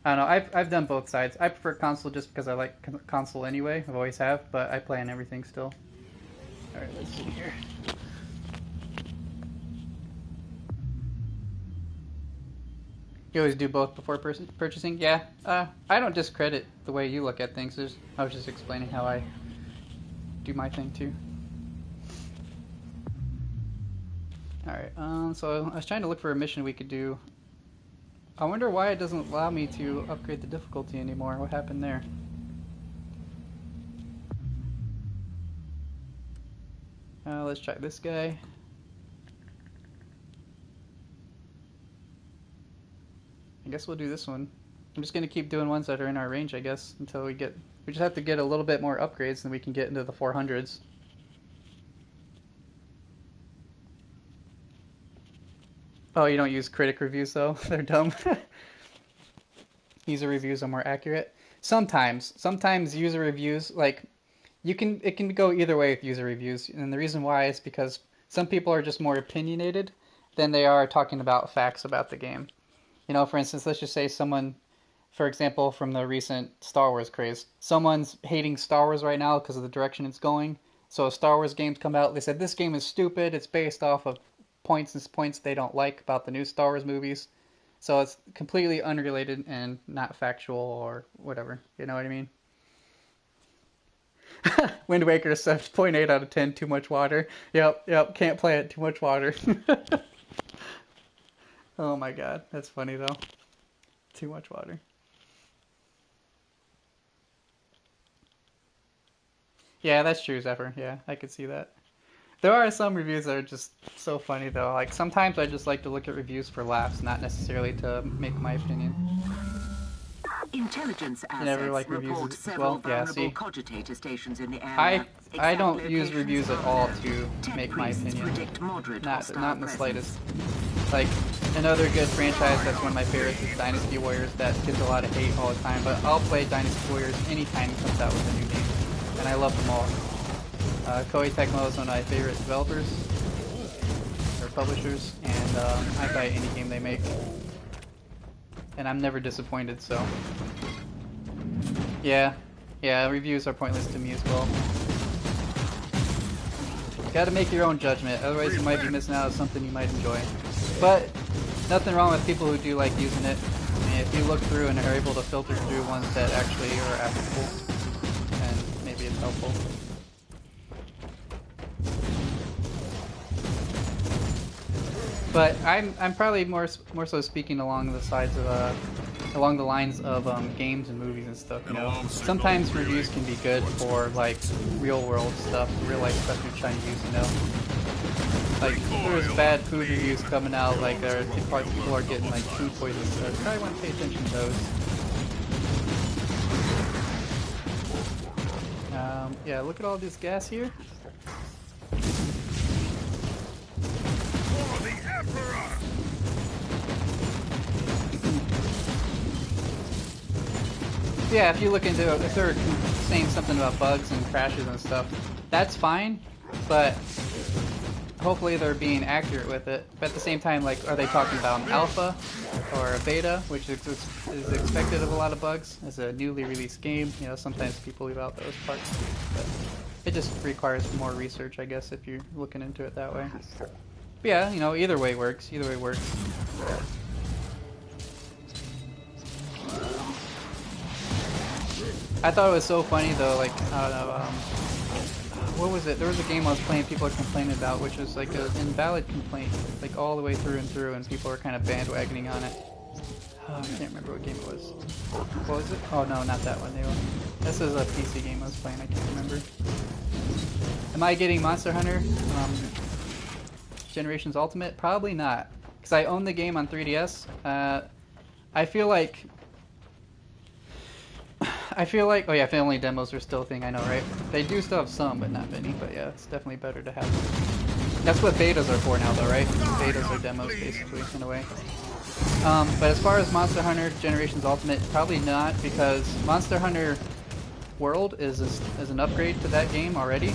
I don't know, I've done both sides. I prefer console just because I like console anyway. I've always have, but I play on everything still. Alright, let's see here. You always do both before purchasing? Yeah, I don't discredit the way you look at things. I was just explaining how I do my thing too. Alright, so I was trying to look for a mission we could do. I wonder why it doesn't allow me to upgrade the difficulty anymore. What happened there? Let's try this guy. I guess we'll do this one. I'm just gonna keep doing ones that are in our range, I guess, until we get... We just have to get a little bit more upgrades, and we can get into the 400s. Oh, you don't use critic reviews, though? They're dumb. User reviews are more accurate. Sometimes user reviews, like, it can go either way with user reviews, and the reason why is because some people are just more opinionated than they are talking about facts about the game. You know, for instance, let's just say someone, for example, from the recent Star Wars craze, someone's hating Star Wars right now because of the direction it's going. So if Star Wars games come out, they said this game is stupid, it's based off of points they don't like about the new Star Wars movies. So it's completely unrelated and not factual or whatever. You know what I mean? Wind Waker 7.8 out of 10, too much water. Yep, can't play it, too much water. Oh my god, that's funny though. Too much water. Yeah, that's true, Zephyr. Yeah, I could see that. There are some reviews that are just so funny though. Like sometimes I just like to look at reviews for laughs, not necessarily to make my opinion. Intelligence assets never like report reviews as several well. Yeah, vulnerable see, cogitator stations in the area. I don't Exact use locations reviews at are all unknown. to make my Tech priests opinion. predict moderate Not hostile in the presence. slightest. Like another good franchise that's one of my favorites is Dynasty Warriors. That gets a lot of hate all the time, but I'll play Dynasty Warriors anytime it comes out with a new game, and I love them all. Koei Tecmo is one of my favorite developers or publishers, and I buy any game they make, and I'm never disappointed. So yeah, reviews are pointless to me as well. You gotta make your own judgment, otherwise you might be missing out on something you might enjoy. But nothing wrong with people who do like using it. I mean, if you look through and are able to filter through ones that actually are applicable, then maybe it's helpful. But I'm probably more so speaking along the sides of along the lines of games and movies and stuff. You know, sometimes reviews can be good for like real world stuff, real life stuff you're trying to use. You know, like there's bad food reviews coming out, like people are getting like food poisoning. So I probably want to pay attention to those. Yeah, look at all this gas here. For the Emperor! Yeah, if you look into it, if they're saying something about bugs and crashes and stuff, that's fine, but hopefully they're being accurate with it. But at the same time, like, are they talking about an alpha or a beta, which is expected of a lot of bugs as a newly released game? You know, sometimes people leave out those parts, but it just requires more research, I guess, if you're looking into it that way. But yeah, you know, either way works. Either way works. I thought it was so funny though, like, I don't know, what was it? There was a game I was playing people are complaining about, which was like an invalid complaint, like all the way through and through, and people were kind of bandwagoning on it. Oh, I can't remember what game it was. What was it? Oh no, not that one. This is a PC game I was playing, I can't remember. Am I getting Monster Hunter Generations Ultimate? Probably not, because I own the game on 3DS. I feel like, oh yeah, family demos are still a thing, I know, right? They do still have some, but not many, but yeah, it's definitely better to have them. That's what betas are for now, though, right? Betas are demos, basically, in a way. But as far as Monster Hunter Generations Ultimate, probably not, because Monster Hunter World is an upgrade to that game already.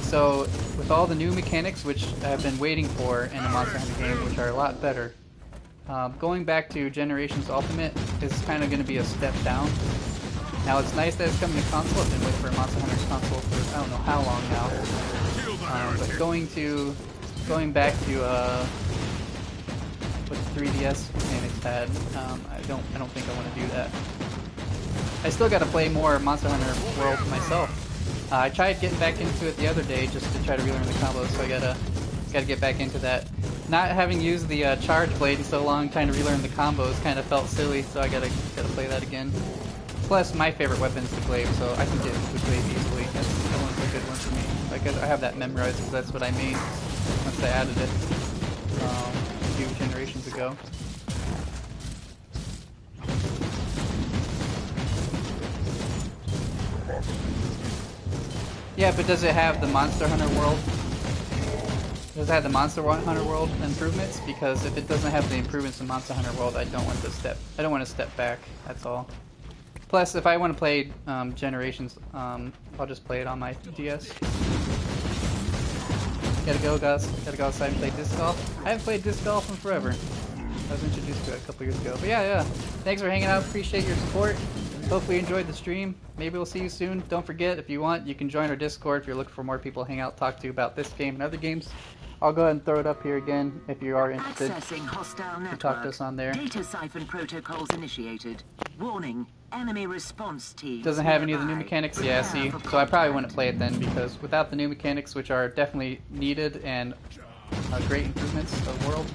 So, with all the new mechanics, which I've been waiting for in a Monster Hunter game, which are a lot better, going back to Generations Ultimate is kind of going to be a step down. Now, it's nice that it's coming to console. I've been waiting for a Monster Hunter console for I don't know how long now. But going back to what the 3DS mechanics had, I don't think I want to do that. I still got to play more Monster Hunter World myself. I tried getting back into it the other day just to try to relearn the combos, so I gotta get back into that. Not having used the charge blade in so long, trying to relearn the combos kind of felt silly, so I gotta play that again. Plus, my favorite weapon is the glaive, so I can get the glaive easily. That's a good one for me. Like, I have that memorized because that's what I made once I added it a few generations ago. Yeah, but does it have the Monster Hunter world? Does it have the Monster Hunter world improvements? Because if it doesn't have the improvements in Monster Hunter world, I don't want to step back. That's all. Plus, if I want to play Generations, I'll just play it on my DS. Gotta go outside and play disc golf. I haven't played disc golf in forever. I was introduced to it a couple years ago. But yeah. Thanks for hanging out. Appreciate your support. Hopefully you enjoyed the stream. Maybe we'll see you soon. Don't forget, if you want, you can join our Discord if you're looking for more people to hang out, talk to about this game and other games. I'll go ahead and throw it up here again if you are interested. Accessing hostile network. Talk to us on there. Data siphon protocols initiated. Warning. Enemy response team. Doesn't have any of the new mechanics. Yeah, see. So I probably wouldn't play it then because without the new mechanics, which are definitely needed and great improvements of world,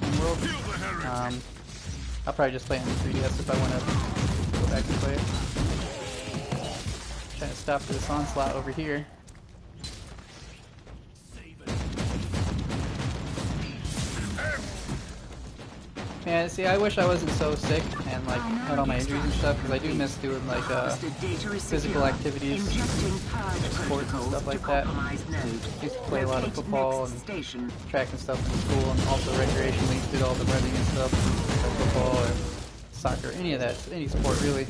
I'll probably just play it on the 3DS if I want to go back and play it. Trying to stop this onslaught over here. Yeah, see, I wish I wasn't so sick and like had all my injuries and stuff because I do miss doing like physical activities, like sports and stuff like that. I used to play a lot of football and track and stuff in school, and also recreationally did all the running and stuff, like football or soccer, any of that, any sport really.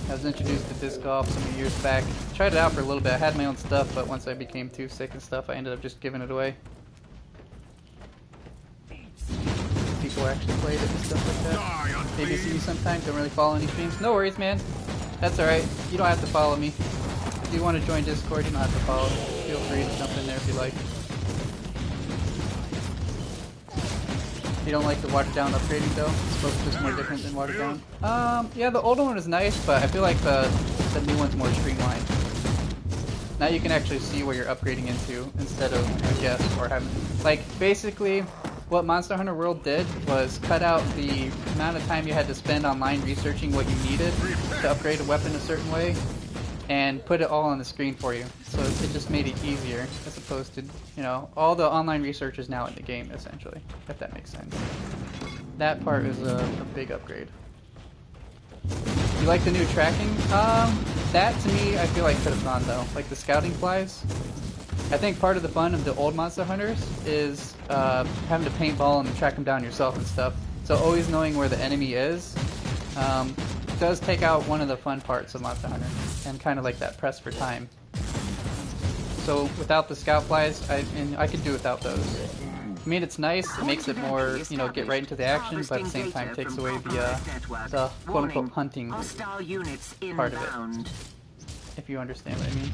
I was introduced to disc golf some years back. Tried it out for a little bit. I had my own stuff, but once I became too sick and stuff, I ended up just giving it away. People actually played it and stuff like that. Maybe see you sometimes, don't really follow any streams. No worries, man. That's alright. You don't have to follow me. If you want to join Discord, you don't have to follow me. Feel free to jump in there if you like. You don't like the watered down upgrading though? It's supposed to be more different than watered down. Yeah, the older one is nice, but I feel like the new one's more streamlined. Now you can actually see where you're upgrading into instead of, I guess, or having, like, basically what Monster Hunter World did was cut out the amount of time you had to spend online researching what you needed to upgrade a weapon a certain way, and put it all on the screen for you. So it just made it easier, as opposed to, you know, all the online research is now in the game, essentially, if that makes sense. That part is a big upgrade. You like the new tracking? That to me, I feel like could have gone though. Like the scouting flies. I think part of the fun of the old Monster Hunters is having to paintball and track them down yourself and stuff. So always knowing where the enemy is does take out one of the fun parts of Monster Hunter, and kind of like that press for time. So without the scout flies, I could do without those. I mean, it's nice, it makes it more, you know, get right into the action, but at the same time takes away the quote-unquote hunting part of it, if you understand what I mean.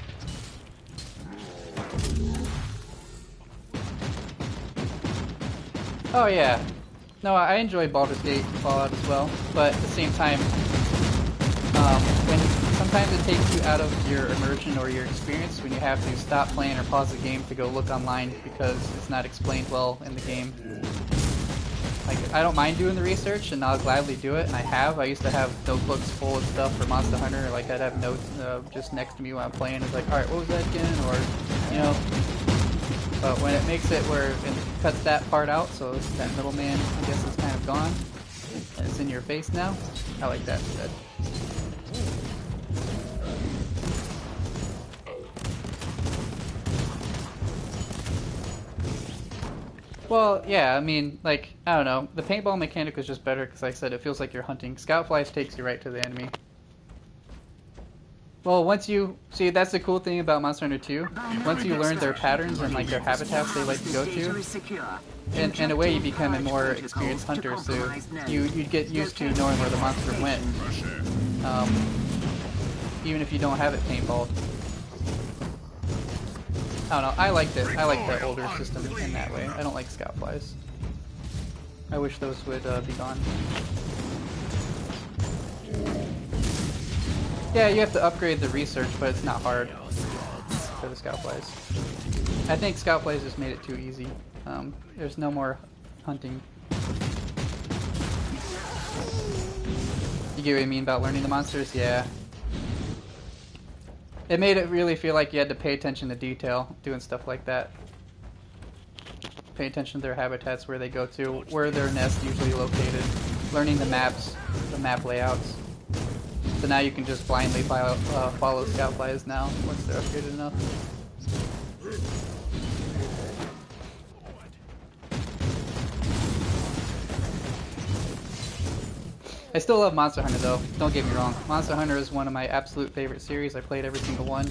Oh yeah, no, I enjoy Baldur's Gate Fallout as well, but at the same time, when sometimes it takes you out of your immersion or your experience when you have to stop playing or pause the game to go look online because it's not explained well in the game. Like, I don't mind doing the research, and I'll gladly do it, and I used to have notebooks full of stuff for Monster Hunter. Like, I'd have notes just next to me while I'm playing. It's like, alright, what was that again? Or, you know. But when it makes it where it cuts that part out, so that middleman, I guess, is kind of gone, and it's in your face now, I like that instead. Well, yeah, I mean, like, I don't know. The paintball mechanic was just better because, like I said, it feels like you're hunting. Scout flies takes you right to the enemy. Well, once you... See, that's the cool thing about Monster Hunter 2. Once you learn their patterns and, like, their habitats they like to go to, in a way you become a more experienced hunter, so you get used to knowing where the monster went. Even if you don't have it paintballed. I don't know, I like this. I like the older system in that way. I don't like scout flies. I wish those would be gone. Yeah, you have to upgrade the research, but it's not hard for the scout flies. I think Scout Plays just made it too easy. There's no more hunting. You get what I mean about learning the monsters? Yeah. It made it really feel like you had to pay attention to detail doing stuff like that. Pay attention to their habitats, where they go to, where their nest usually located, learning the maps, the map layouts. So now you can just blindly follow Scout Flies now once they're upgraded enough. I still love Monster Hunter though, don't get me wrong. Monster Hunter is one of my absolute favorite series. I played every single one.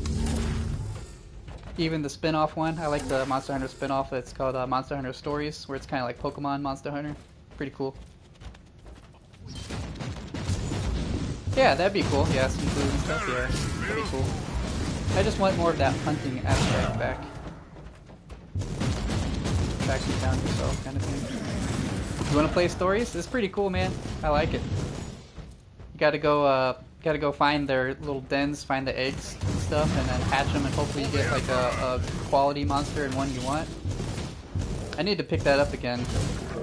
Even the spin-off one. I like the Monster Hunter spin-off. It's called Monster Hunter Stories, where it's kind of like Pokemon Monster Hunter. Pretty cool. Yeah, that'd be cool. Yeah, some food and stuff. Yeah, that'd be cool. I just want more of that hunting aspect back. Track you down yourself kind of thing. You want to play stories? It's pretty cool, man. I like it. You gotta go find their little dens, find the eggs and stuff, and then hatch them, and hopefully you get like a quality monster and one you want. I need to pick that up again.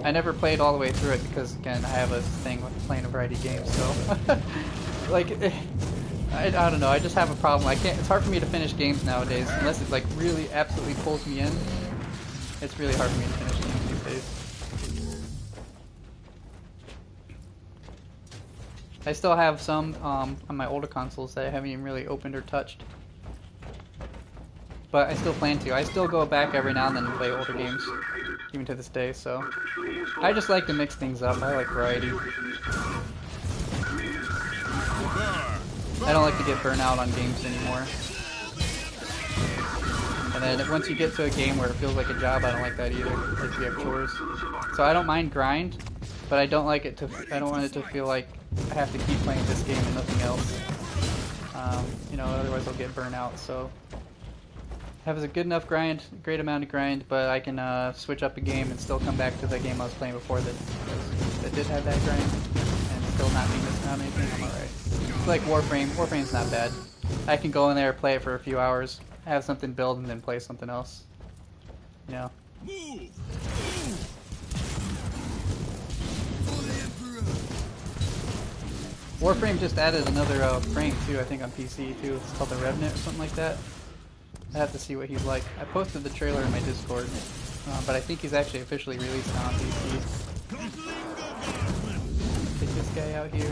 I never played all the way through it because, again, I have a thing with playing a variety of games, so... like, I don't know, I just have a problem. I can't, it's hard for me to finish games nowadays, unless it like really absolutely pulls me in. It's really hard for me to finish games these days. I still have some on my older consoles that I haven't even really opened or touched. But I still plan to. I still go back every now and then and play older games, even to this day, so... I just like to mix things up. I like variety. I don't like to get burnt out on games anymore. And then once you get to a game where it feels like a job, I don't like that either. Like you have chores. So I don't mind grind, but I don't like it to... I don't want it to feel like I have to keep playing this game and nothing else. You know, otherwise I'll get burnt out, so... Have a good enough grind, great amount of grind, but I can switch up a game and still come back to the game I was playing before that did have that grind, and still not be missing out on anything. I'm alright. It's like Warframe. Warframe's not bad. I can go in there, play it for a few hours, have something build, and then play something else. You know. Warframe just added another frame too, I think on PC too. It's called the Revenant or something like that. I have to see what he's like. I posted the trailer in my Discord, but I think he's actually officially released now on PC. Take this guy out here.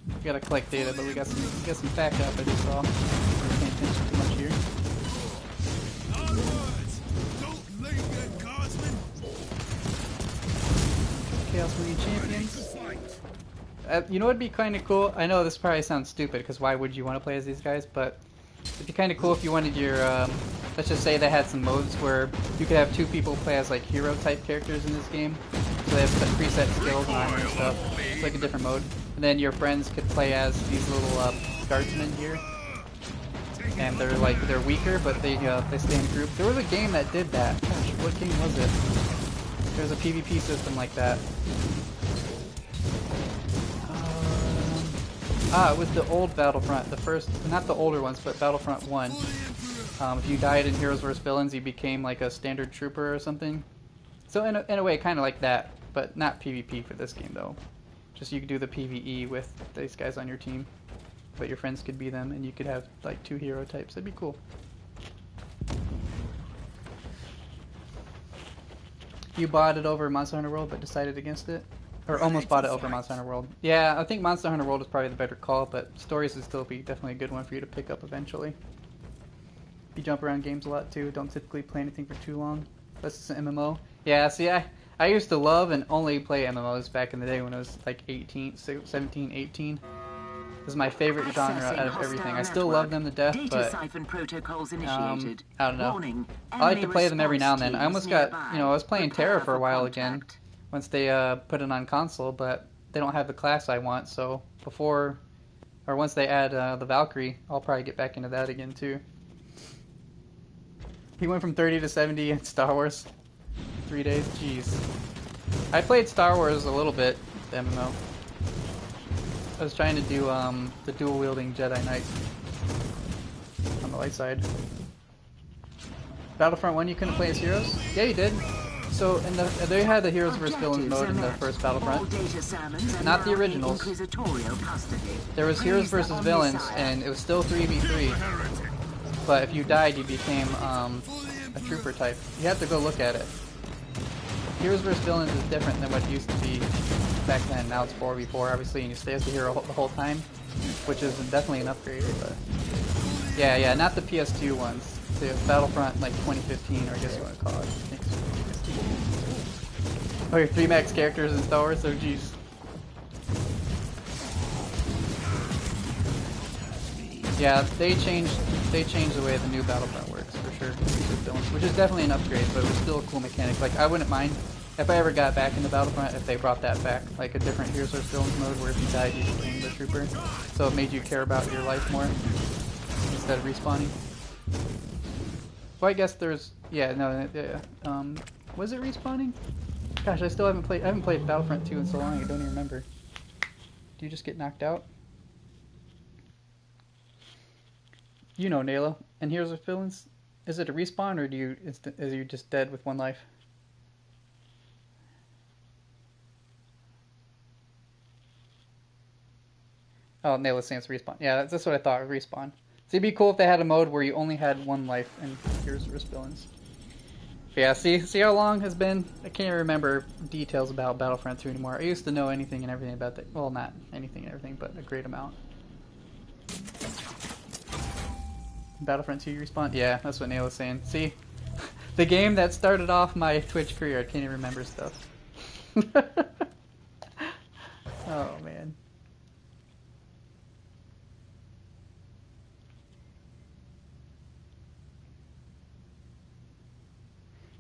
We gotta collect data, but we got some backup. I just saw. We're paying attention too much here. Chaos Marine Champions. You know what'd be kind of cool? I know this probably sounds stupid, because why would you want to play as these guys? But it'd be kind of cool if you wanted your, let's just say they had some modes where you could have two people play as like hero type characters in this game. So they have preset skills and armor and stuff. It's like a different mode. And then your friends could play as these little guardsmen here. And they're weaker, but they stay in a group. There was a game that did that. Gosh, what game was it? There's a PvP system like that. It was the old Battlefront, the first, not the older ones, but Battlefront 1. If you died in Heroes vs. Villains, you became like a standard trooper or something. So in a way, kind of like that, but not PvP for this game though. Just you could do the PvE with these guys on your team, but your friends could be them, and you could have like two hero types. That'd be cool. You bought it over Monster Hunter World, but decided against it? Or almost bought it over Monster Hunter World. Yeah, I think Monster Hunter World is probably the better call, but Stories would still be definitely a good one for you to pick up eventually. You jump around games a lot too, don't typically play anything for too long. That's just an MMO. Yeah, see, I used to love and only play MMOs back in the day when I was like 17, 18. This is my favorite genre out of everything. I still love them to death, but I don't know. I like to play them every now and then. I almost got, I was playing Terra for a while again. Once they put it on console, but they don't have the class I want, so once they add the Valkyrie, I'll probably get back into that again too. He went from 30 to 70 in Star Wars. 3 days, jeez. I played Star Wars a little bit, the MMO. I was trying to do the dual-wielding Jedi Knight on the light side. Battlefront 1 you couldn't play as heroes? Yeah, you did. So they had the Heroes vs. Villains mode in the first Battlefront. Not the originals. There was Heroes vs. Villains, and it was still 3v3. But if you died, you became a trooper type. You have to go look at it. Heroes vs. Villains is different than what it used to be back then. Now it's 4v4, obviously, and you stay as the hero the whole time, which is definitely an upgrade. But yeah, not the PS2 ones. The Battlefront like 2015, or I guess you want to call it. Oh, your 3 max characters in Star Wars? Oh, jeez. Yeah, they changed the way the new Battlefront works, for sure, which is definitely an upgrade, but it was still a cool mechanic. Like, I wouldn't mind if I ever got back into Battlefront if they brought that back, like a different Heroes vs. Villains mode where if you died you became the trooper, so it made you care about your life more instead of respawning. Well, I guess there's, yeah, no, yeah. Was it respawning? Gosh, I haven't played Battlefront 2 in so long, I don't even remember. Do you just get knocked out? You know, Nayla. And Heroes vs. Villains, is it a respawn, or is you just dead with 1 life? Oh, Nayla's saying it's respawn. Yeah, that's what I thought, respawn. So it'd be cool if they had a mode where you only had 1 life in Heroes vs. Villains. But yeah, see how long has been? I can't remember details about Battlefront 2 anymore. I used to know anything and everything about that. Well, not anything and everything, but a great amount. Battlefront 2 respawn? Yeah, that's what Nail was saying. See? The game that started off my Twitch career, I can't even remember stuff. Oh, man.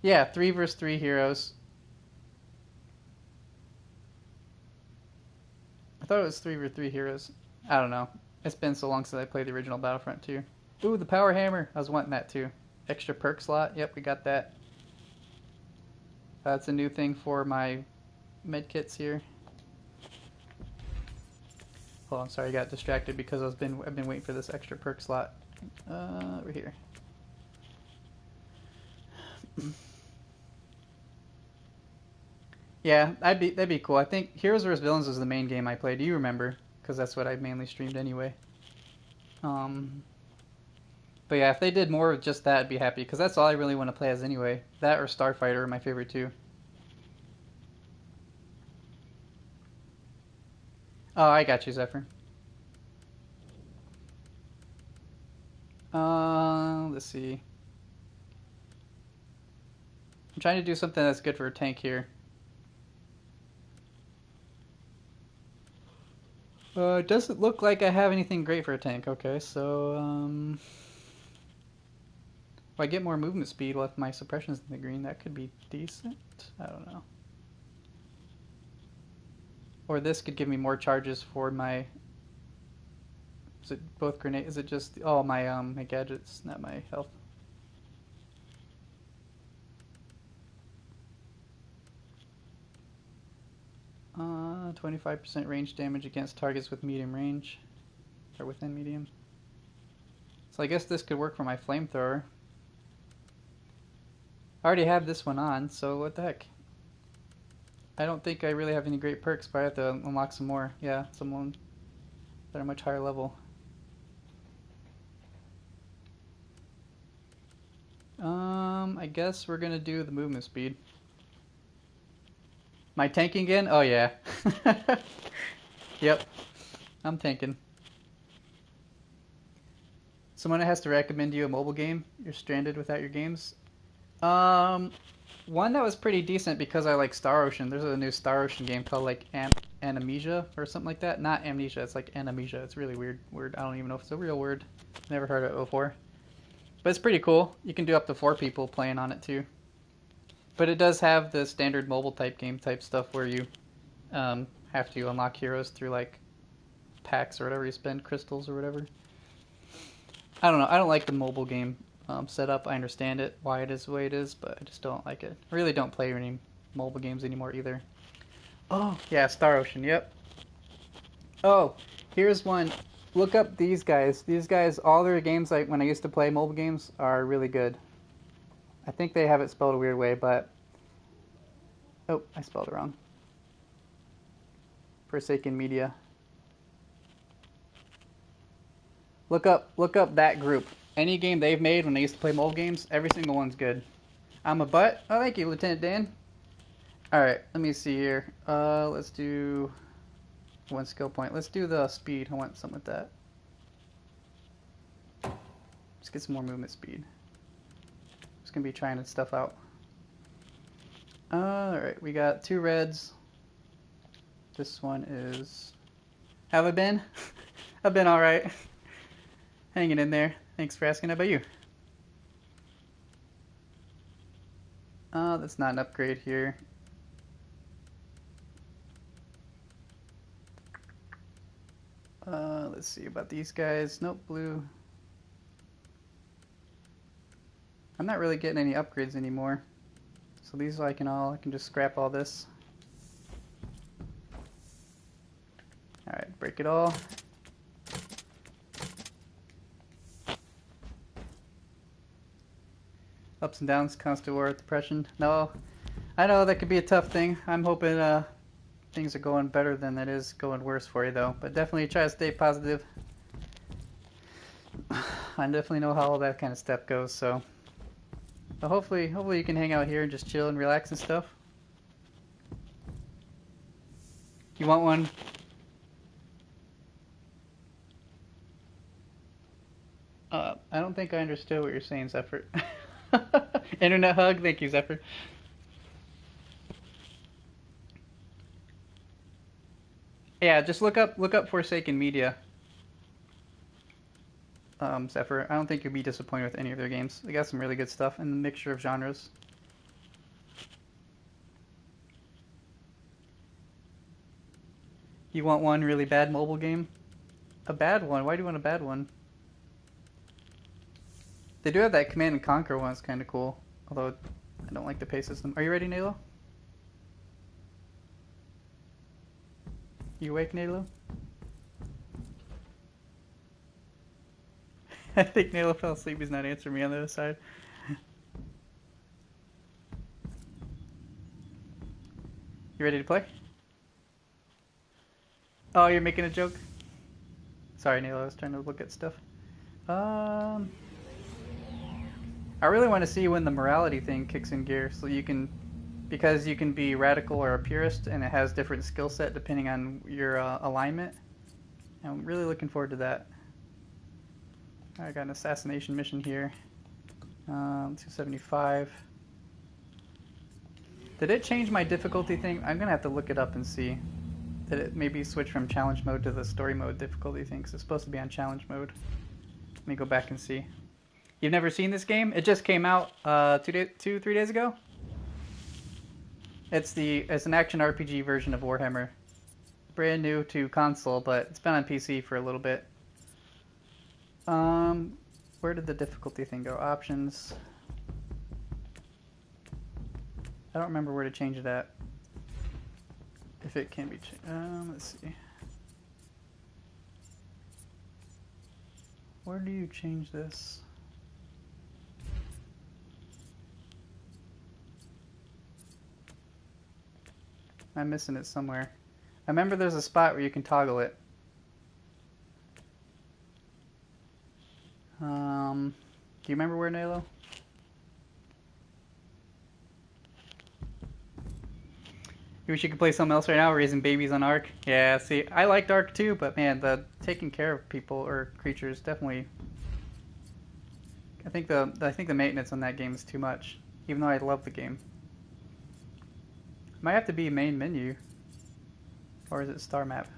Yeah, 3 vs. 3 heroes. I thought it was 3 vs. 3 heroes. I don't know. It's been so long since I played the original Battlefront 2. Ooh, the power hammer. I was wanting that too. Extra perk slot. Yep, we got that. That's a new thing for my medkits here. Hold on, sorry, I got distracted because I've been waiting for this extra perk slot. Over here. Yeah, that'd be cool. I think Heroes vs. Villains was the main game I played. Do you remember? Because that's what I mainly streamed anyway. But yeah, if they did more of just that, I'd be happy. Because that's all I really want to play as anyway. That or Starfighter are my favorite too. Oh, I got you, Zephyr. Let's see. I'm trying to do something that's good for a tank here. It doesn't look like I have anything great for a tank. Okay, so, if I get more movement speed with my suppressions in the green, that could be decent. I don't know. Or this could give me more charges for my... Is it both grenade? Is it just... Oh, my gadgets, not my health. Uh, 25% range damage against targets with medium range. Or within medium. So I guess this could work for my flamethrower. I already have this one on, so what the heck. I don't think I really have any great perks, but I have to unlock some more. Yeah, some that are much higher level. I guess we're gonna do the movement speed. My tanking again? Oh yeah. Yep. I'm tanking. Someone has to recommend you a mobile game. You're stranded without your games. One that was pretty decent because I like Star Ocean. There's a new Star Ocean game called like Amnesia or something like that. Not Amnesia, it's like Amnesia. It's really weird. I don't even know if it's a real word. Never heard of it before. But it's pretty cool. You can do up to 4 people playing on it too. But it does have the standard mobile type game type stuff where you have to unlock heroes through like packs or whatever you spend, crystals or whatever. I don't know. I don't like the mobile game setup. I understand it, why it is the way it is, but I just don't like it. I really don't play any mobile games anymore either. Oh, yeah, Star Ocean, yep. Oh, here's one. Look up these guys. These guys, all their games, like when I used to play mobile games, are really good. I think they have it spelled a weird way, but... Oh, I spelled it wrong. Forsaken Media. Look up that group. Any game they've made when they used to play mobile games, every single one's good. I'm a butt. Oh, thank you, Lieutenant Dan. Alright, let me see here. Let's do one skill point. Let's do the speed. I want something with that. Let's get some more movement speed. Just gonna be trying this stuff out. Alright, we got 2 reds. This one is... Have I been? I've been alright. Hanging in there. Thanks for asking. How about you? That's not an upgrade here. Let's see about these guys. Nope, blue. I'm not really getting any upgrades anymore. So these I can just scrap all this. Alright, break it all. Ups and downs, constant war, depression. No, I know that could be a tough thing. I'm hoping things are going better than it is going worse for you, though. But definitely try to stay positive. I definitely know how all that kind of stuff goes, so... But hopefully you can hang out here and just chill and relax and stuff. You want one? I don't think I understood what you're saying, Zephyr. Internet hug? Thank you, Zephyr. Yeah, just look up Forsaken Media. Zephyr. I don't think you'll be disappointed with any of their games. They got some really good stuff and a mixture of genres. You want one really bad mobile game? A bad one? Why do you want a bad one? They do have that Command and Conquer one. It's kind of cool. Although, I don't like the pay system. Are you ready, Nalo? You awake, Nalo? I think Nalo fell asleep. He's not answering me on the other side. You ready to play? Oh, you're making a joke? Sorry, Nalo. I was trying to look at stuff. I really want to see when the morality thing kicks in gear, so you can, because you can be radical or a purist, and it has different skill set depending on your alignment. I'm really looking forward to that. I got an assassination mission here. 275. Did it change my difficulty thing? I'm gonna have to look it up and see. Did it maybe switch from challenge mode to the story mode difficulty thing? Because it's supposed to be on challenge mode. Let me go back and see. You've never seen this game? It just came out 3 days ago. It's an action RPG version of Warhammer. Brand new to console, but it's been on PC for a little bit. Where did the difficulty thing go? Options. I don't remember where to change it at. If it can be changed. Let's see. Where do you change this? I'm missing it somewhere. I remember there's a spot where you can toggle it. Do you remember where, Nalo? You wish you could play something else right now, raising babies on Ark? Yeah, see, I liked Ark too, but man, the taking care of people or creatures definitely... I think the maintenance on that game is too much, even though I love the game. Might have to be main menu. Or is it star map?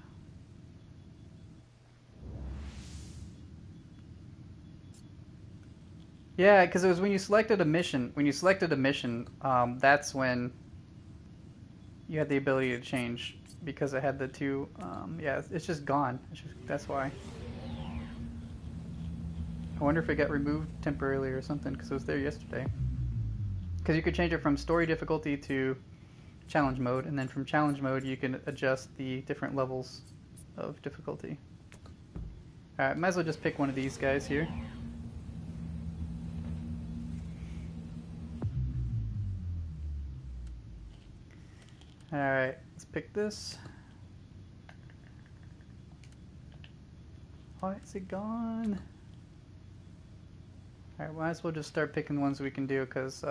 Yeah, because it was when you selected a mission. When you selected a mission, that's when you had the ability to change. Because it had the two... yeah, it's just gone. That's why. I wonder if it got removed temporarily or something, because it was there yesterday. Because you could change it from story difficulty to challenge mode, and then from challenge mode you can adjust the different levels of difficulty. Alright, might as well just pick one of these guys here. Alright, let's pick this. Why is it gone? Alright, might as well just start picking the ones we can do, because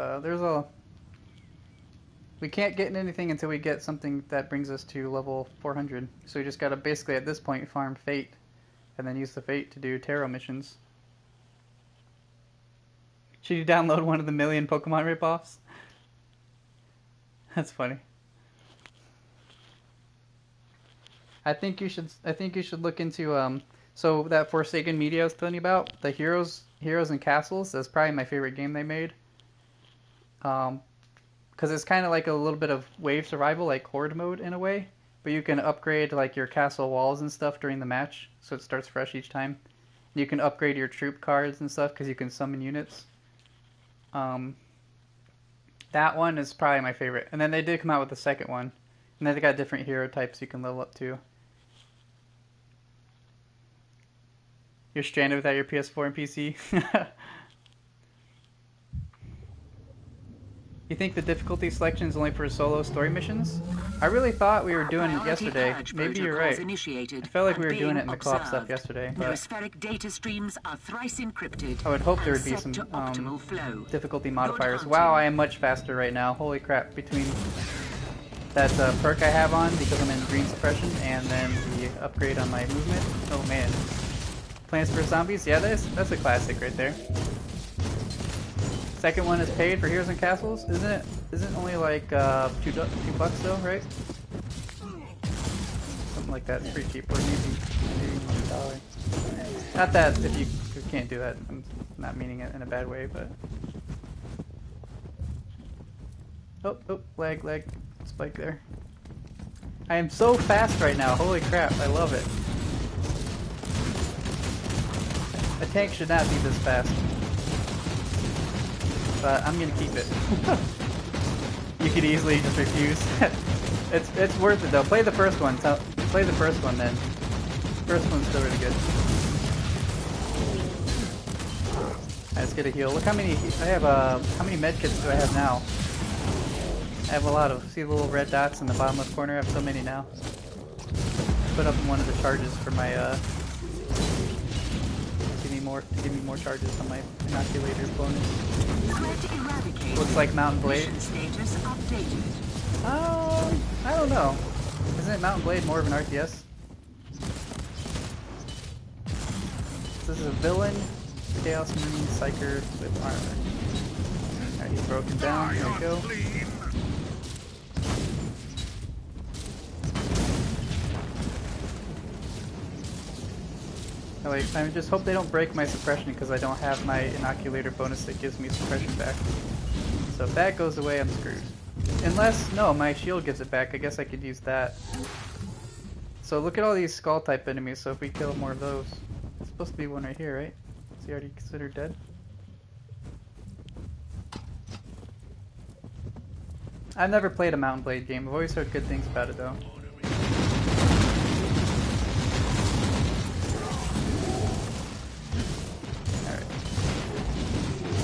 we can't get anything until we get something that brings us to level 400. So we just gotta basically at this point farm fate, and then use the fate to do tarot missions. Should you download one of the million Pokemon ripoffs? That's funny. I think you should look into so that Forsaken Media I was telling you about, the Heroes and Castles. That's probably my favorite game they made. Because it's kind of like a little bit of wave survival, like horde mode in a way. But you can upgrade like your castle walls and stuff during the match, so it starts fresh each time. You can upgrade your troop cards and stuff because you can summon units. That one is probably my favorite. And then they did come out with the second one. And then they got different hero types you can level up to. You're stranded without your PS4 and PC? You think the difficulty selection is only for solo story missions? I really thought we were doing it yesterday. Maybe you're right. I felt like we were doing it in the co-op stuff yesterday. But Neospheric data streams are thrice encrypted. I would hope there would be some difficulty modifiers. Wow, I am much faster right now. Holy crap. Between that perk I have on because I'm in green suppression and then the upgrade on my movement. Oh man. Plants vs. Zombies? Yeah, that's a classic right there. Second one is paid for Heroes and Castles, isn't it? Isn't it only like $2 though, right? Something like that. It's pretty cheap. Or maybe $1. Not that if you can't do that, I'm not meaning it in a bad way, but oh, lag, spike there. I am so fast right now. Holy crap! I love it. A tank should not be this fast. But I'm gonna keep it. You could easily just refuse. It's worth it though. Play the first one. Play the first one then. First one's still really good. Let's get a heal. Look how many I have. How many medkits do I have now? I have a lot of. See the little red dots in the bottom left corner? I have so many now. Put up in one of the charges for my to give me more charges on my inoculator bonus. Looks like Mountain Blade. I don't know. Isn't Mountain Blade more of an RTS? This is a villain, Chaos Marine Psyker with armor. Alright, he's broken down. There we go. I just hope they don't break my suppression because I don't have my inoculator bonus that gives me suppression back. So if that goes away, I'm screwed. Unless, no, my shield gives it back. I guess I could use that. So look at all these skull type enemies, so if we kill more of those. There's supposed to be one right here, right? Is he already considered dead? I've never played a Mountain Blade game. I've always heard good things about it though.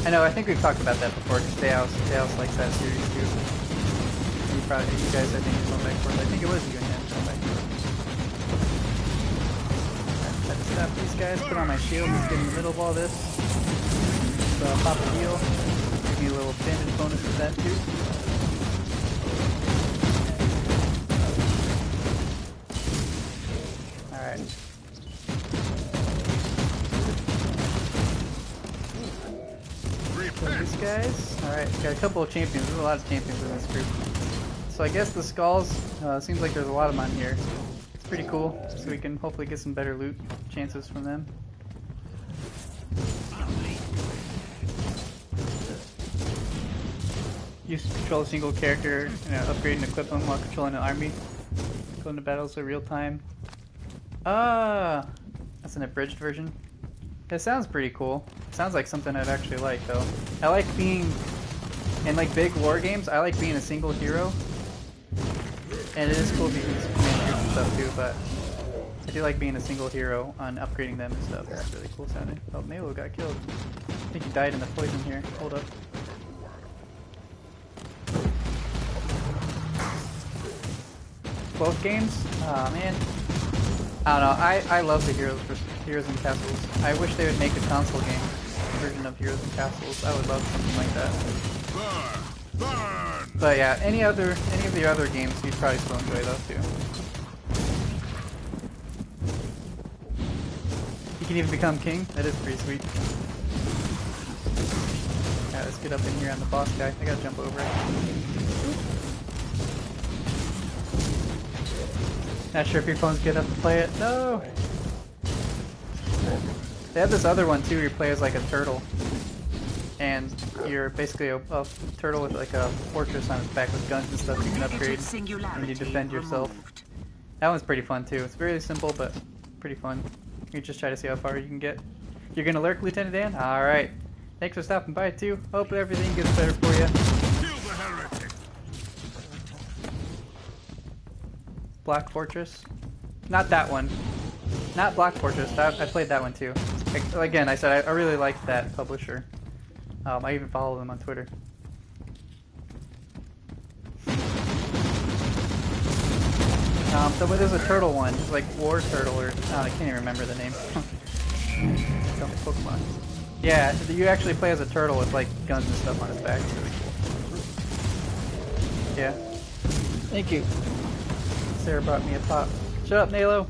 I know, I think we've talked about that before, because Deos likes that series too. You guys, I think, are going back for it. I think it was you and him going back for it. Alright, try to stop these guys, put on my shield, let's get in the middle of all this. So I'll pop a heal, give me a little damage bonus with that too. Alright. These guys. Alright, got a couple of champions. There's a lot of champions in this group. So I guess the skulls, seems like there's a lot of them on here. It's pretty cool, so we can hopefully get some better loot chances from them. Use to control a single character, upgrade and equip them while controlling an army. Go into battles in real time. That's an abridged version. It sounds pretty cool. It sounds like something I'd actually like, though. I like being in like big war games. I like being a single hero, and it is cool being command groups and stuff too. But I do like being a single hero on upgrading them and stuff. It's really cool sounding. Oh, Malo got killed. I think he died in the poison here. Hold up. both games. Oh man, I don't know. I love the Heroes and Castles. I wish they would make a console game version of Heroes and Castles. I would love something like that. Burn! Burn! But yeah, any of the other games you'd probably still enjoy those too. You can even become king. That is pretty sweet. Alright, let's get up in here on the boss guy. I gotta jump over it. Not sure if your phone's good enough to play it. No! They have this other one too where you play as like a turtle. And you're basically a turtle with like a fortress on its back with guns and stuff you can upgrade. And you defend yourself. That one's pretty fun too. It's very simple but pretty fun. You just try to see how far you can get. You're gonna lurk, Lieutenant Dan? Alright. Thanks for stopping by too. Hope everything gets better for you. Kill the heretic! Black Fortress? Not that one. Not Black Fortress. I played that one too. Again, I said I really liked that publisher. I even follow them on Twitter. So there's a turtle one, like War Turtle, or I can't even remember the name. Some Pokemon. Yeah, you actually play as a turtle with like guns and stuff on his back. It's really cool. Yeah. Thank you. Sarah brought me a pop. Shut up, Nalo.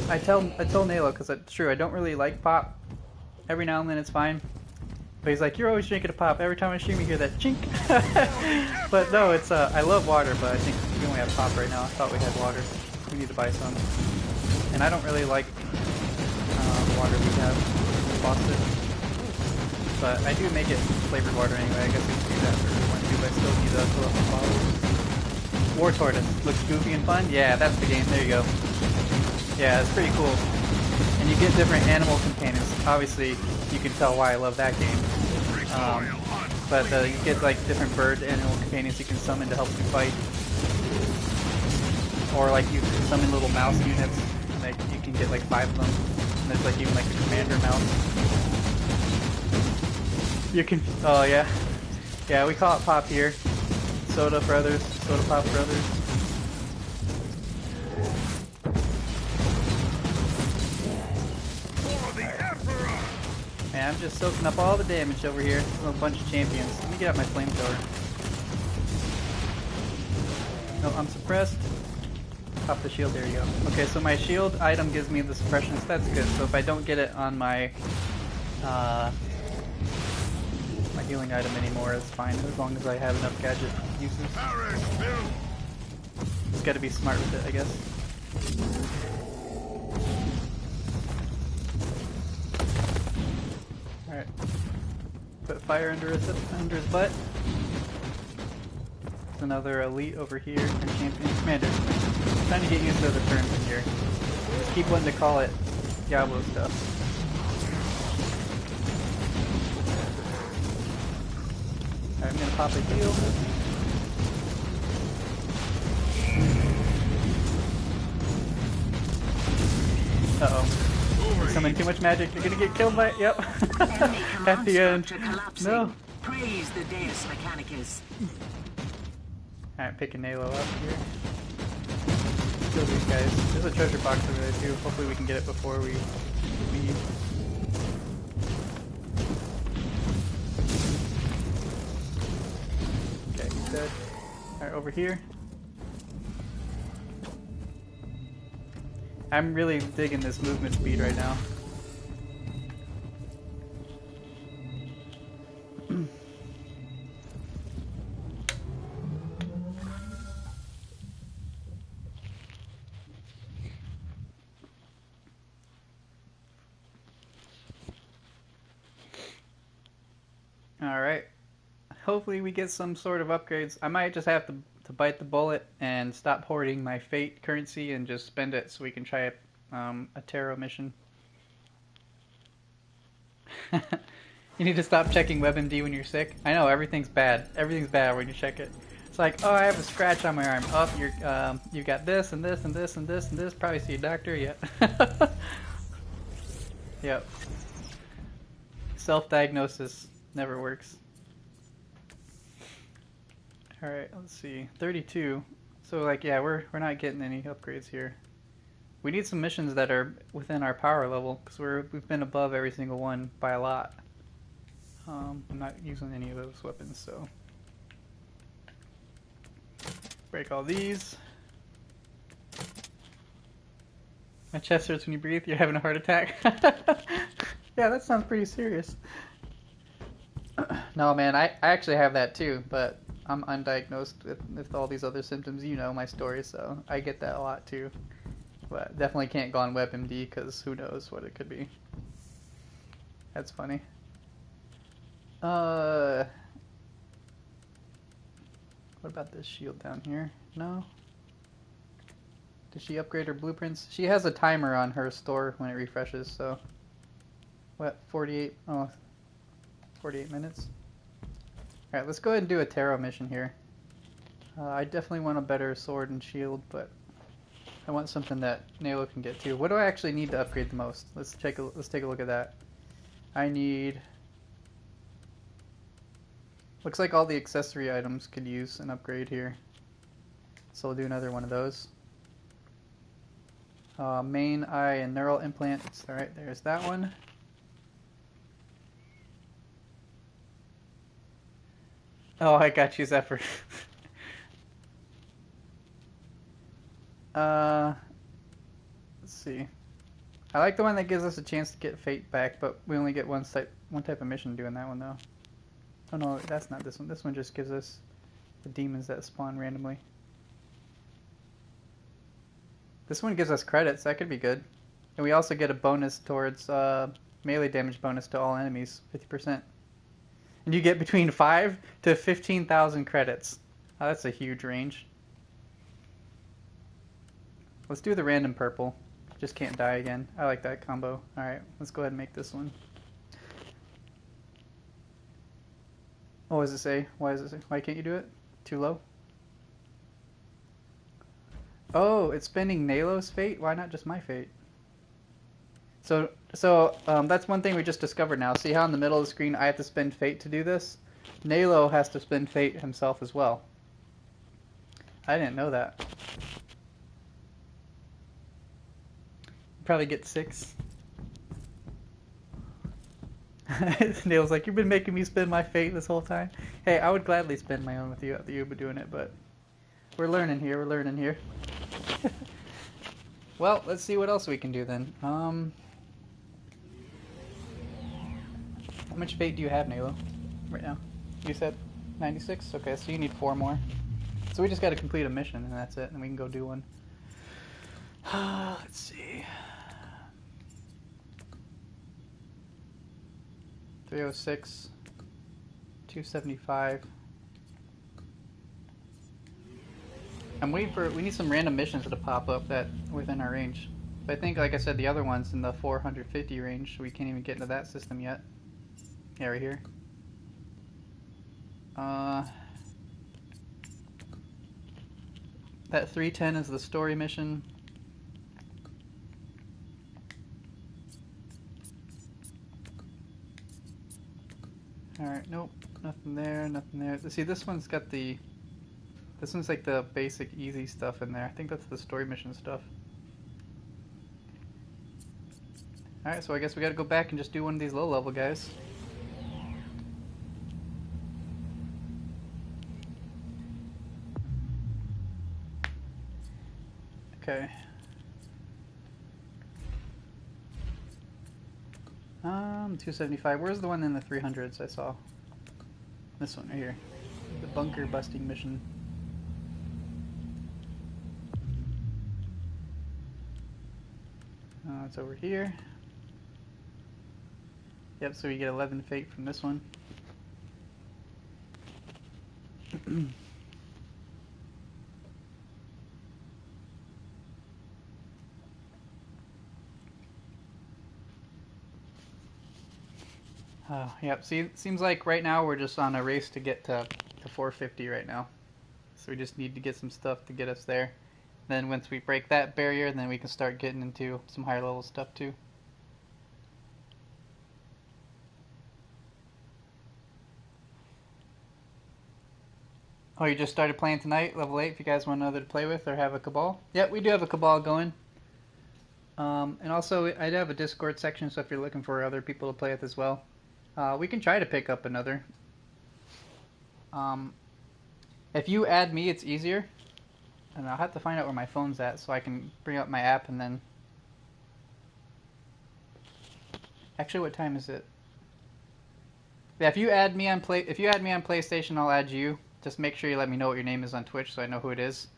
I told Nalo because it's true. I don't really like pop. Every now and then it's fine. But he's like, you're always drinking a pop. Every time I stream you hear that chink. But no, it's I love water, but I think we only have pop right now. I thought we had water. We need to buy some. And I don't really like the water we have in Boston. But I do make it flavored water anyway. I guess we can do that for everyone too, but I still need a bottle. War Tortoise. Looks goofy and fun? Yeah, that's the game. There you go. Yeah, it's pretty cool. And you get different animal companions. Obviously, you can tell why I love that game. But you get like different bird animal companions you can summon to help you fight. Or like you can summon little mouse units. Like you can get like 5 of them. And there's like even like a commander mouse. You can. Oh yeah, yeah. We call it pop here. Soda Brothers. Soda Pop Brothers. Man, I'm just soaking up all the damage over here. There's a bunch of champions. Let me get out my flamethrower. No, I'm suppressed. Pop the shield, there you go. Okay, so my shield item gives me the suppression, so that's good. So if I don't get it on my my healing item anymore, it's fine, as long as I have enough gadget uses. Just gotta be smart with it, I guess. Alright. Put fire under his butt. There's another elite over here, and champion commander. I'm trying to get used to the terms in here. Just keep wanting to call it Diablo stuff. Alright, I'm gonna pop a heal. Uh-oh. Summoning too much magic, you're gonna get killed by it. Yep. At the end. No. Praise the Deus Mechanicus. Alright, picking Nalo up here. Kill these guys. There's a treasure box over there too. Hopefully we can get it before we leave. Okay, he's dead. Alright, over here. I'm really digging this movement speed right now. Alright. Hopefully we get some sort of upgrades. I might just have to bite the bullet and stop hoarding my fate currency and just spend it so we can try a tarot mission. You need to stop checking WebMD when you're sick. I know, everything's bad. Everything's bad when you check it. It's like, oh, I have a scratch on my arm. Oh, you've got this and this and this and this and this. Probably see a doctor. Yep. Yep. Self-diagnosis. Never works. Alright, let's see. 32. So, like, yeah, we're not getting any upgrades here. We need some missions that are within our power level, because we've been above every single one by a lot. I'm not using any of those weapons, so... Break all these. My chest hurts when you breathe. You're having a heart attack. Yeah, that sounds pretty serious. No, man, I actually have that too, but I'm undiagnosed with all these other symptoms. You know my story, so I get that a lot too. But definitely can't go on WebMD because who knows what it could be. That's funny. What about this shield down here? No? Did she upgrade her blueprints? She has a timer on her store when it refreshes, so... What, 48? Oh, 48 minutes? Alright, let's go ahead and do a tarot mission here. I definitely want a better sword and shield, but I want something that Nalo can get to. What do I actually need to upgrade the most? Let's take a look at that. I need... Looks like all the accessory items could use an upgrade here. So we'll do another one of those. Main eye and neural implants. Alright, there's that one. Oh, I got you, Zephyr. Let's see. I like the one that gives us a chance to get fate back, but we only get one type of mission doing that one, though. Oh no, that's not this one. This one just gives us the demons that spawn randomly. This one gives us credits. That could be good. And we also get a bonus towards melee damage bonus to all enemies, 50%. And you get between 5 to 15,000 credits. Oh, that's a huge range. Let's do the random purple. Just can't die again. I like that combo. Alright, let's go ahead and make this one. What does it say? Why can't you do it? Too low? Oh, it's spending Nalo's fate? Why not just my fate? So that's one thing we just discovered now. See how in the middle of the screen I have to spend fate to do this? Nalo has to spend fate himself as well. I didn't know that. Probably get 6. Nalo's like, you've been making me spend my fate this whole time. Hey, I would gladly spend my own with you after you've been doing it, but we're learning here. Well, let's see what else we can do then. How much fate do you have, Nalo, right now? You said 96? Okay, so you need 4 more. So we just got to complete a mission, and that's it, and we can go do one. Let's see. 306, 275. I'm waiting for, we need some random missions to pop up that within our range. But I think, like I said, the other one's in the 450 range, so we can't even get into that system yet. Yeah, right here. That 310 is the story mission. Alright, nope, nothing there, nothing there. See, this one's got the... This one's like the basic easy stuff in there. I think that's the story mission stuff. Alright, so I guess we gotta go back and just do one of these low level guys. Okay. 275. Where's the one in the 300s I saw? This one right here. The bunker busting mission. It's over here. Yep, so you get 11 fate from this one. Yep, see, it seems like right now we're just on a race to get to 450 right now. So we just need to get some stuff to get us there. Then once we break that barrier, then we can start getting into some higher level stuff too. Oh, you just started playing tonight, level 8, if you guys want another to play with or have a Cabal. Yep, we do have a Cabal going. And also, I do have a Discord section, so if you're looking for other people to play with as well, we can try to pick up another. If you add me, it's easier. And I'll have to find out where my phone's at so I can bring up my app and then... Actually, what time is it? Yeah, if you add me on PlayStation, I'll add you. Just make sure you let me know what your name is on Twitch so I know who it is.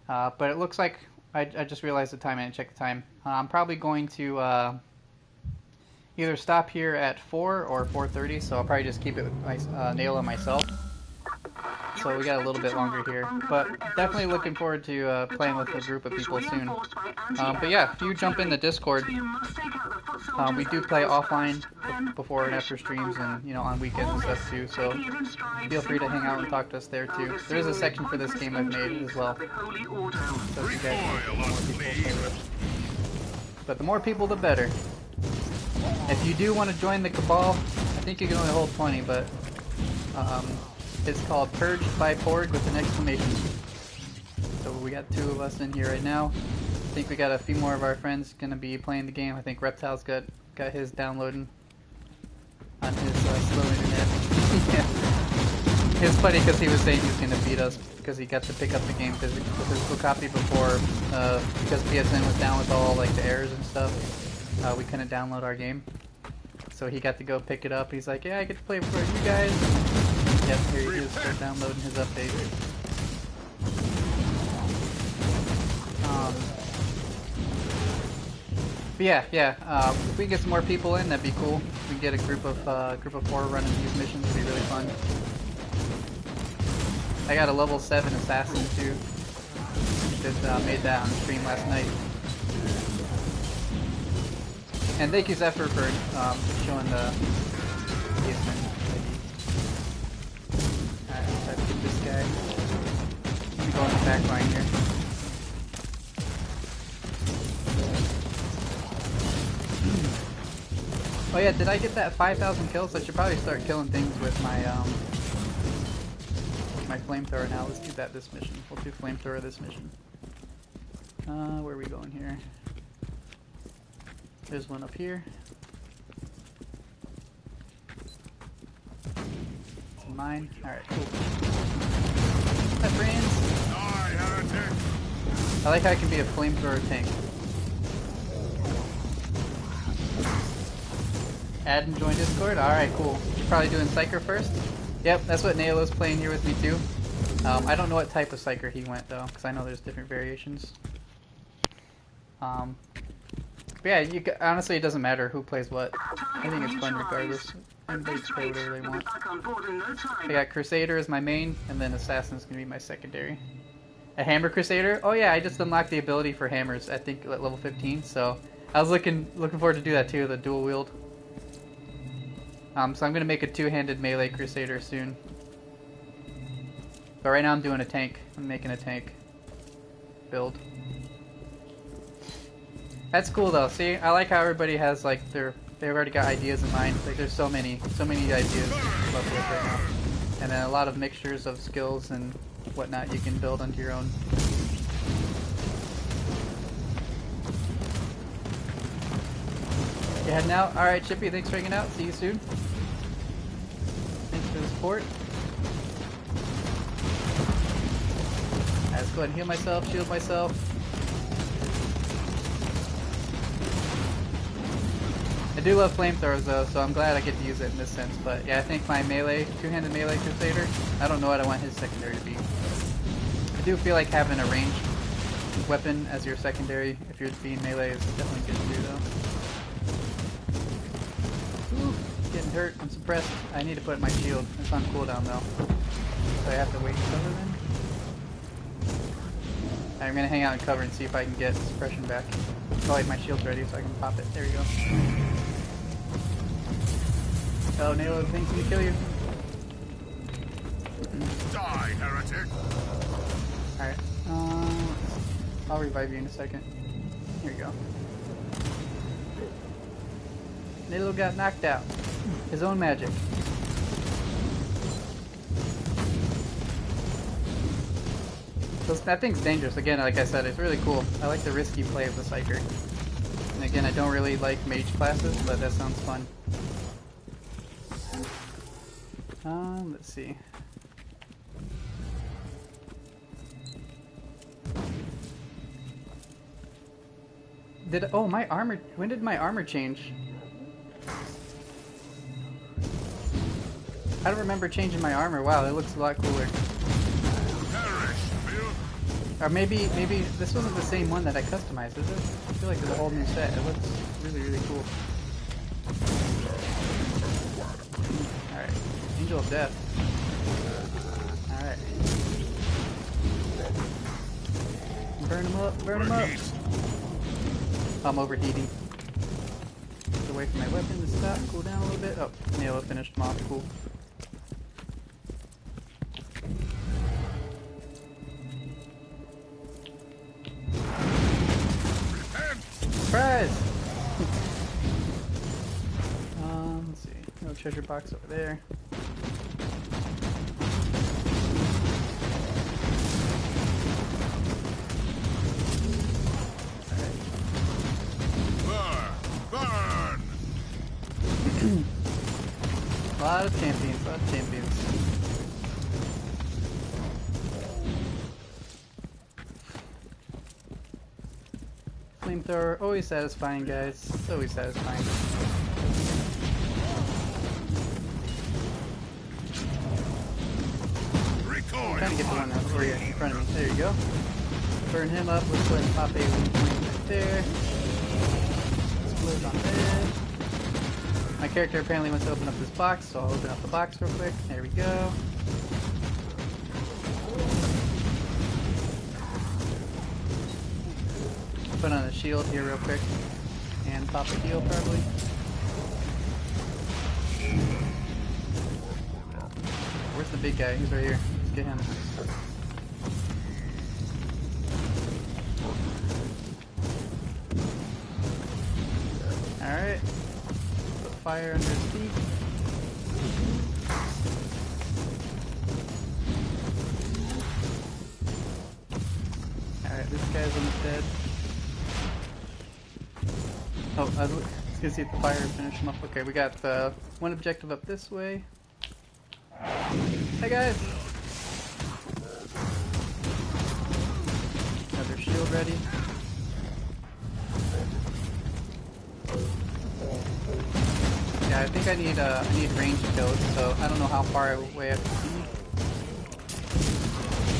But it looks like I just realized the time. I didn't check the time. I'm probably going to either stop here at 4 or 4:30, so I'll probably just keep it with my, Nail and myself. So we got a little bit longer here, but definitely looking forward to playing with a group of people soon. But yeah, if you jump in the Discord, we do play offline before and after streams, and on weekends and stuff too. So feel free to hang out and talk to us there too. There is a section for this game I've made as well, so if you guys want more people to play with. But the more people, the better. If you do want to join the Cabal, I think you can only hold 20, but it's called Purge by Porg with an exclamation. So we got 2 of us in here right now. I think we got a few more of our friends gonna be playing the game. I think Reptile's got his downloading on his slow internet. It's funny because he was saying he's gonna beat us because he got to pick up the game with physical copy before, because PSN was down with all like the errors and stuff. We couldn't download our game, so he got to go pick it up. He's like, yeah, I get to play for you guys. Yep, here he is, start downloading his update. But yeah. If we can get some more people in, that'd be cool. We can get a group of 4 running these missions. It'd be really fun. I got a level 7 assassin too. Just made that on stream last night. And thank you Zephyr for showing the PSN. Alright, let's get this guy. Let me go on the back line here. Oh yeah, did I get that 5,000 kills? I should probably start killing things with my flamethrower now. Let's do that this mission. We'll do flamethrower this mission. Where are we going here? There's one up here. It's mine. Alright, cool. Hi friends! I like how I can be a flamethrower tank. Add and join Discord? Alright, cool. You're probably doing Psyker first? Yep, that's what Naolo's playing here with me too. I don't know what type of Psyker he went though, because I know there's different variations. But yeah, honestly it doesn't matter who plays what. I think it's fun regardless. Everybody can play whatever they want. I got Crusader as my main, and then Assassin's gonna be my secondary. A Hammer Crusader? Oh yeah, I just unlocked the ability for hammers, I think at level 15, so I was looking forward to do that too, the dual wield. So I'm gonna make a 2-handed melee Crusader soon. But right now I'm doing a tank. I'm making a tank build. That's cool though. See, I like how everybody has like they've already got ideas in mind. Like there's so many ideas to come up with right now, and then a lot of mixtures of skills and whatnot you can build onto your own. You heading out? All right, Chippy. Thanks for hanging out. See you soon. Thanks for the support. Alright, let's go ahead and heal myself, shield myself. I do love flamethrowers though, so I'm glad I get to use it in this sense. But yeah, I think my melee, 2-handed melee Crusader, I don't know what I want his secondary to be. I do feel like having a ranged weapon as your secondary, if you're being melee, is definitely good to do though. Ooh, getting hurt, I'm suppressed. I need to put my shield. It's on cooldown though. So I have to wait and cover then. I'm gonna hang out and cover and see if I can get suppression back. Oh wait, my shield's ready so I can pop it. There we go. Oh, Nailo, the thing's gonna kill you. Die, heretic! Alright, I'll revive you in a second. Here you go. Nailo got knocked out. His own magic. That thing's dangerous. Again, like I said, it's really cool. I like the risky play of the Psyker. And again, I don't really like mage classes, but that sounds fun. Let's see. Oh, my armor, when did my armor change? I don't remember changing my armor. Wow, it looks a lot cooler. Or maybe this wasn't the same one that I customized, is it? I feel like it's a whole new set. It looks really, really cool. Alright. Angel of Death. Alright. Burn him up, burn him up! I'm overheating. Get away from my weapon to stop, cool down a little bit. Oh, Nailo finished him off, cool. Surprise! Let's see. No treasure box over there. Burn! A lot of champions, a lot of champions. Flamethrower, always satisfying, guys. It's always satisfying. I'm trying to get the one over here in front of me. There you go. Burn him up. Let's go ahead and pop a flame right there. Split on there. My character apparently wants to open up this box, so I'll open up the box real quick. There we go. Put on a shield here real quick and pop a heal probably. Where's the big guy? He's right here. Let's get him. Alright. Put fire under his feet. Alright, this guy's almost dead. Oh, I was gonna see if the fire finished him up. Okay, we got one objective up this way. Hey guys! Another shield ready. Yeah, I think I need range kills, so I don't know how far away I have to be.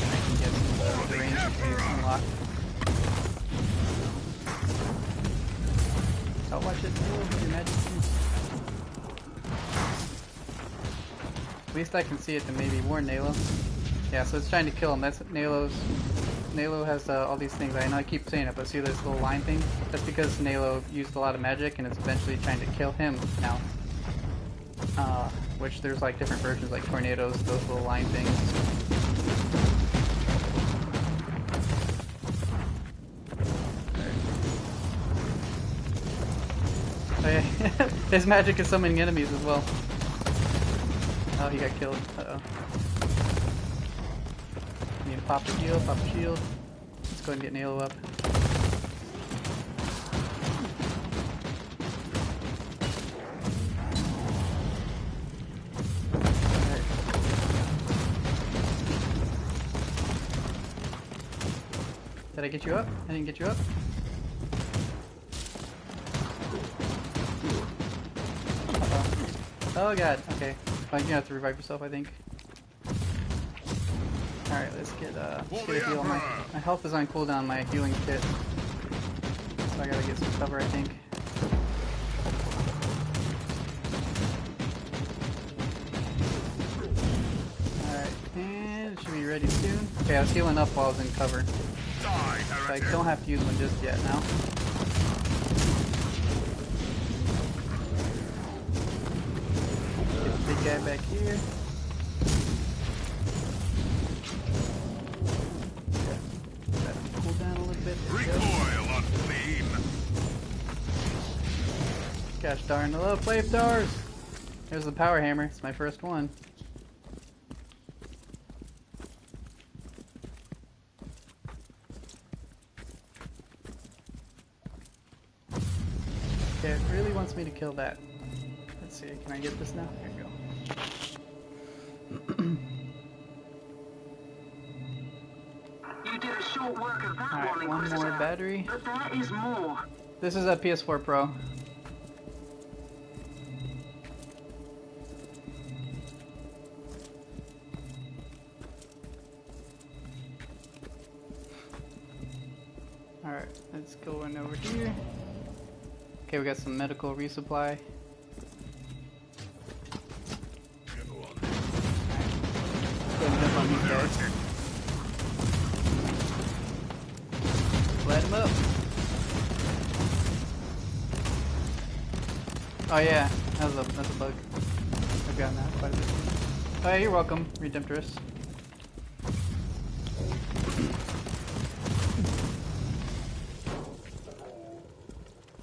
And I can get the range unlocked. I'll watch it move, your majesty. At least I can see it to maybe warn Nailo. Yeah, so it's trying to kill him. That's Nailo's. Nailo has all these things. I know I keep saying it, but see this little line thing? That's because Nailo used a lot of magic and it's eventually trying to kill him now. Which there's like different versions, like tornadoes, those little line things. His magic is summoning enemies as well. Oh, he got killed. Uh-oh. Need to pop a heal, pop a shield. Let's go ahead and get Nailo up. Alright. Did I get you up? I didn't get you up? Oh god, okay. Well, you have to revive yourself, I think. Alright, let's get a heal. My health is on cooldown, my healing kit. So I gotta get some cover, I think. Alright, and it should be ready soon. Okay, I was healing up while I was in cover. So I don't have to use one just yet now. Big guy back here. Let him cool down a little bit. Recoil on flame. Gosh darn, I love flamethrowers! There's the power hammer. It's my first one. Okay, it really wants me to kill that. Let's see, can I get this now? There we go. You did a short work of that Alright, one, one Inquisitor. more battery. But there is more. This is a PS4 Pro. Alright, let's go on over here. Okay, we got some medical resupply. Go ahead and jump on these guys. Light him up. Oh yeah, that's a bug. I've gotten that quite a bit. Oh yeah, you're welcome, Redemptress.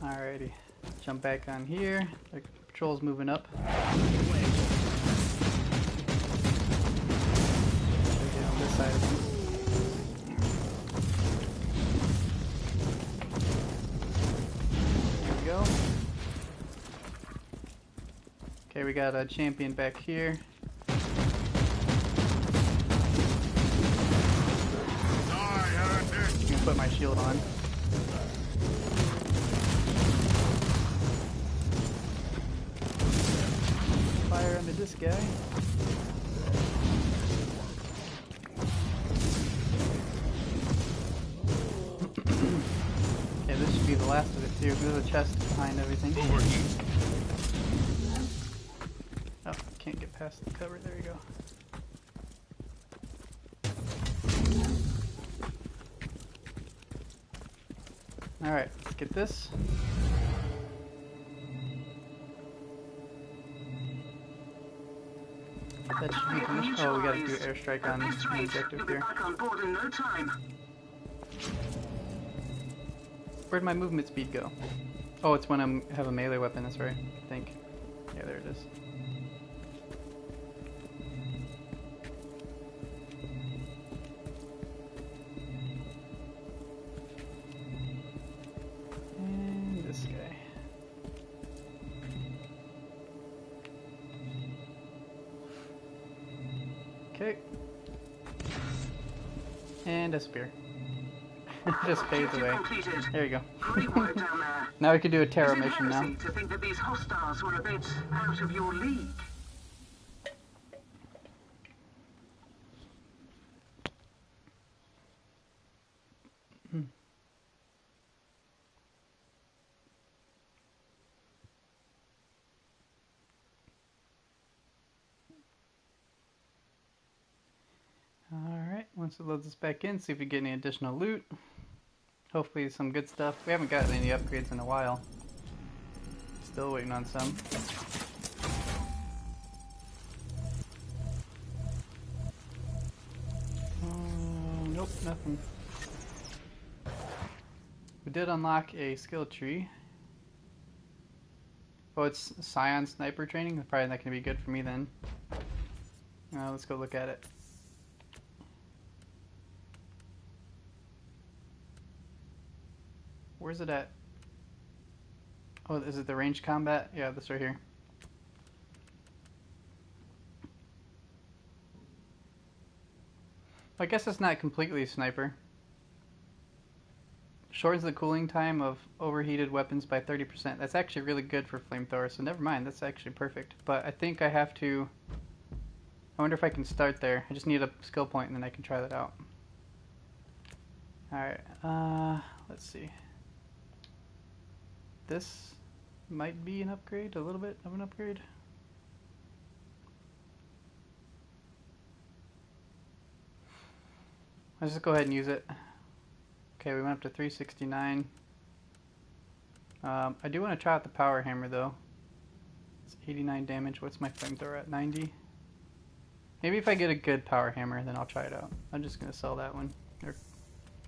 Alrighty, jump back on here. The patrol's moving up. Get on this side of them. There we go. Okay, we got a champion back here. Die, heretic! I'm gonna put my shield on. Fire into this guy. Okay, this should be the last of it too. There's a chest behind everything. Overheat. Oh, can't get past the cover. There you go. Alright, let's get this. That should be finished. Oh, we gotta do airstrike on At this the rate, objective you'll be here. back on board in no time. Where'd my movement speed go? Oh, it's when I have a melee weapon, that's right, I think. Yeah, there it is. And this guy. Okay. And disappear. Just fades Objective away. completed. There you go. Great work down there. Now we can do a Is tarot it mission now. heresy to think that these hostiles were a bit out of your league? Alright, once it loads us back in, see if we get any additional loot. Hopefully some good stuff. We haven't gotten any upgrades in a while. Still waiting on some. Nope, nothing. We did unlock a skill tree. Oh, it's Scion sniper training. That's probably not going to be good for me then. Let's go look at it. Where's it at? Oh, is it the ranged combat? Yeah, this right here. I guess it's not completely sniper. Shortens the cooling time of overheated weapons by 30%. That's actually really good for flamethrower, so never mind, that's actually perfect. But I think I have to... I wonder if I can start there. I just need a skill point and then I can try that out. Alright, let's see. This might be an upgrade, a little bit of an upgrade. Let's just go ahead and use it. Okay, we went up to 369. I do want to try out the power hammer though. It's 89 damage. What's my flamethrower at? 90? Maybe if I get a good power hammer, then I'll try it out. I'm just going to sell that one. Or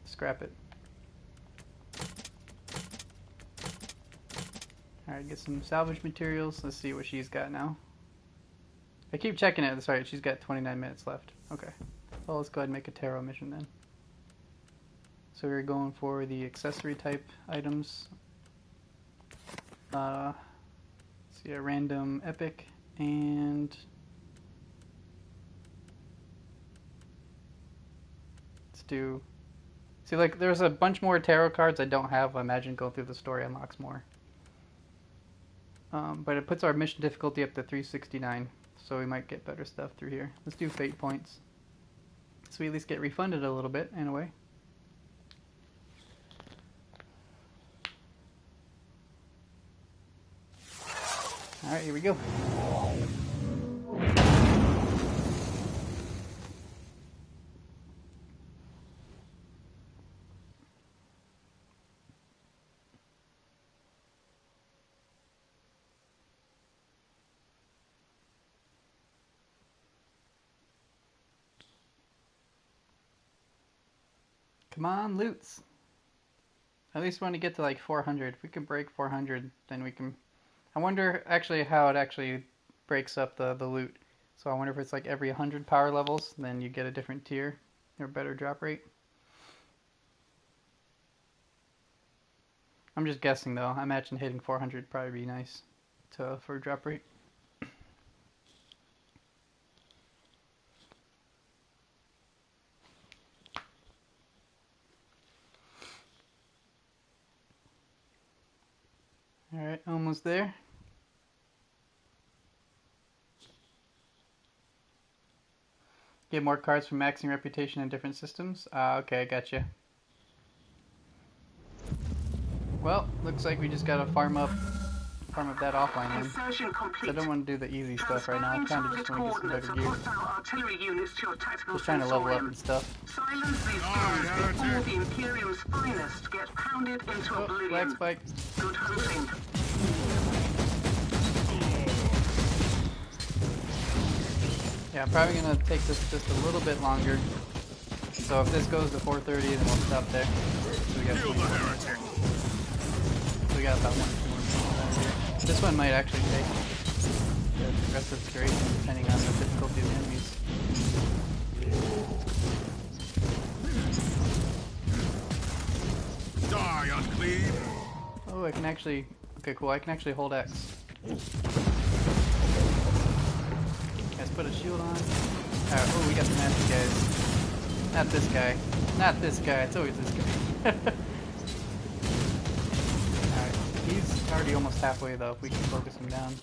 scrap it. Alright, get some salvage materials. Let's see what she's got now. I keep checking it. That's right, she's got 29 minutes left. Okay. Well, let's go ahead and make a tarot mission then. So we're going for the accessory type items. see a random epic and let's do. See, like there's a bunch more tarot cards I don't have. I imagine going through the story unlocks more. But it puts our mission difficulty up to 369, so we might get better stuff through here. Let's do fate points, so we at least get refunded a little bit in a way. Alright, here we go. Come on, loots. At least when we get to like 400. If we can break 400, then we can... I wonder actually how it actually breaks up the loot. So I wonder if it's like every 100 power levels, then you get a different tier or better drop rate. I'm just guessing though. I imagine hitting 400 would probably be nice for drop rate. Alright, almost there. Get more cards from maxing reputation in different systems. Okay, gotcha. Well, looks like we just gotta farm up that offline one. Insertion complete. So I don't want to do the easy stuff right now. I kind of just want to get some better gear. Just trying to level up and stuff. Silence these guns before the Imperium's finest get pounded into oblivion. Flag spike. Good hunting. Yeah, I'm probably gonna take this just a little bit longer. So if this goes to 430, then we'll stop there. So we got about 1 or 2 more minutes out here. This one might actually take the rest of the duration, depending on the difficulty of the enemies. Die, unclean! Oh, I can actually... Okay, cool. I can actually hold X. Let's put a shield on. Alright, oh, we got some nasty guys. Not this guy. Not this guy. It's always this guy. Alright, he's already almost halfway though, if we can focus him down.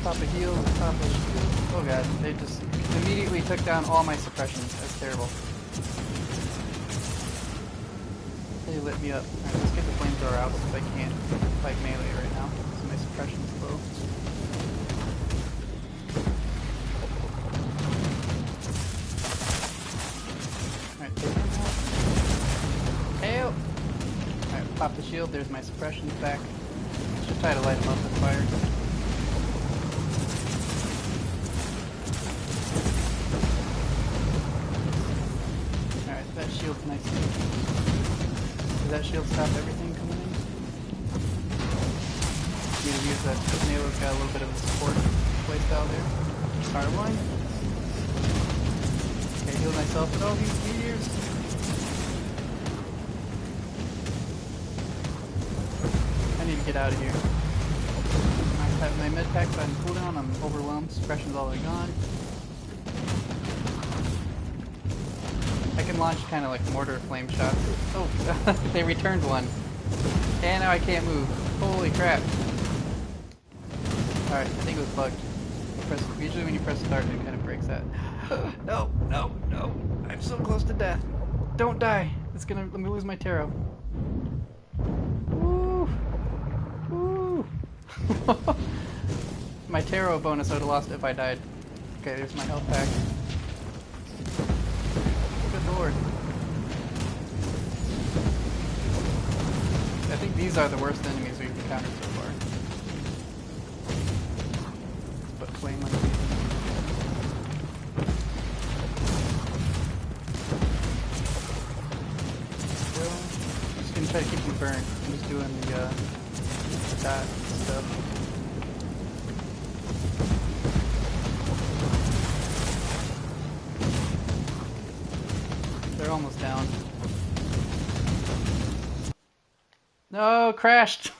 Pop a heal, pop a shield. Oh god, they just immediately took down all my suppressions. That's terrible. They lit me up. Alright, let's get the flamethrower out since I can't fight melee right now. So my suppression's low. Alright, take him out. Help! Alright, pop the shield. There's my suppressions back. Should try to light him up with fire. Alright, that shield's nice. Does that shield stop everything coming in? Need to use that Nail's got a little bit of a support playstyle there. R1. Okay, heal myself with all these meteors. I need to get out of here. I have my med pack's on cooldown, I'm overwhelmed, suppression's all gone. I can launch kind of like mortar flame shots. Oh, they returned one. And now I can't move. Holy crap. Alright, I think it was bugged. Usually when you press start, it kind of breaks that. No, no, no. I'm so close to death. Don't die. It's gonna, let me lose my tarot. Woo! Woo! My tarot bonus, I would have lost it if I died. Okay, there's my health pack. Good lord. I think these are the worst enemies we've encountered so far. But flame underneath them. So, I'm just gonna try to keep them burned. I'm just doing the dot stuff. They're almost down. No, crashed.